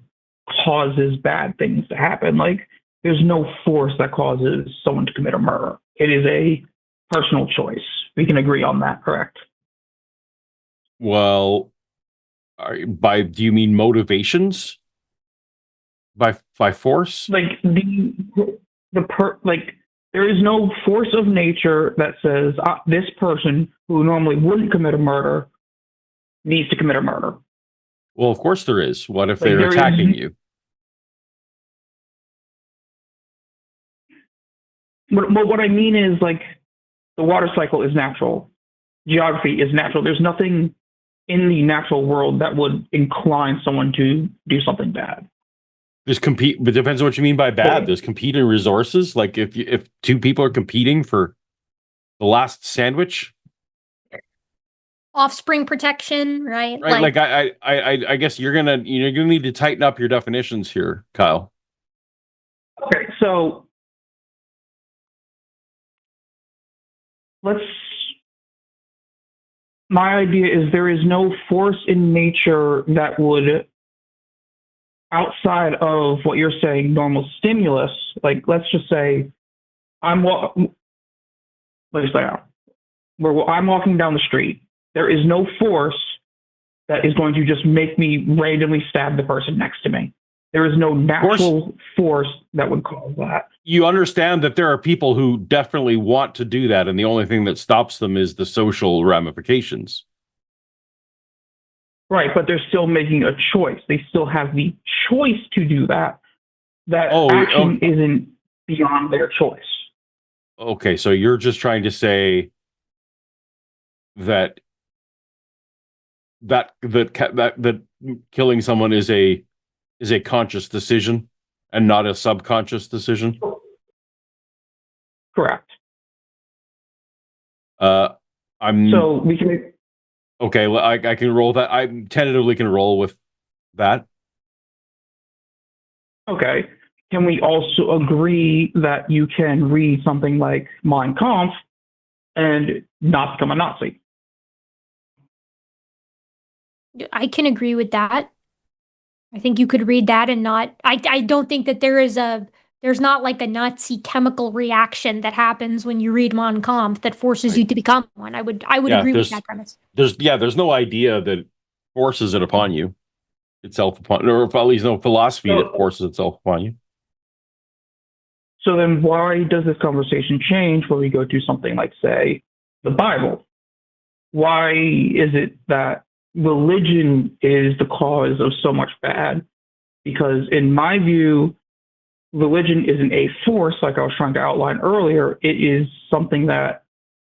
causes bad things to happen. Like there's no force that causes someone to commit a murder. It is a personal choice. We can agree on that, correct? Well, do you mean motivations? By force? Like there is no force of nature that says this person who normally wouldn't commit a murder needs to commit a murder. Well, of course there is. What if Like, they're there attacking is- you? What I mean is, like, the water cycle is natural. Geography is natural. There's nothing in the natural world that would incline someone to do something bad. There's compete, but it depends on what you mean by bad. Well- There's competing resources. Like if two people are competing for the last sandwich, Offspring protection, right? right? Like I guess you're gonna need to tighten up your definitions here, Kyle. Okay, so my idea is there is no force in nature that would, outside of what you're saying, normal stimulus, like, let's just say I'm walking down the street. There is no force that is going to just make me randomly stab the person next to me. There is no natural force that would cause that. You understand that there are people who definitely want to do that, and the only thing that stops them is the social ramifications. Right, but they're still making a choice. They still have the choice to do that. That action isn't beyond their choice. Okay, so you're just trying to say that killing someone is a conscious decision and not a subconscious decision? Correct. So we can. Okay, well, I can roll that. I tentatively can roll with that. Okay. Can we also agree that you can read something like Mein Kampf and not become a Nazi? I can agree with that. I think you could read that and not. I don't think that there's not like a Nazi chemical reaction that happens when you read Mein Kampf that forces you to become one. I would agree with that premise. There's no idea that forces it upon you itself upon, or at least no philosophy that forces itself upon you. So then why does this conversation change when we go to something like, say, the Bible? Why is it that religion is the cause of so much bad? Because in my view, religion isn't a force like I was trying to outline earlier. It is something that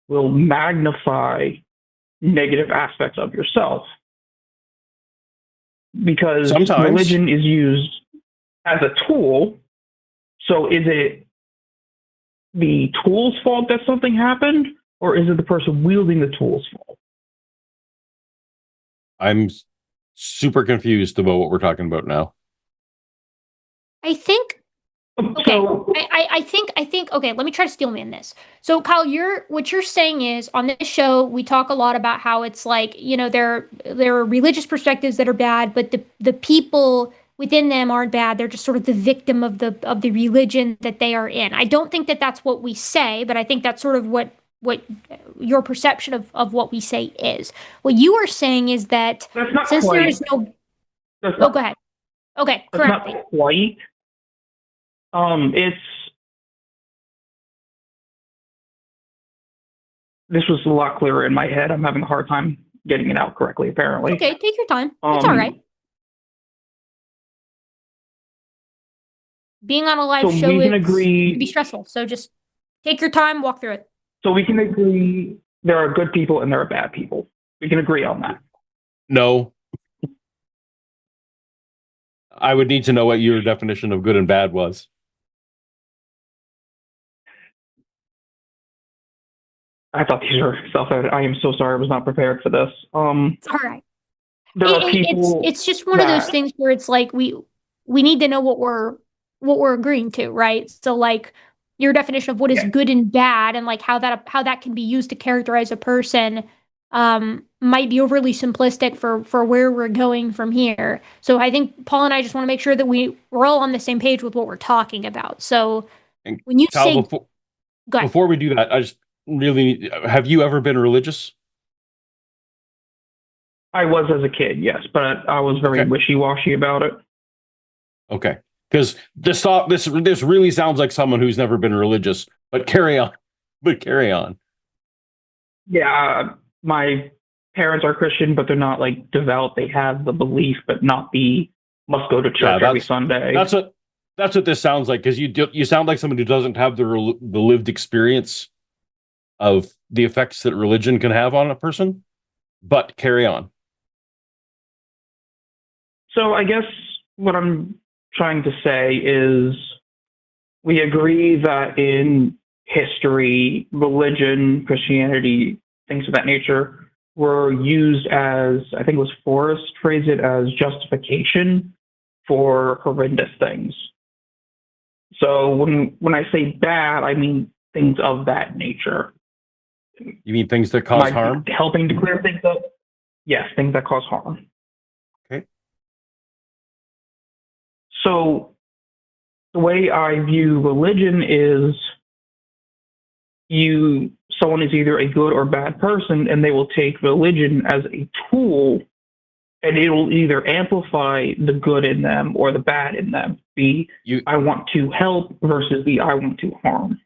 will magnify negative aspects of yourself. Because sometimes religion is used as a tool. So is it the tool's fault that something happened, or is it the person wielding the tool's fault? I'm super confused about what we're talking about now. I think. Okay, I think. Okay, let me try to steel man this. So, Kyle, what you're saying is on this show we talk a lot about how it's like, there are religious perspectives that are bad, but the people within them aren't bad. They're just sort of the victim of the religion that they are in. I don't think that that's what we say, but I think that's sort of what your perception of what we say is. What you are saying is that since there is no. Oh, go ahead. Okay, correct. Not quite. This was a lot clearer in my head. I'm having a hard time getting it out correctly, apparently. Okay, take your time. It's all right. Being on a live show can be stressful, so just take your time, walk through it. So we can agree there are good people and there are bad people. We can agree on that. No. I would need to know what your definition of good and bad was. I thought these were self-evident. I am so sorry. I was not prepared for this. It's all right. There are people it's just one of those things where it's like we need to know what we're agreeing to, right? So like your definition of what is good and bad and like how that can be used to characterize a person might be overly simplistic for where we're going from here. So I think Paul and I just want to make sure that we're all on the same page with what we're talking about. So when you Kyle, say before we do that, I just really have you ever been religious? I was as a kid, yes, but I was very wishy-washy about it. Okay, because this really sounds like someone who's never been religious. But carry on. Yeah, my parents are Christian, but they're not like devout. They have the belief, but not the must go to church every Sunday. That's what this sounds like, because you sound like someone who doesn't have the lived experience of the effects that religion can have on a person. But carry on. So I guess what I'm trying to say is we agree that in history, religion, Christianity, things of that nature were used as, I think it was Forrest phrased it as justification for horrendous things. So when I say bad, I mean things of that nature. You mean things that cause harm? Helping to clear things up? Yes, things that cause harm. Okay. So the way I view religion is someone is either a good or bad person, and they will take religion as a tool, and it will either amplify the good in them or the bad in them. I want to help versus I want to harm.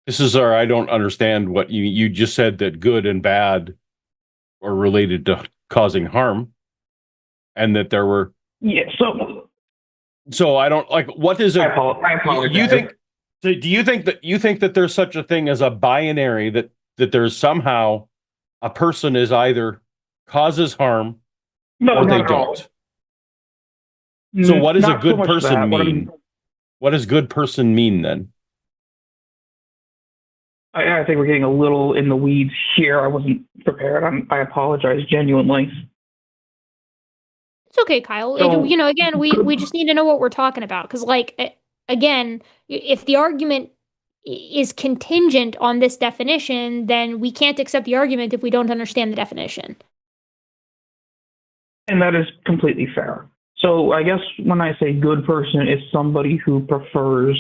This is I don't understand what you just said, that good and bad are related to causing harm, and that there were. Yeah. So I don't like, what is it? I apologize. Do you think that there's such a thing as a binary, that there's somehow a person is either causes harm or they don't? So what does a good person mean? What does good person mean then? I think we're getting a little in the weeds here. I wasn't prepared. I apologize genuinely. It's okay, Kyle. So, again, we just need to know what we're talking about. Because, again, if the argument is contingent on this definition, then we can't accept the argument if we don't understand the definition. And that is completely fair. So I guess when I say good person, it's somebody who prefers,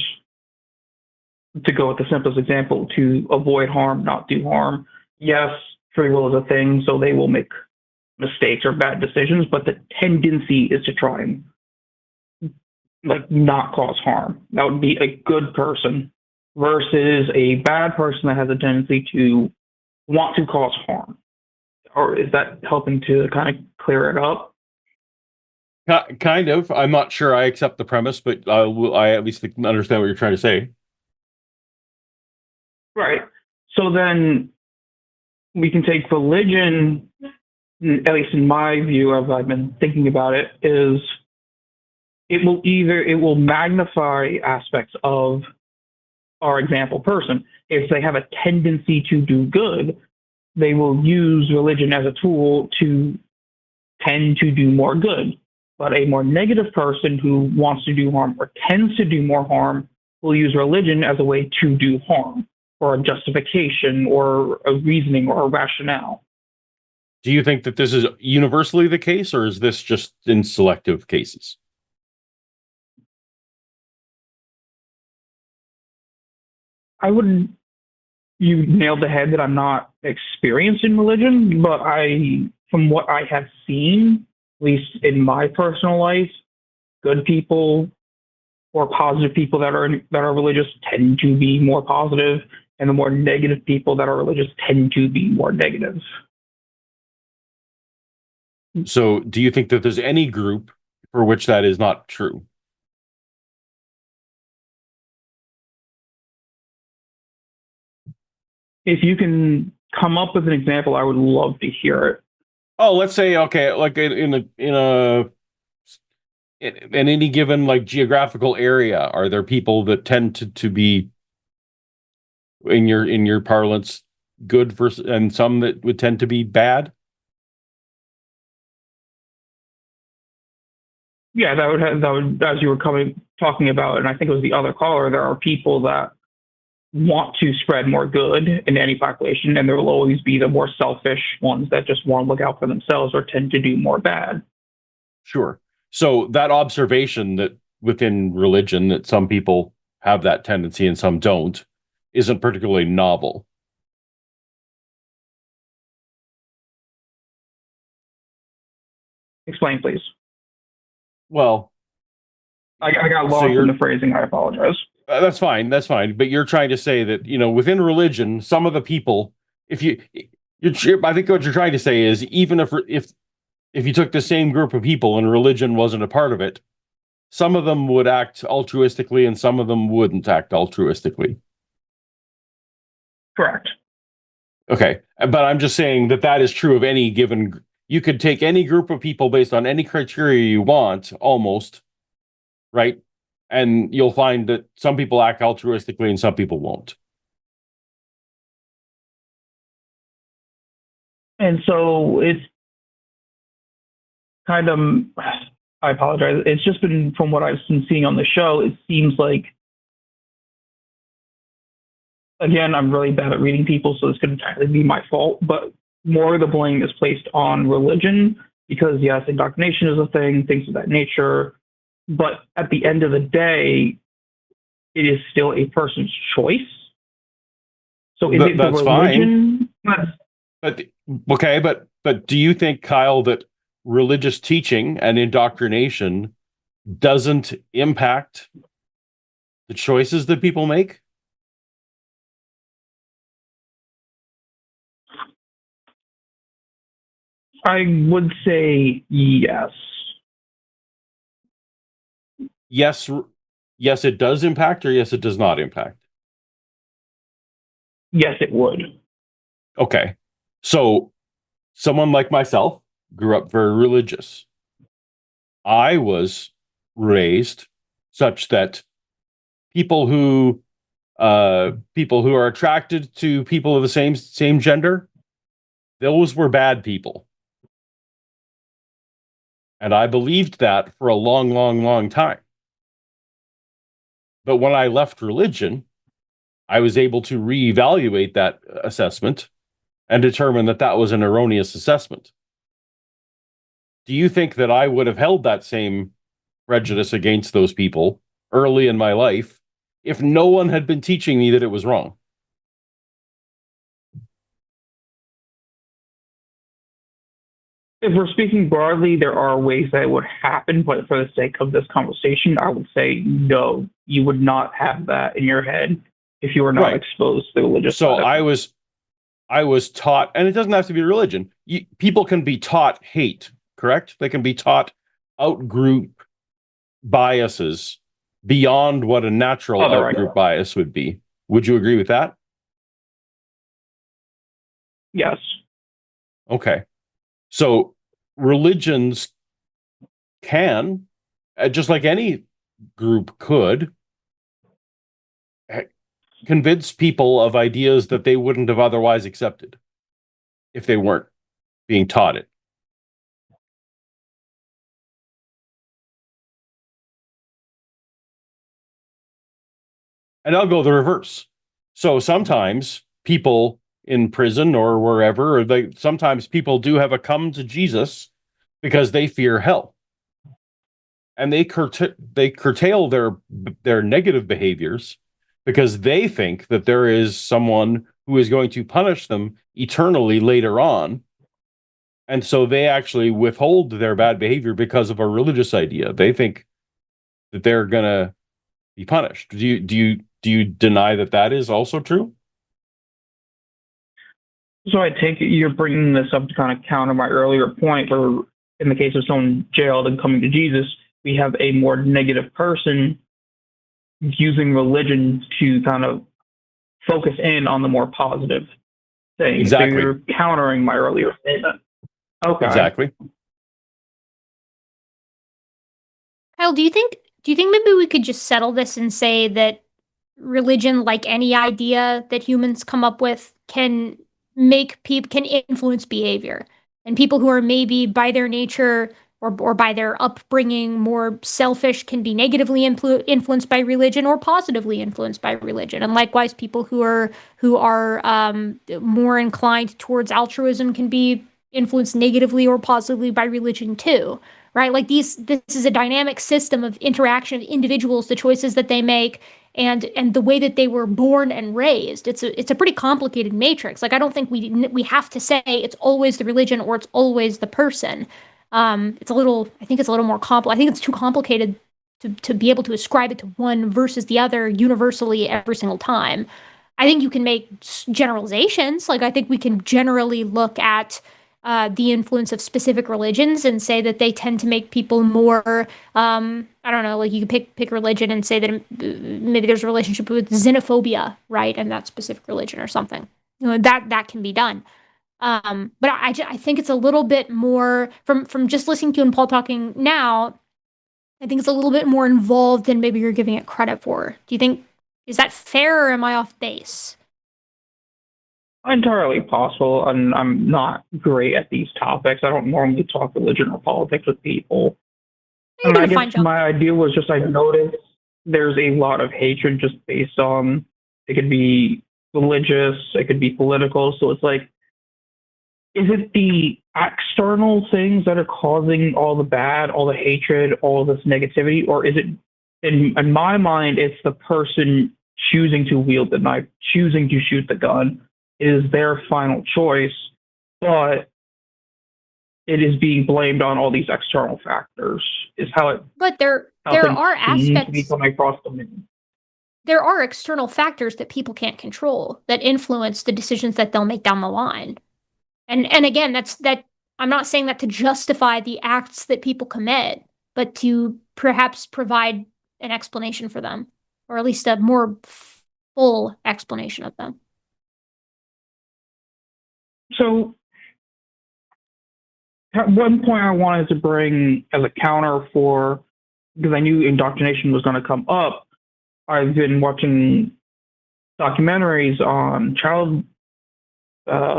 to go with the simplest example, to avoid harm, not do harm. Yes, free will is a thing, so they will make mistakes or bad decisions, but the tendency is to try and not cause harm. That would be a good person versus a bad person that has a tendency to want to cause harm. Or is that helping to kind of clear it up? Kind of. I'm not sure I accept the premise, but I at least understand what you're trying to say. Right. So then we can take religion, at least in my view, as I've been thinking about it, is it will magnify aspects of our example person. If they have a tendency to do good, they will use religion as a tool to tend to do more good. But a more negative person who wants to do harm or tends to do more harm will use religion as a way to do harm, or a justification, or a reasoning, or a rationale. Do you think that this is universally the case, or is this just in selective cases? You nailed the head that I'm not experienced in religion, but from what I have seen, at least in my personal life, good people or positive people that are religious tend to be more positive, and the more negative people that are religious tend to be more negative. So do you think that there's any group for which that is not true? If you can come up with an example, I would love to hear it. Oh, let's say, okay, like in any given geographical area, are there people that tend to be, in your parlance, good versus, and some that would tend to be bad? Yeah, that would, as you were talking about, and I think it was the other caller, there are people that want to spread more good in any population, and there will always be the more selfish ones that just want to look out for themselves or tend to do more bad. Sure. So that observation that within religion that some people have that tendency and some don't isn't particularly novel. Explain, please. Well, I got lost in the phrasing. I apologize. That's fine. But you're trying to say that, within religion, some of the people, if I think what you're trying to say is even if you took the same group of people and religion wasn't a part of it, some of them would act altruistically and some of them wouldn't act altruistically. Correct. Okay, but I'm just saying that is true of any given. You could take any group of people based on any criteria you want, almost, right? And you'll find that some people act altruistically and some people won't. And so it's kind of, I apologize. It's just been, from what I've been seeing on the show, it seems like, again, I'm really bad at reading people, so this could entirely be my fault, but more of the blame is placed on religion because, yes, indoctrination is a thing, things of that nature. But at the end of the day, it is still a person's choice. So is it the religion? But okay, but do you think, Kyle, that religious teaching and indoctrination doesn't impact the choices that people make? I would say yes. Yes, it does impact, or yes, it does not impact? Yes, it would. Okay. So someone like myself grew up very religious. I was raised such that people who are attracted to people of the same gender, those were bad people. And I believed that for a long, long, long time. But when I left religion, I was able to reevaluate that assessment and determine that was an erroneous assessment. Do you think that I would have held that same prejudice against those people early in my life if no one had been teaching me that it was wrong? If we're speaking broadly, there are ways that it would happen, but for the sake of this conversation, I would say no, you would not have that in your head if you were not exposed to the religious So side. I was taught, and it doesn't have to be religion. People can be taught hate, correct? They can be taught out-group biases beyond what a natural out-group bias would be. Would you agree with that? Yes. Okay. So religions can, just like any group could, convince people of ideas that they wouldn't have otherwise accepted if they weren't being taught it. And I'll go the reverse. So sometimes people in prison or wherever, sometimes people do have a come to Jesus because they fear hell. And they curtail their negative behaviors because they think that there is someone who is going to punish them eternally later on. And so they actually withhold their bad behavior because of a religious idea. They think that they're going to be punished. Do you deny that is also true? So I take it you're bringing this up to kind of counter my earlier point where in the case of someone jailed and coming to Jesus, we have a more negative person using religion to kind of focus in on the more positive thing. Exactly. So you're countering my earlier statement. Okay. Exactly. Kyle, do you think maybe we could just settle this and say that religion, like any idea that humans come up with, can influence behavior, and people who are maybe by their nature or by their upbringing more selfish can be negatively influenced by religion or positively influenced by religion, and likewise people who are more inclined towards altruism can be influenced negatively or positively by religion too, right? Like this is a dynamic system of interaction of individuals, the choices that they make, and the way that they were born and raised. It's a pretty complicated matrix. Like I don't think we have to say it's always the religion or it's always the person. I think it's a little more I think it's too complicated to be able to ascribe it to one versus the other universally every single time. I think you can make generalizations. Like, I think we can generally look at the influence of specific religions and say that they tend to make people more, I don't know, like you can pick religion and say that maybe there's a relationship with xenophobia, right? And that specific religion or something. That can be done. But I think it's a little bit more from just listening to you and Paul talking now. I think it's a little bit more involved than maybe you're giving it credit for. Do you think, is that fair or am I off base? Entirely possible, and I'm not great at these topics. I don't normally talk religion or politics with people. And I guess my idea was just I noticed there's a lot of hatred just based on, it could be religious, it could be political. So it's like, is it the external things that are causing all the bad, all the hatred, all this negativity? Or is it, in my mind, it's the person choosing to wield the knife, choosing to shoot the gun? It is their final choice, but it is being blamed on all these external factors, is how it. But there are aspects. Across the there are external factors that people can't control that influence the decisions that they'll make down the line. And again, that I'm not saying that to justify the acts that people commit, but to perhaps provide an explanation for them, or at least a more full explanation of them. So at one point I wanted to bring as a counter for, because I knew indoctrination was going to come up, I've been watching documentaries on child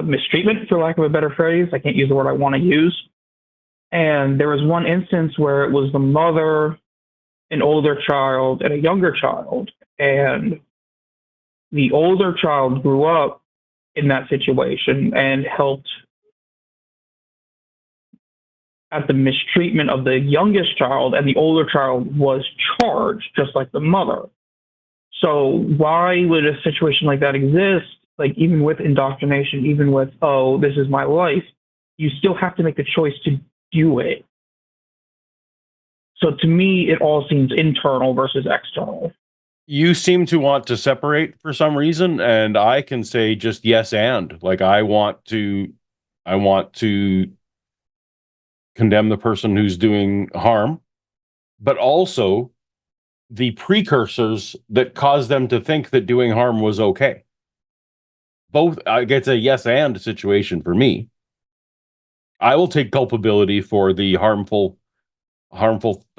mistreatment, for lack of a better phrase. I can't use the word I want to use. And there was one instance where it was the mother, an older child, and a younger child. And the older child grew up in that situation and helped at the mistreatment of the youngest child, and the older child was charged just like the mother. So why would a situation like that exist? Like, even with indoctrination, even with, oh, this is my life, you still have to make the choice to do it. So to me, it all seems internal versus external. You seem to want to separate for some reason, and I can say just yes and. Like, I want to condemn the person who's doing harm, but also the precursors that cause them to think that doing harm was okay. Both, it's a yes and situation for me. I will take culpability for the harmful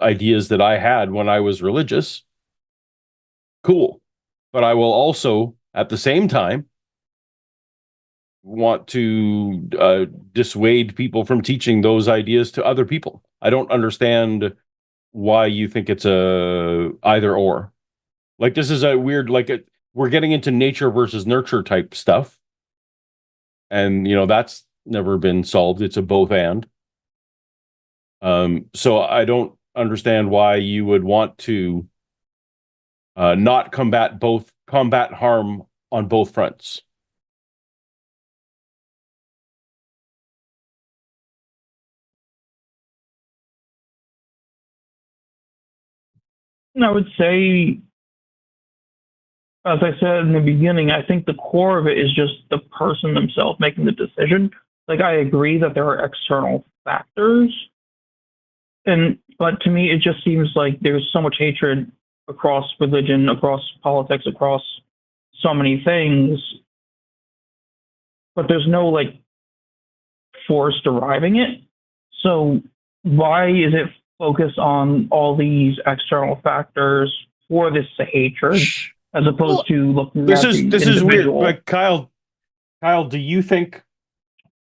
ideas that I had when I was religious. Cool. But I will also, at the same time, want to dissuade people from teaching those ideas to other people. I don't understand why you think it's a either or. Like, this is a weird, we're getting into nature versus nurture type stuff. And, that's never been solved. It's a both and. So I don't understand why you would want to not combat harm on both fronts. I would say, as I said in the beginning, I think the core of it is just the person themselves making the decision. Like, I agree that there are external factors, but to me, it just seems like there's so much hatred across religion, across politics, across so many things, but there's no force deriving it. So why is it focused on all these external factors for this hatred, as opposed to looking at this is weird. Like, Kyle, do you think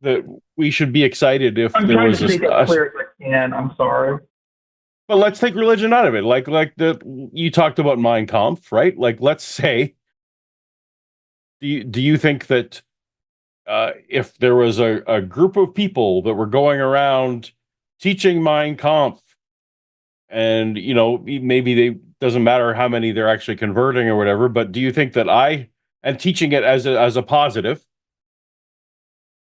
that we should be excited if I'm there trying was to make it clear as I can. I'm sorry. But let's take religion out of it. Like you talked about Mein Kampf, right? Like, let's say, do you think that if there was a group of people that were going around teaching Mein Kampf, and maybe they doesn't matter how many they're actually converting or whatever, but do you think that and teaching it as a positive,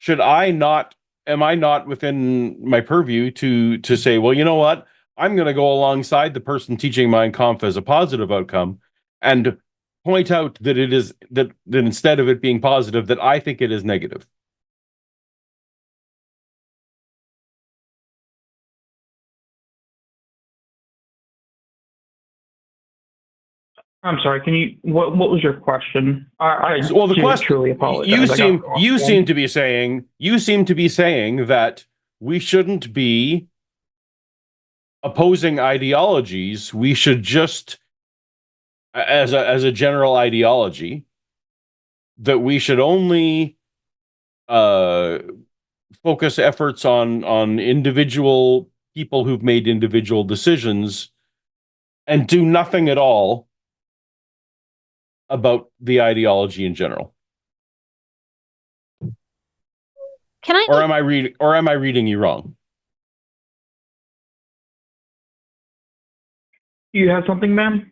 am I not within my purview to say, well, you know what? I'm going to go alongside the person teaching Mein Kampf as a positive outcome and point out that it is that instead of it being positive, that I think it is negative. I'm sorry. Can you? What was your question? Well, the question, truly apologize. you seem to be saying that we shouldn't be opposing ideologies. We should just, as a general ideology, that we should only focus efforts on individual people who've made individual decisions and do nothing at all about the ideology in general. Can I? Or am I reading you wrong? Do you have something, ma'am?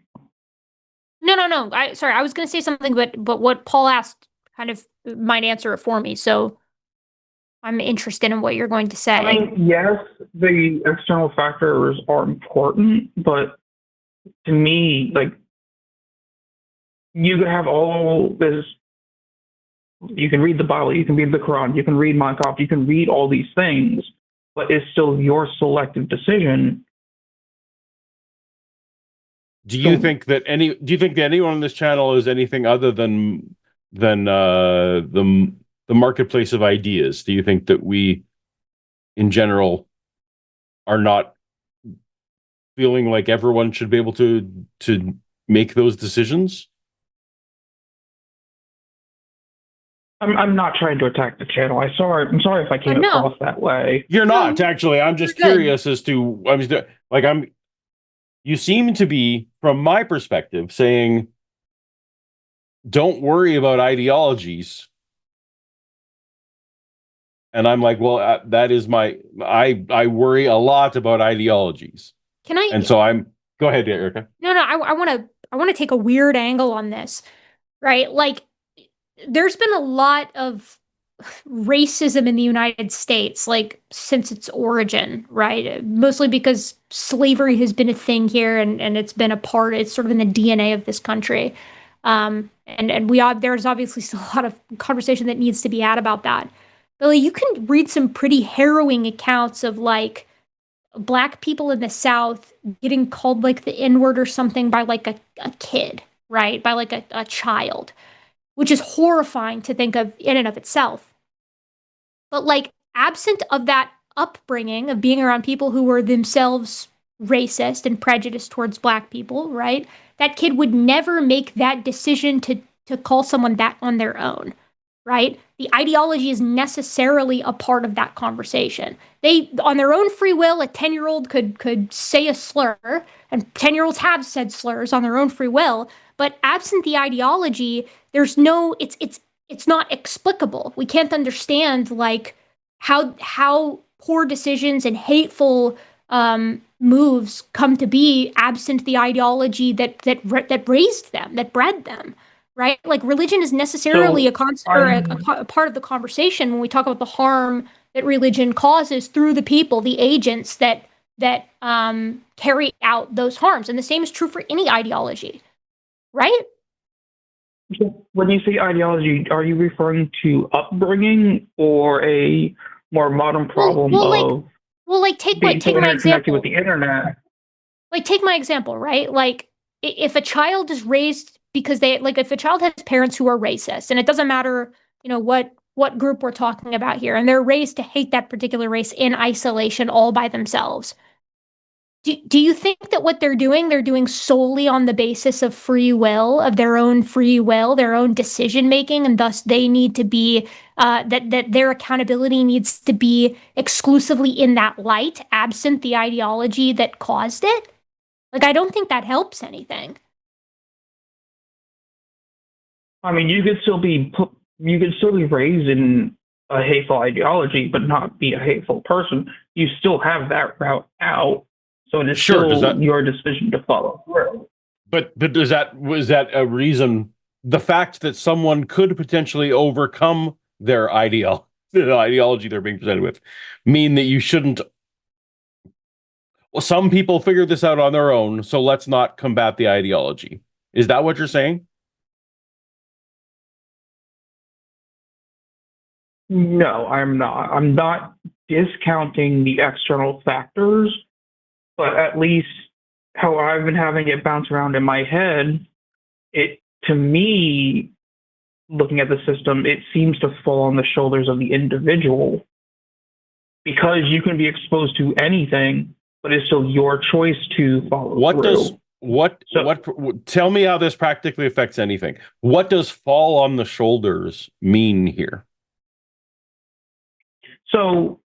No. Sorry, I was going to say something, but what Paul asked kind of might answer it for me. So I'm interested in what you're going to say. I mean, yes, the external factors are important, but to me, like, you could have all this. You can read the Bible, you can read the Quran, you can read Mein Kampf, you can read all these things, but it's still your selective decision. Do you think that anyone on this channel is anything other than the marketplace of ideas? Do you think that we, in general, are not feeling like everyone should be able to make those decisions? I'm not trying to attack the channel. I'm sorry if I came across that way. You're not, actually. I'm just curious as to, you seem to be, from my perspective, saying, don't worry about ideologies. And I'm like, well, that is I worry a lot about ideologies. Can I? And so go ahead, Erika. No, I want to take a weird angle on this, right? Like, there's been a lot of racism in the United States, like, since its origin, right? Mostly because slavery has been a thing here, and it's been it's sort of in the DNA of this country. And there's obviously still a lot of conversation that needs to be had about that. But like, you can read some pretty harrowing accounts of like Black people in the South getting called like the N-word or something by like a kid, right? By like a child, which is horrifying to think of in and of itself. But like, absent of that upbringing of being around people who were themselves racist and prejudiced towards Black people, right? That kid would never make that decision to call someone that on their own, right? The ideology is necessarily a part of that conversation. They, on their own free will, a 10-year-old could say a slur, and 10-year-olds have said slurs on their own free will, but absent the ideology, there's no, it's not explicable. We can't understand like how poor decisions and hateful moves come to be absent the ideology that raised them, that bred them, right? Like, religion is necessarily a part of the conversation when we talk about the harm that religion causes through the people, the agents that carry out those harms, and the same is true for any ideology, right? When you say ideology, are you referring to upbringing or a more modern problem take my example with the internet? Like, take my example, right? Like, if a child is raised because if a child has parents who are racist, and it doesn't matter, what group we're talking about here, and they're raised to hate that particular race in isolation all by themselves. Do you think that what they're doing solely on the basis of free will, of their own free will, their own decision making, and thus they need to be that their accountability needs to be exclusively in that light, absent the ideology that caused it? Like, I don't think that helps anything. I mean, you could still be raised in a hateful ideology, but not be a hateful person. You still have that route out. So it is still your decision to follow through. But was that a reason? The fact that someone could potentially overcome their the ideology they're being presented with, mean that you shouldn't? Well, some people figure this out on their own, so let's not combat the ideology. Is that what you're saying? No, I'm not. I'm not discounting the external factors, but at least how I've been having it bounce around in my head, it to me, looking at the system, it seems to fall on the shoulders of the individual because you can be exposed to anything, but it's still your choice to follow What through. does tell me how this practically affects anything? What does fall on the shoulders mean here? So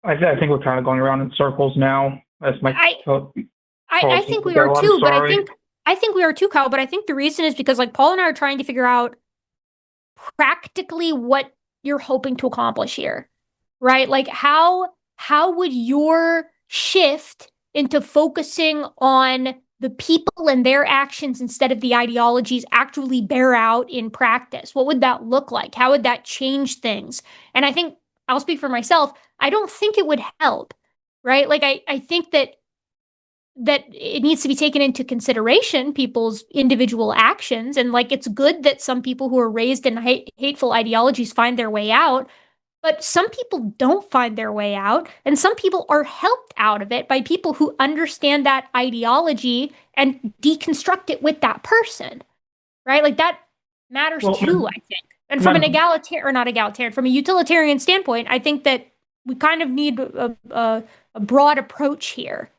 I think we're kind of going around in circles now. That's my I think we are too, but I think we are too, Kyle. But I think the reason is because like Paul and I are trying to figure out practically what you're hoping to accomplish here, right? Like how would your shift into focusing on the people and their actions instead of the ideologies actually bear out in practice? What would that look like? How would that change things? And I think I'll speak for myself. I don't think it would help, right? Like I think that it needs to be taken into consideration, people's individual actions. And like, it's good that some people who are raised in hateful ideologies find their way out, but some people don't find their way out. And some people are helped out of it by people who understand that ideology and deconstruct it with that person, right? Like that matters too, I think. And from an from a utilitarian standpoint, I think that we kind of need a broad approach here.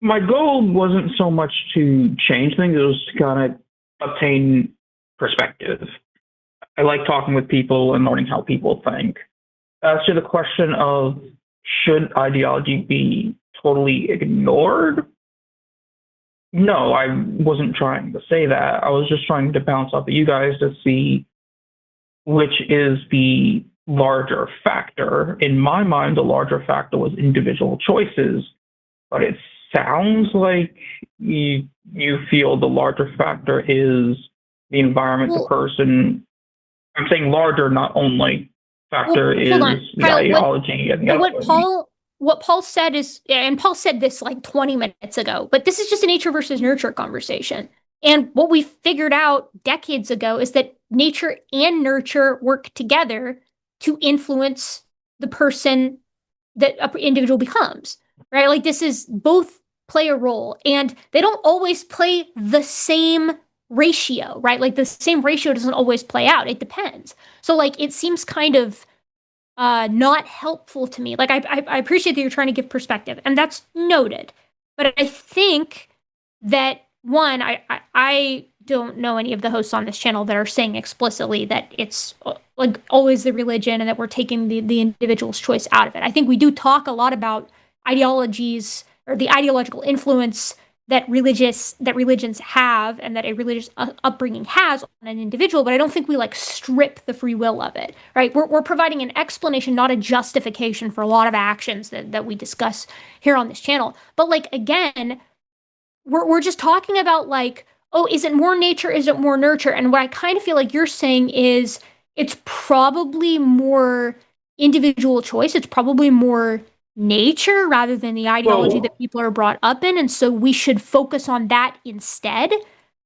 My goal wasn't so much to change things, it was to kind of obtain perspective. I like talking with people and learning how people think. As to the question of should ideology be totally ignored? No, I wasn't trying to say that. I was just trying to bounce off of you guys to see which is the larger factor. In my mind, the larger factor was individual choices, but it sounds like you feel the larger factor is the environment, the person. I'm saying larger, not only factor is the Kyle, ideology and the what Paul said is, and Paul said this like 20 minutes ago, but this is just a nature versus nurture conversation. And what we figured out decades ago is that nature and nurture work together to influence the person that an individual becomes, right? Like this is both play a role, and they don't always play the same ratio, right? Like the same ratio doesn't always play out. It depends. So like it seems kind of not helpful to me. Like I appreciate that you're trying to give perspective, and that's noted. But I think that one, I don't know any of the hosts on this channel that are saying explicitly that it's like always the religion and that we're taking the individual's choice out of it. I think we do talk a lot about ideologies or the ideological influence that religions have and that a religious upbringing has on an individual, but I don't think we like strip the free will of it, right? We're providing an explanation, not a justification for a lot of actions that we discuss here on this channel. But like, again, we're just talking about like, oh, is it more nature? Is it more nurture? And what I kind of feel like you're saying is it's probably more individual choice. It's probably more nature rather than the ideology that people are brought up in. And so we should focus on that instead.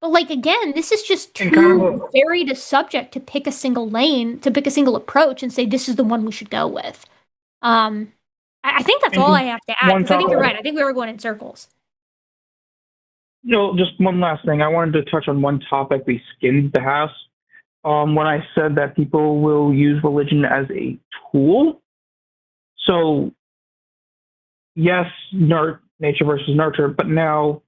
But like, again, this is just too varied a subject to pick a single lane, to pick a single approach and say, this is the one we should go with. I think that's all I have to add, because I think you're right. I think we were going in circles. Just one last thing. I wanted to touch on one topic we skimmed past. When I said that people will use religion as a tool. So yes, nature versus nurture, but now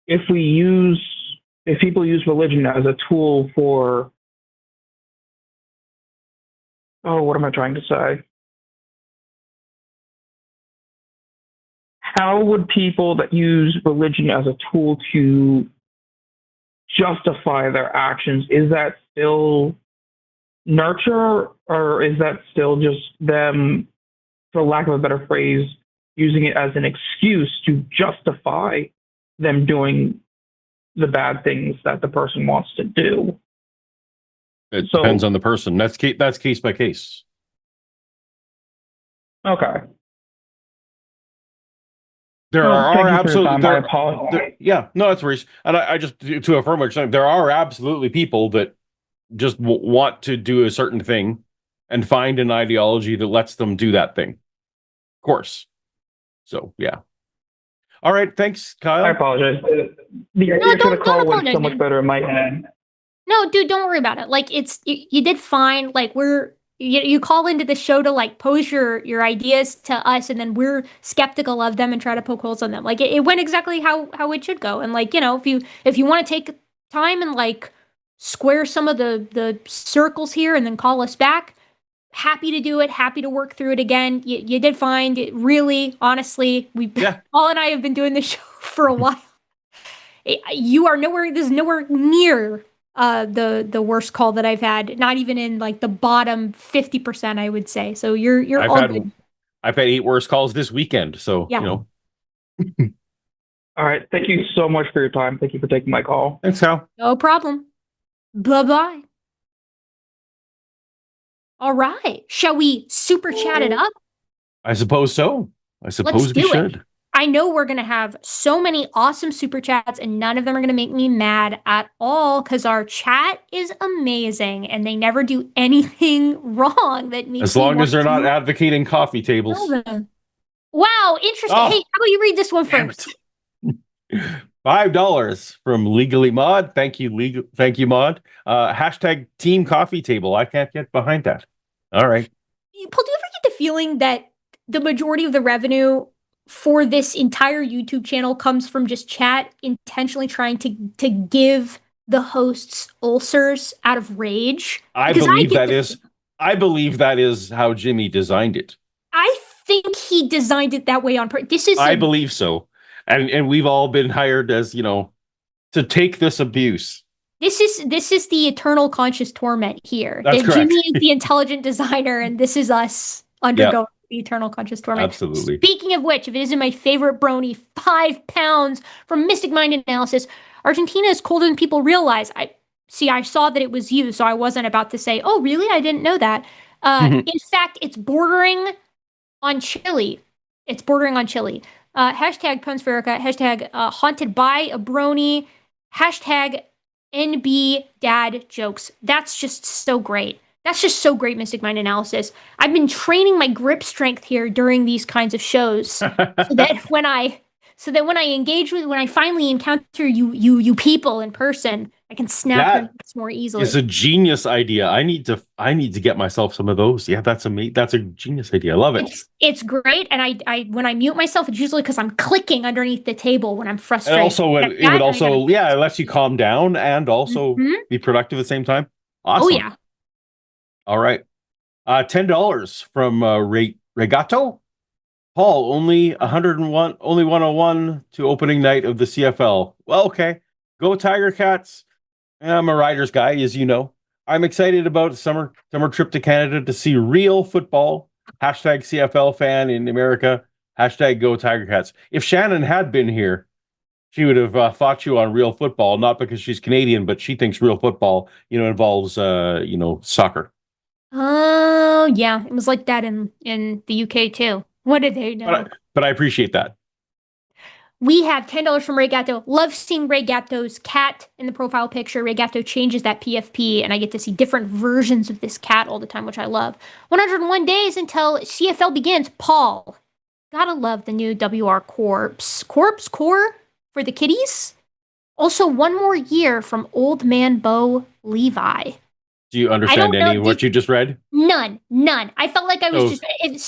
if people use religion as a tool for, what am I trying to say? How would people that use religion as a tool to justify their actions, is that still nurture, or is that still just them, for lack of a better phrase, using it as an excuse to justify them doing the bad things that the person wants to do? It depends on the person. That's case by case. Okay. There Well, are thank you for your absolutely time. I apologize. yeah, no, that's worries. And I just to affirm what you're saying, there are absolutely people that just want to do a certain thing and find an ideology that lets them do that thing. Of course. So yeah. All right, thanks, Kyle. I apologize. The idea for the don't call went apologize, so much man. better in my head. No, dude, don't worry about it. Like you did fine. Like you call into the show to like pose your ideas to us, and then we're skeptical of them and try to poke holes on them. Like it went exactly how it should go. And like, if you want to take time and like square some of the circles here and then call us back, happy to do it, happy to work through it again. You did fine. Really, honestly, Paul and I have been doing this show for a while. You are nowhere. This is nowhere near the worst call that I've had. Not even in like the bottom 50%, I would say. So you're all good. I've had 8 worse calls this weekend. So Yeah. you know. All right. Thank you so much for your time. Thank you for taking my call. Thanks, Kyle. No problem. Bye bye. All right. Shall we super chat it up? I suppose so. I suppose Let's we do should. it. I know we're going to have so many awesome super chats, and none of them are going to make me mad at all because our chat is amazing and they never do anything wrong that makes As long as they're not advocating coffee tables. Wow, interesting. Oh, hey, how about you read this one first? $5 from Legally Mod. Thank you, Mod. Hashtag Team Coffee Table. I can't get behind that. All right. Paul, do you ever get the feeling that the majority of the revenue for this entire YouTube channel comes from just chat intentionally trying to give the hosts ulcers out of rage? I believe that is how Jimmy designed it. I think he designed it that way on purpose. I believe so. And we've all been hired as, to take this abuse. This is the eternal conscious torment here. That's correct. Jimmy is the intelligent designer, and this is us undergoing the eternal conscious torment. Absolutely. Speaking of which, if it isn't my favorite brony, 5 pounds from Mystic Mind Analysis, Argentina is colder than people realize. I saw that it was you, so I wasn't about to say, oh, really? I didn't know that. In fact, it's bordering on Chile. Hashtag puns for Erika, hashtag haunted by a brony, hashtag NB dad jokes. That's just so great. That's just so great, Mystic Mind Analysis. I've been training my grip strength here during these kinds of shows so that when I finally encounter you people in person, I can snap them more easily. It's a genius idea. I need to get myself some of those. Yeah, that's amazing. That's a genius idea. I love it. It's great. And I when I mute myself, it's usually because I'm clicking underneath the table when I'm frustrated. And also, it lets you calm down and also be productive at the same time. Awesome. Oh yeah. All right. $10 from Regato. Paul, only 101 to opening night of the CFL. Well, okay. Go Tiger Cats. I'm a Riders guy, as you know. I'm excited about a summer trip to Canada to see real football. Hashtag CFL fan in America. Hashtag Go Tiger Cats. If Shannon had been here, she would have fought you on real football, not because she's Canadian, but she thinks real football, involves, soccer. Oh, yeah. It was like that in the UK, too. What did they know? But I appreciate that. We have $10 from Ray Gatto. Love seeing Ray Gatto's cat in the profile picture. Ray Gatto changes that PFP, and I get to see different versions of this cat all the time, which I love. 101 days until CFL begins. Paul, gotta love the new WR Corpse Core for the kiddies. Also, one more year from Old Man Bo Levi. Do you understand any of what you just read? None. I felt like I was just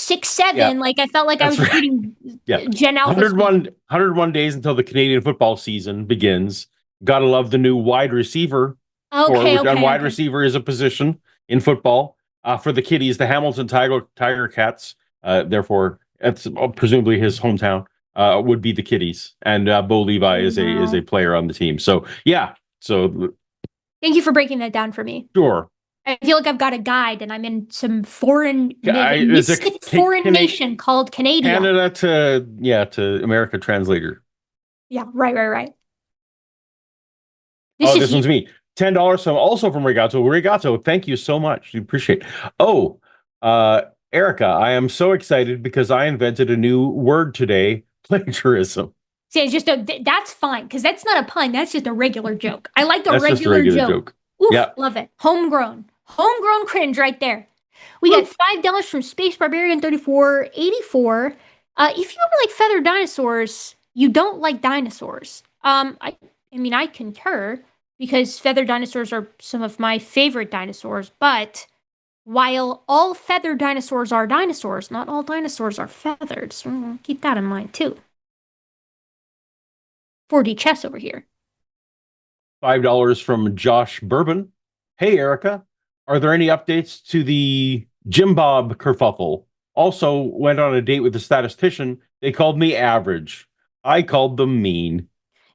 6'7". Yeah. Like I felt like I was reading Gen Alpha. 101 days until the Canadian football season begins. Gotta love the new wide receiver. Wide receiver is a position in football. For the kiddies, the Hamilton Tiger Cats, therefore, it's presumably his hometown, would be the kiddies. And Bo Levi is a player on the team. So, yeah. So... Thank you for breaking that down for me. Sure. I feel like I've got a guide and I'm in some foreign nation called Canada. Canada to America translator. Yeah, right. This one's me. $10 from Regato. Regato, thank you so much. We appreciate it. Erika, I am so excited because I invented a new word today, Plagiarism. See, it's just that's fine, because that's not a pun. That's just a regular joke. I like a That's just a regular regular joke. joke. Oof, Yeah. love it. Homegrown. Homegrown cringe right there. We got $5 from Space Barbarian 3484. If you ever like feathered dinosaurs, you don't like dinosaurs. I mean, I concur, because feathered dinosaurs are some of my favorite dinosaurs, but while all feathered dinosaurs are dinosaurs, not all dinosaurs are feathered. So keep that in mind too. 4D chess over here. $5 from Josh Bourbon. Hey, Erika, are there any updates to the Jim Bob kerfuffle? Also went on a date with a statistician. They called me average. I called them mean.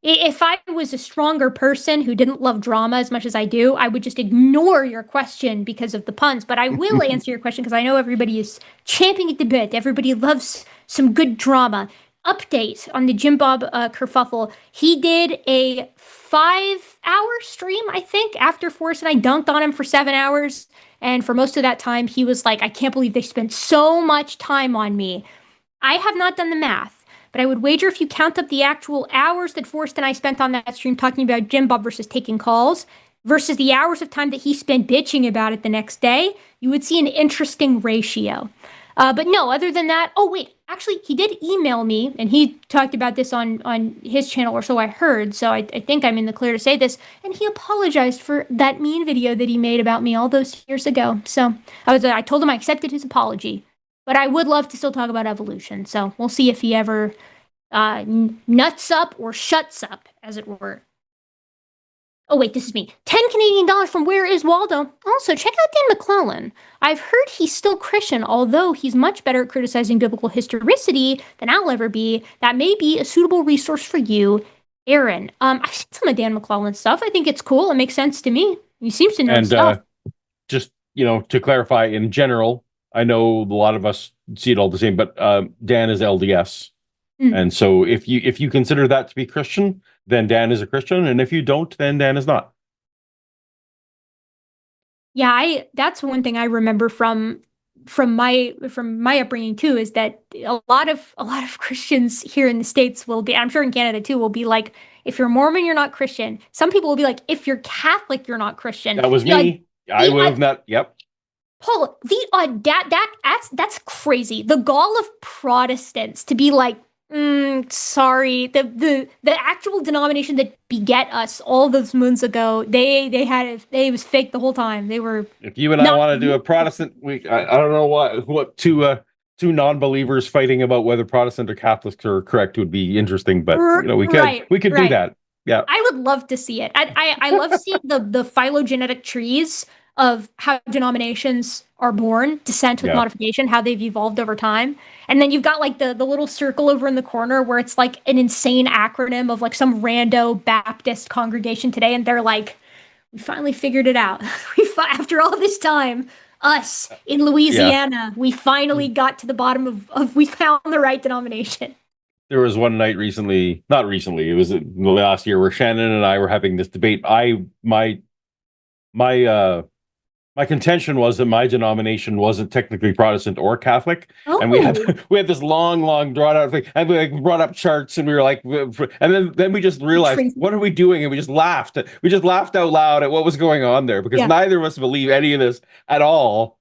If I was a stronger person who didn't love drama as much as I do, I would just ignore your question because of the puns. But I will answer your question, because I know everybody is champing at the bit. Everybody loves some good drama. Update on the Jim Bob kerfuffle. He did a 5-hour stream, I think, after Forrest and I dunked on him for 7 hours. And for most of that time, he was like, I can't believe they spent so much time on me. I have not done the math, but I would wager if you count up the actual hours that Forrest and I spent on that stream talking about Jim Bob versus taking calls versus the hours of time that he spent bitching about it the next day, you would see an interesting ratio. But no, other than that, oh wait, actually he did email me, and he talked about this on his channel, or so I heard, so I think I'm in the clear to say this, and he apologized for that mean video that he made about me all those years ago. So I told him I accepted his apology, but I would love to still talk about evolution, so we'll see if he ever nuts up or shuts up, as it were. Oh, wait, this is me. 10 Canadian dollars from Where is Waldo? Also, check out Dan McClellan. I've heard he's still Christian, although he's much better at criticizing biblical historicity than I'll ever be. That may be a suitable resource for you, Aaron. I've seen some of Dan McClellan's stuff. I think it's cool. It makes sense to me. He seems to know stuff. Just, to clarify, in general, I know a lot of us see it all the same, but Dan is LDS. And so if you consider that to be Christian, then Dan is a Christian, and if you don't, then Dan is not. Yeah, that's one thing I remember from my upbringing too, is that a lot of Christians here in the States will be, I'm sure in Canada too, will be like, if you're Mormon, you're not Christian. Some people will be like, if you're Catholic, you're not Christian. That was me. I would have not. Yep. Paul, that's crazy. The gall of Protestants to be like, sorry, the actual denomination that beget us all those moons ago, it was fake the whole time. They were. If you and I want to do a Protestant week, I don't know what two non-believers fighting about whether Protestant or Catholics are correct would be interesting, but we could do that. Yeah, I would love to see it. I love seeing the phylogenetic trees of how denominations are born, descent with modification, how they've evolved over time. And then you've got like the little circle over in the corner where it's like an insane acronym of like some rando Baptist congregation today. And they're like, we finally figured it out. After all this time, us in Louisiana, we finally got to the bottom of we found the right denomination. There was one night not recently, it was the last year, where Shannon and I were having this debate. My contention was that my denomination wasn't technically Protestant or Catholic, and we had this long drawn out thing, and we brought up charts, and we were like, and then we just realized, what are we doing? And we just laughed. We just laughed out loud at what was going on there, because neither of us believe any of this at all.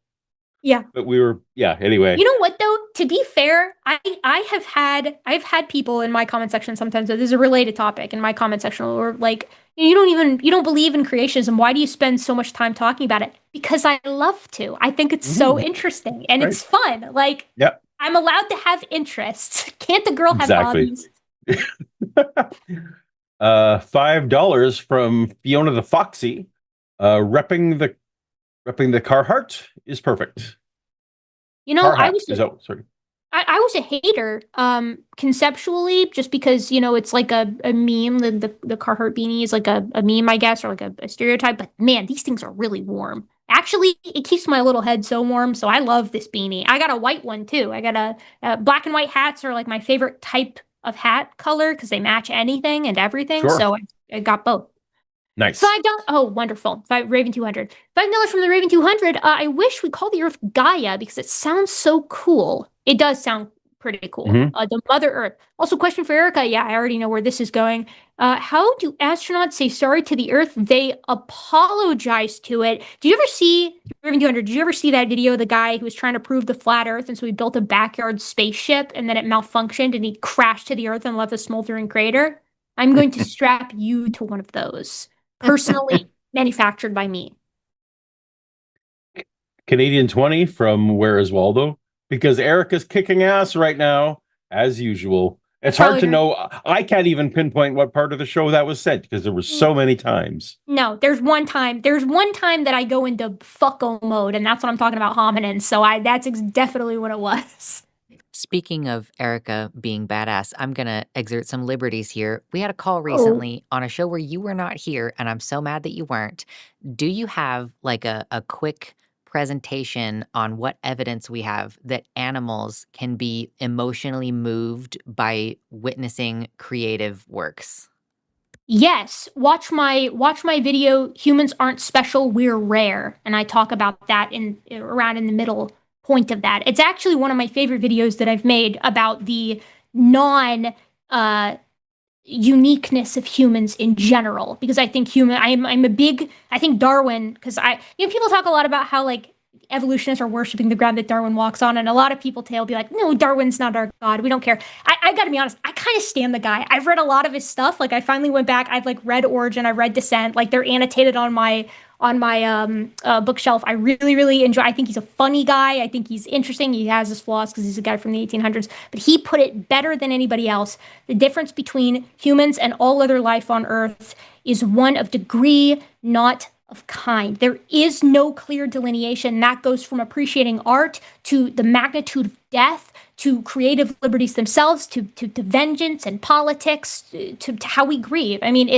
Yeah, but we were anyway. You know what though? To be fair, I've had people in my comment section sometimes. This is a related topic in my comment section, or like, you don't believe in creationism. Why do you spend so much time talking about it? Because I love to. I think it's so interesting and it's fun. Like, I'm allowed to have interests. Can't the girl have hobbies? $5 from Fiona the Foxy. Repping the Carhartt is perfect. I was a hater, conceptually, just because, it's like a meme. The Carhartt beanie is like a meme, I guess, or like a stereotype. But man, these things are really warm. Actually, it keeps my little head so warm. So I love this beanie. I got a white one too. I got a black and white hats are like my favorite type of hat color because they match anything and everything. Sure. So I got both. Nice. $5. Oh, wonderful. Raven 200. $5 from the Raven 200. I wish we called the Earth Gaia because it sounds so cool. It does sound Pretty cool. Mhm. The Mother Earth. Also, question for Erika. Yeah, I already know where this is going. How do astronauts say sorry to the Earth? They apologize to it. Did you ever see, Raven 200, did you ever see that video of the guy who was trying to prove the flat Earth, and so he built a backyard spaceship, and then it malfunctioned, and he crashed to the Earth and left a smoldering crater? I'm going to strap you to one of those, personally manufactured by me. Canadian 20 from Where is Waldo? Because Erika's kicking ass right now, as usual. It's hard to know. I can't even pinpoint what part of the show that was said because there were so many times. No, there's one time that I go into fucko mode, and that's when I'm talking about hominins. So that's definitely what it was. Speaking of Erika being badass, I'm going to exert some liberties here. We had a call recently on a show where you were not here, and I'm so mad that you weren't. Do you have like a quick presentation on what evidence we have that animals can be emotionally moved by witnessing creative works? Yes, watch my video. Humans aren't special, we're rare, and I talk about that around in the middle point of that. It's actually one of my favorite videos that I've made about the non uniqueness of humans in general, because I think I think Darwin, because people talk a lot about how like evolutionists are worshiping the ground that Darwin walks on, and a lot of people will be like, no, Darwin's not our god, we don't care. I gotta be honest, I kind of stand the guy. I've read a lot of his stuff. Like I finally went back, I've like read Origin, I read Descent, like they're annotated on my bookshelf. I really enjoy. I think he's a funny guy. I think he's interesting. He has his flaws because he's a guy from the 1800s, but he put it better than anybody else. The difference between humans and all other life on Earth is one of degree, not of kind. There is no clear delineation. That goes from appreciating art to the magnitude of death, to creative liberties themselves, to vengeance and politics, to how we grieve. I mean,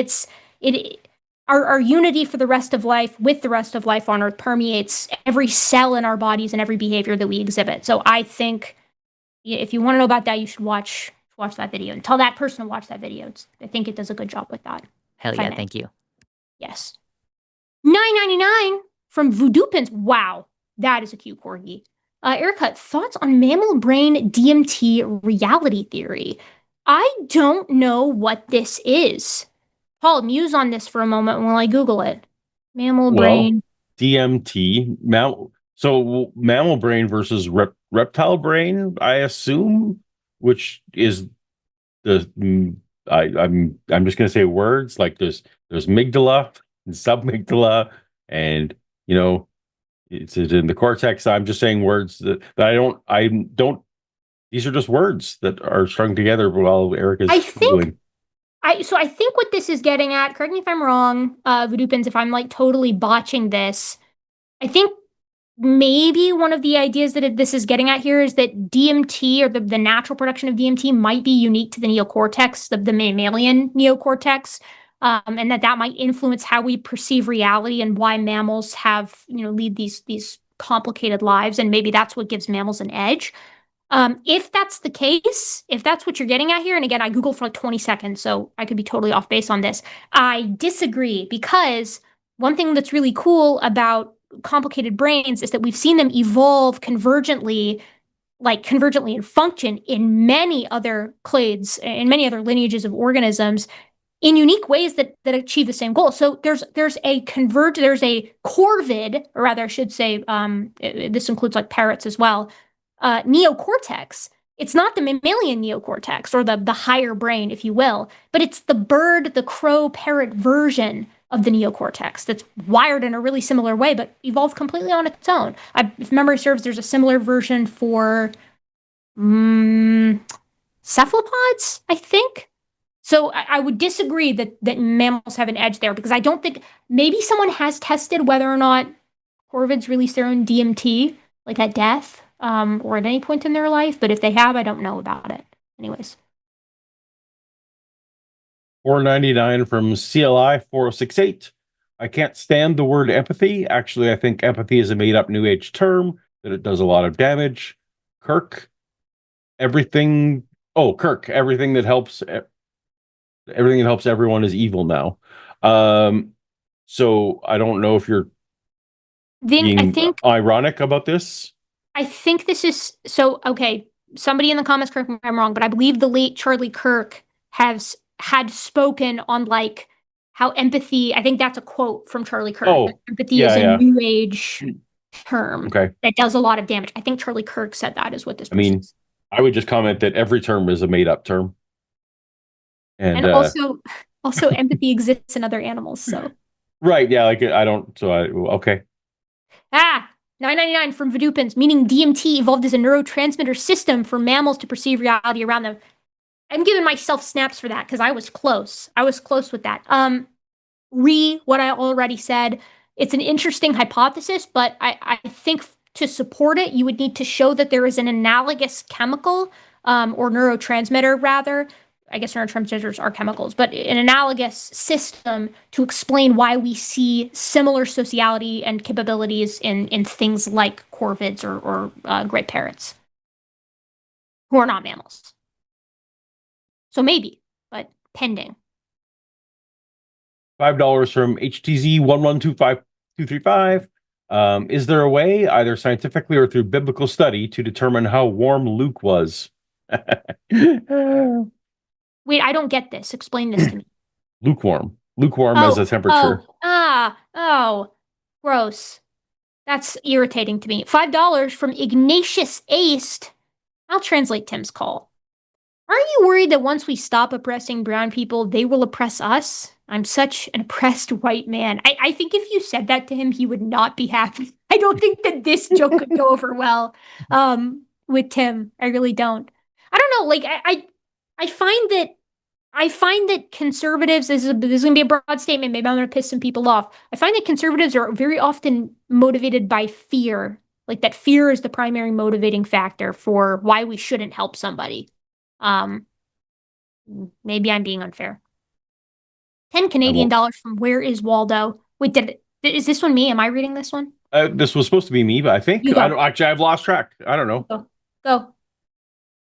our unity for the rest of life with the rest of life on Earth permeates every cell in our bodies and every behavior that we exhibit. So I think if you want to know about that, you should watch that video and tell that person to watch that video. I think it does a good job with that. Hell yeah, thank you. Yes. $9.99 from Voodoo Pins. Wow, that is a cute corgi. Erika, thoughts on mammal brain DMT reality theory? I don't know what this is. Paul, muse on this for a moment while I Google it. Mammal brain. DMT. So mammal brain versus reptile brain, I assume, which is I'm just gonna say words like there's amygdala and subamygdala, and it's in the cortex. I'm just saying words that I don't. These are just words that are strung together while Erika's Googling. So I think what this is getting at, correct me if I'm wrong, Voodoo Pins, if I'm like totally botching this, I think maybe one of the ideas that this is getting at here is that DMT, or the natural production of DMT, might be unique to the neocortex, the mammalian neocortex, and that might influence how we perceive reality and why mammals have, lead these complicated lives, and maybe that's what gives mammals an edge. If that's the case, if that's what you're getting at here, and again, I Googled for like 20 seconds, so I could be totally off base on this. I disagree, because one thing that's really cool about complicated brains is that we've seen them evolve convergently and function in many other clades, in many other lineages of organisms, in unique ways that achieve the same goal. So there's a corvid, or rather I should say, this includes like parrots as well, neocortex. It's not the mammalian neocortex, or the higher brain, if you will, but it's the bird, the crow, parrot version of the neocortex that's wired in a really similar way, but evolved completely on its own. If memory serves, there's a similar version for cephalopods, I think. So I would disagree that mammals have an edge there, because I don't think, maybe someone has tested whether or not corvids release their own DMT, like at death, or at any point in their life, but if they have, I don't know about it. Anyways. $4.99 from CLI 4068. I can't stand the word empathy. Actually, I think empathy is a made-up New Age term, that it does a lot of damage. Kirk, everything that helps everyone is evil now. So I don't know if you're being ironic about this. I think this is so okay. somebody in the comments, correct me if I'm wrong, but I believe the late Charlie Kirk had spoken on like how empathy, I think that's a quote from Charlie Kirk. Oh, that empathy yeah, is a yeah. new age term Okay. that does a lot of damage. I think Charlie Kirk said that is what this I mean, is. I would just comment that every term is a made-up term. And also empathy exists in other animals, so. Right, yeah, like okay. 999 from Vidupins, meaning DMT evolved as a neurotransmitter system for mammals to perceive reality around them. I'm giving myself snaps for that because I was close. I was close with that. What I already said, it's an interesting hypothesis, but I think to support it, you would need to show that there is an analogous chemical, or neurotransmitter rather. I guess neurotransmitters are chemicals, but an analogous system to explain why we see similar sociality and capabilities in things like corvids or great parrots, who are not mammals. So maybe, but pending. $5 from HTZ1125235. Is there a way, either scientifically or through biblical study, to determine how warm Luke was? Wait, I don't get this. Explain this to me. Lukewarm as a temperature. Gross. That's irritating to me. $5 from Ignatius Aced. I'll translate Tim's call. Aren't you worried that once we stop oppressing brown people, they will oppress us? I'm such an oppressed white man. I think if you said that to him, he would not be happy. I don't think that this joke could go over well with Tim. I really don't. I don't know. Like I find that conservatives, this is going to be a broad statement, maybe I'm going to piss some people off. I find that conservatives are very often motivated by fear. Like that fear is the primary motivating factor for why we shouldn't help somebody. Maybe I'm being unfair. 10 Canadian dollars from Where is Waldo? Wait, is this one me? Am I reading this one? This was supposed to be me, but I think I've lost track. I don't know. Go.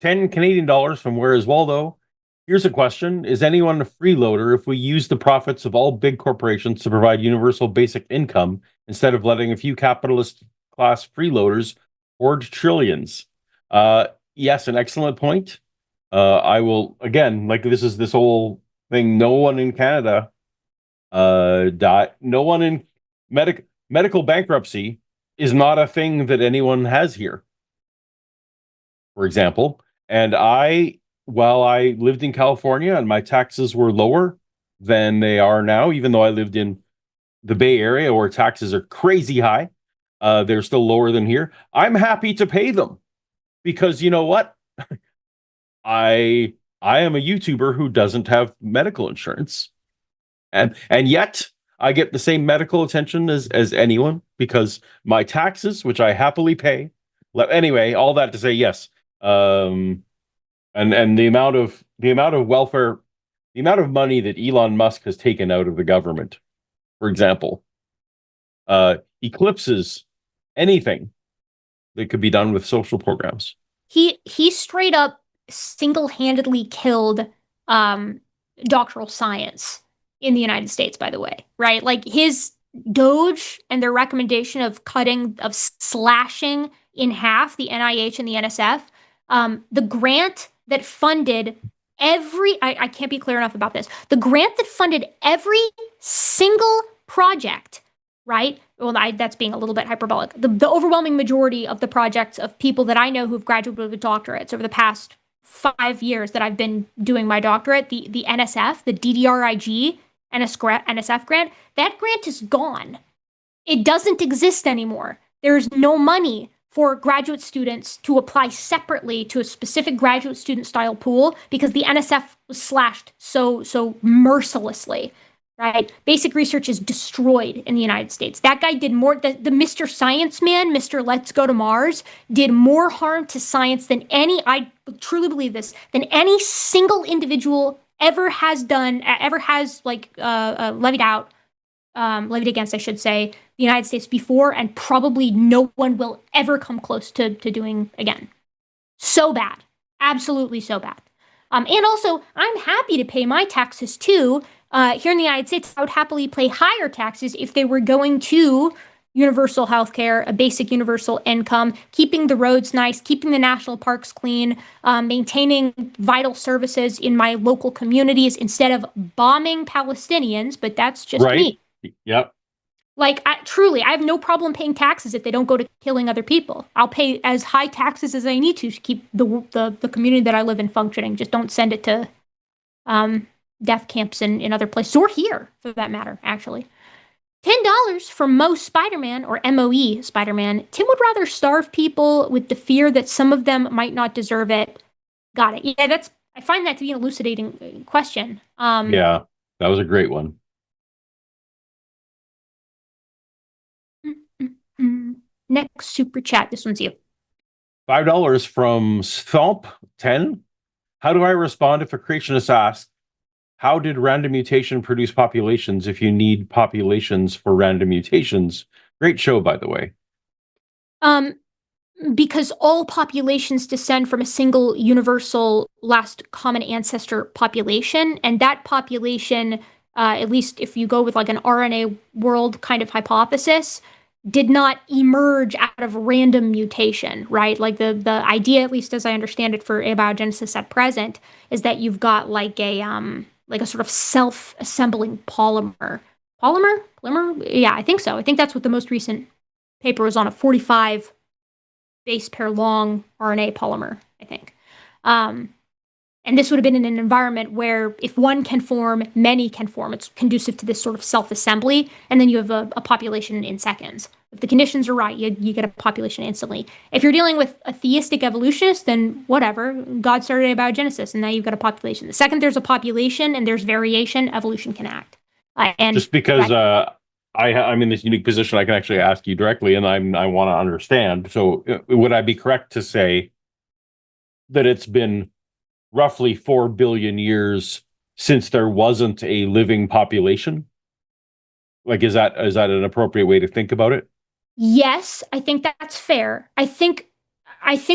10 Canadian dollars from Where is Waldo? Here's a question. Is anyone a freeloader if we use the profits of all big corporations to provide universal basic income instead of letting a few capitalist class freeloaders hoard trillions? Yes, an excellent point. I will, again, like this whole thing, no one in Canada died. No one in medical bankruptcy is not a thing that anyone has here, for example. And while I lived in California and my taxes were lower than they are now, even though I lived in the Bay Area where taxes are crazy high, they're still lower than here. I'm happy to pay them because you know what? I am a YouTuber who doesn't have medical insurance. And yet I get the same medical attention as anyone because my taxes, which I happily pay. Anyway, all that to say, yes. And the amount of welfare, the amount of money that Elon Musk has taken out of the government, for example, eclipses anything that could be done with social programs. He straight up single-handedly killed doctoral science in the United States, by the way, right? Like his Doge and their recommendation of slashing in half the NIH and the NSF, the grant that funded I can't be clear enough about this. The grant that funded every single project, right? Well, that's being a little bit hyperbolic. The overwhelming majority of the projects of people that I know who've graduated with doctorates over the past 5 years that I've been doing my doctorate, the NSF, the DDRIG, NSF grant, that grant is gone. It doesn't exist anymore. There's no money for graduate students to apply separately to a specific graduate student style pool because the NSF was slashed so mercilessly, right? Basic research is destroyed in the United States. That guy did more, the Mr. Science Man, Mr. Let's Go to Mars, did more harm to science than I truly believe this, than any single individual ever has levied against, I should say, the United States before, and probably no one will ever come close to doing again. So bad. Absolutely so bad. And also, I'm happy to pay my taxes too. Here in the United States, I would happily pay higher taxes if they were going to, universal health care, a basic universal income, keeping the roads nice, keeping the national parks clean, maintaining vital services in my local communities instead of bombing Palestinians, but that's just me. Yep. Like, truly, I have no problem paying taxes if they don't go to killing other people. I'll pay as high taxes as I need to keep the community that I live in functioning. Just don't send it to death camps in other places, or here, for that matter, actually. $10 for Mo Spider-Man, or MOE Spider-Man. Tim would rather starve people with the fear that some of them might not deserve it. Got it. Yeah, I find that to be an elucidating question. Yeah, that was a great one. Next super chat. This one's you. $5 from Thomp 10. How do I respond if a creationist asks, how did random mutation produce populations if you need populations for random mutations? Great show, by the way. Because all populations descend from a single universal last common ancestor population, and that population, at least if you go with like an RNA world kind of hypothesis, did not emerge out of random mutation, right? Like the idea, at least as I understand it for abiogenesis at present, is that you've got like a sort of self-assembling polymer. Polymer? Yeah, I think so. I think that's what the most recent paper was on, a 45 base pair long RNA polymer, I think. And this would have been in an environment where if one can form, many can form. It's conducive to this sort of self-assembly, and then you have a population in seconds. If the conditions are right, you get a population instantly. If you're dealing with a theistic evolutionist, then whatever. God started abiogenesis, and now you've got a population. The second there's a population and there's variation, evolution can act. And just because I'm in this unique position, I can actually ask you directly, and I want to understand. So would I be correct to say that it's been roughly 4 billion years since there wasn't a living population? Like, is that an appropriate way to think about it? Yes, I think that's fair. I think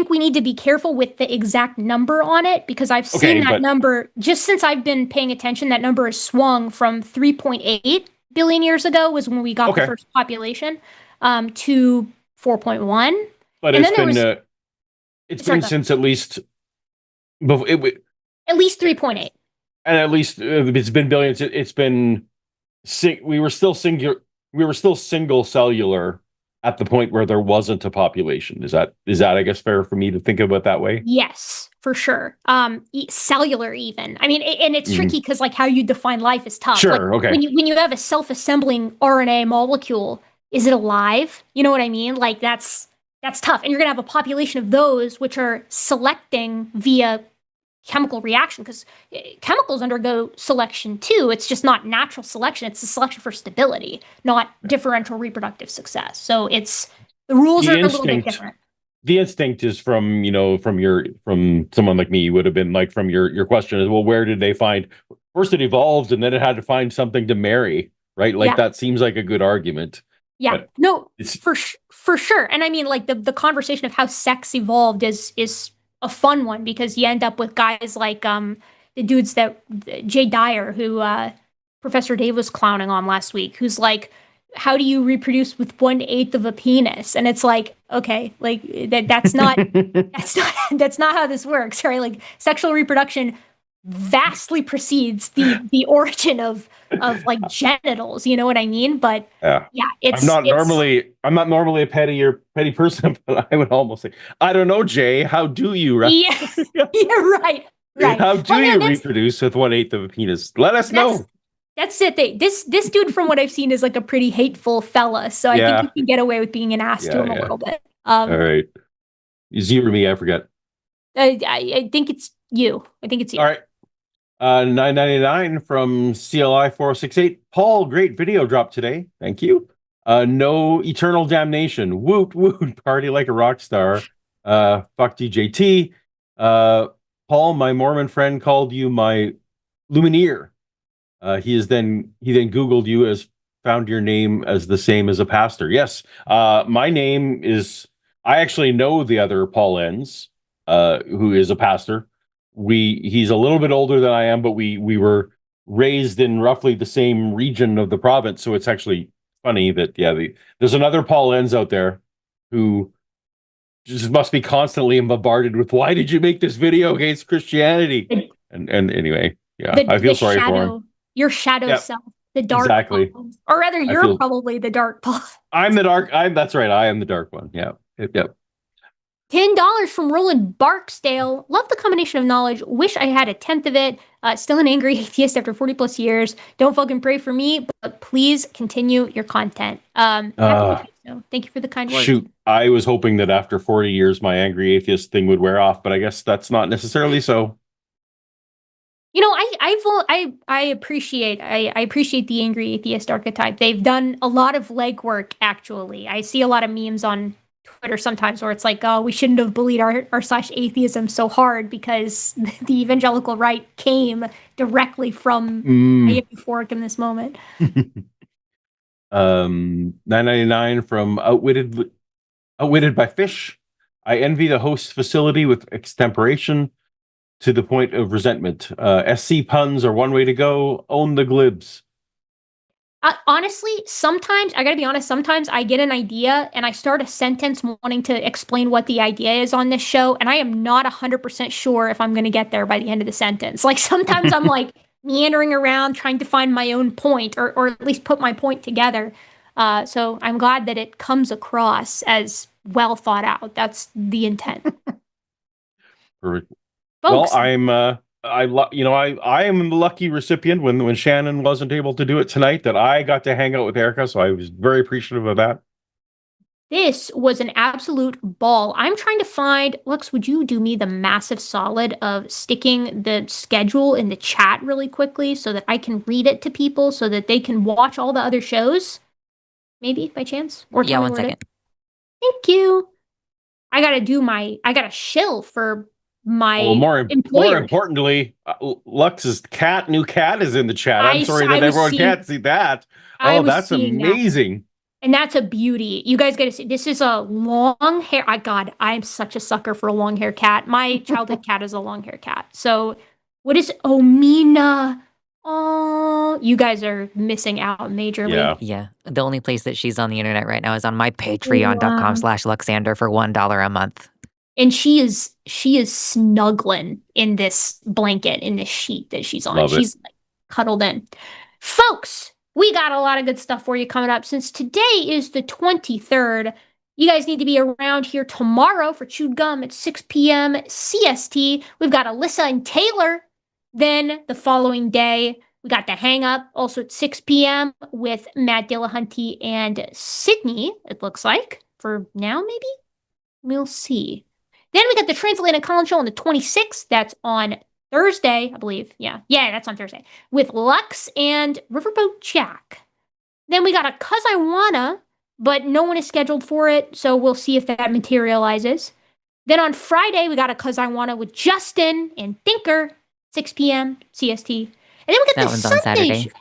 we need to be careful with the exact number on it, because I've seen that number, just since I've been paying attention, that number has swung from 3.8 billion years ago was when we got the first population, to 4.1. But it's been since at least 3.8. And at least it's been billions. It's been we were still single cellular at the point where there wasn't a population. Is that I guess fair for me to think about that way? Yes, for sure. Cellular even. I mean, and it's tricky because like how you define life is tough. Sure. Like, okay. When you have a self-assembling RNA molecule, is it alive? You know what I mean? Like that's tough. And you're gonna have a population of those which are selecting via chemical reaction, because chemicals undergo selection too. It's just not natural selection. It's a selection for stability, not differential reproductive success. So the rules are a little bit different. The instinct is from someone like me would have been like from your question is, well, where did they find first it evolved and then it had to find something to marry, right? Like that seems like a good argument. Yeah, no, for sure. And I mean, like the conversation of how sex evolved is a fun one, because you end up with guys like the dudes that Jay Dyer, who Professor Dave was clowning on last week, who's like, how do you reproduce with 1/8 of a penis? And it's like, okay, like that's not that's not how this works, right? Like sexual reproduction vastly precedes the origin of like genitals, you know what I mean? But yeah, I'm not normally a petty person, but I would almost say, I don't know, Jay, how do you right. How do you reproduce with 1/8 of a penis? Let us know. That's it. This dude, from what I've seen, is like a pretty hateful fella, so I think you can get away with being an ass to him a little bit. All right. Is you or me? I forget. I think it's you. All right. $9.99 from CLI 468. Paul, great video drop today. Thank you. No eternal damnation. Woot woot. Party like a rock star. Fuck DJT. Paul, my Mormon friend, called you my Lumineer. He then Googled you, as found your name as the same as a pastor. Yes. My name is, I actually know the other Paul Enns, who is a pastor. He's a little bit older than I am, but we were raised in roughly the same region of the province, so it's actually funny that there's another Paul Enns out there who just must be constantly bombarded with, why did you make this video against Christianity? And anyway, I feel sorry for him. Your shadow self, the dark Paul. Or rather, you're probably the dark Paul. I'm the dark. That's right. I am the dark one. Yeah. Yep. $10 from Roland Barksdale. Love the combination of knowledge. Wish I had a tenth of it. Still an angry atheist after 40 plus years. Don't fucking pray for me, but please continue your content. Thank you for the kind words. Shoot, I was hoping that after 40 years, my angry atheist thing would wear off, but I guess that's not necessarily so. You know, I appreciate the angry atheist archetype. They've done a lot of legwork. Actually, I see a lot of memes on Twitter sometimes where it's like, oh, we shouldn't have bullied our /atheism so hard because the evangelical right came directly from euphoric in this moment. 999 from Outwitted by Fish. I envy the host facility with extemporation to the point of resentment. SC puns are one way to go. Own the glibs. Honestly, sometimes, I gotta be honest, sometimes I get an idea and I start a sentence wanting to explain what the idea is on this show, and I am not 100% sure if I'm gonna get there by the end of the sentence. Like, sometimes I'm like meandering around trying to find my own point, or at least put my point together. So I'm glad that it comes across as well thought out. That's the intent. Perfect. Folks, well, I am the lucky recipient when Shannon wasn't able to do it tonight that I got to hang out with Erika, so I was very appreciative of that. This was an absolute ball. I'm trying to find, Lux, would you do me the massive solid of sticking the schedule in the chat really quickly so that I can read it to people so that they can watch all the other shows? Maybe, by chance? Or yeah, 1 second. Thank you. I gotta shill for my more employer. Importantly, Lux's new cat is in the chat. I'm sorry that everyone can't see that. Oh, that's amazing. That. And that's a beauty. You guys got to see. This is a long hair. God, I am such a sucker for a long hair cat. My childhood cat is a long hair cat. So what is Mina? Oh, you guys are missing out majorly. Yeah. The only place that she's on the internet right now is on my patreon.com/Luxander for $1 a month. And she is snuggling in this blanket, in this sheet that she's on. She's like cuddled in. Folks, we got a lot of good stuff for you coming up. Since today is the 23rd, you guys need to be around here tomorrow for Chewed Gum at 6 p.m. CST. We've got Alyssa and Taylor. Then the following day, we got The Hang Up, also at 6 p.m. with Matt Dillahunty and Sydney, it looks like. For now, maybe? We'll see. Then we got the Transatlantic Colin Show on the 26th. That's on Thursday, I believe. Yeah, that's on Thursday. With Lux and Riverboat Jack. Then we got a Cus I Wanna, but no one is scheduled for it, so we'll see if that materializes. Then on Friday, we got a Cus I Wanna with Justin and Thinker, 6 p.m. CST. And then we got the Sunday. On Saturday.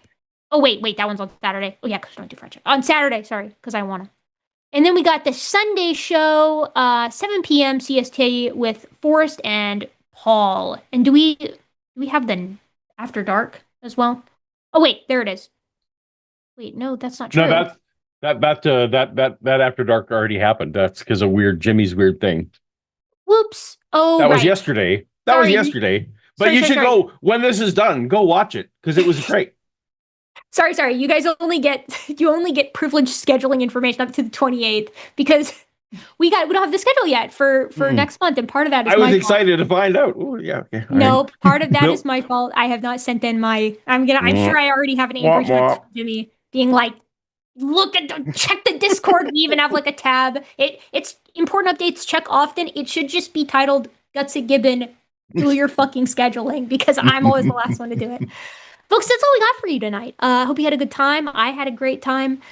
Oh, wait, that one's on Saturday. Oh, yeah, because we don't do friendship. On Saturday, sorry, Cus I Wanna. And then we got the Sunday show, 7 p.m. CST with Forrest and Paul. And do we have the After Dark as well? Oh wait, there it is. Wait, no, that's not true. No, that After Dark already happened. That's because of Jimmy's weird thing. Whoops. Oh, that was yesterday. That was yesterday. But you should go when this is done. Go watch it because it was great. Sorry. You guys only get privileged scheduling information up to the 28th because we don't have the schedule yet for next month, and part of that is I was excited to find out. Ooh, yeah. Okay. No, part of that is my fault. I have not sent in my. I'm sure I already have an angry text from Jimmy being like, check the Discord. We even have like a tab. It's important updates. Check often. It should just be titled Gutsy Gibbon. Do your fucking scheduling because I'm always the last one to do it. Folks, that's all we got for you tonight. Hope you had a good time. I had a great time.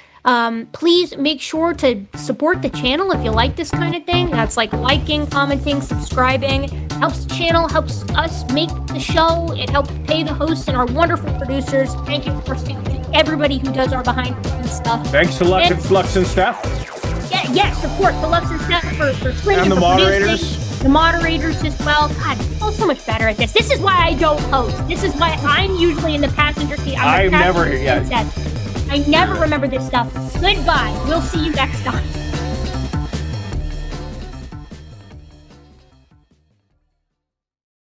Please make sure to support the channel if you like this kind of thing. That's like liking, commenting, subscribing. Helps the channel, helps us make the show. It helps pay the hosts and our wonderful producers. Thank you to everybody who does our behind-the-scenes stuff. Thanks to Lux and staff. Yeah, support the Lux and staff for streaming, and the moderators. Producing. The moderators as well. God, I'm so much better at this. This is why I don't host. This is why I'm usually in the passenger seat. I've never. I never remember this stuff. Goodbye. We'll see you next time.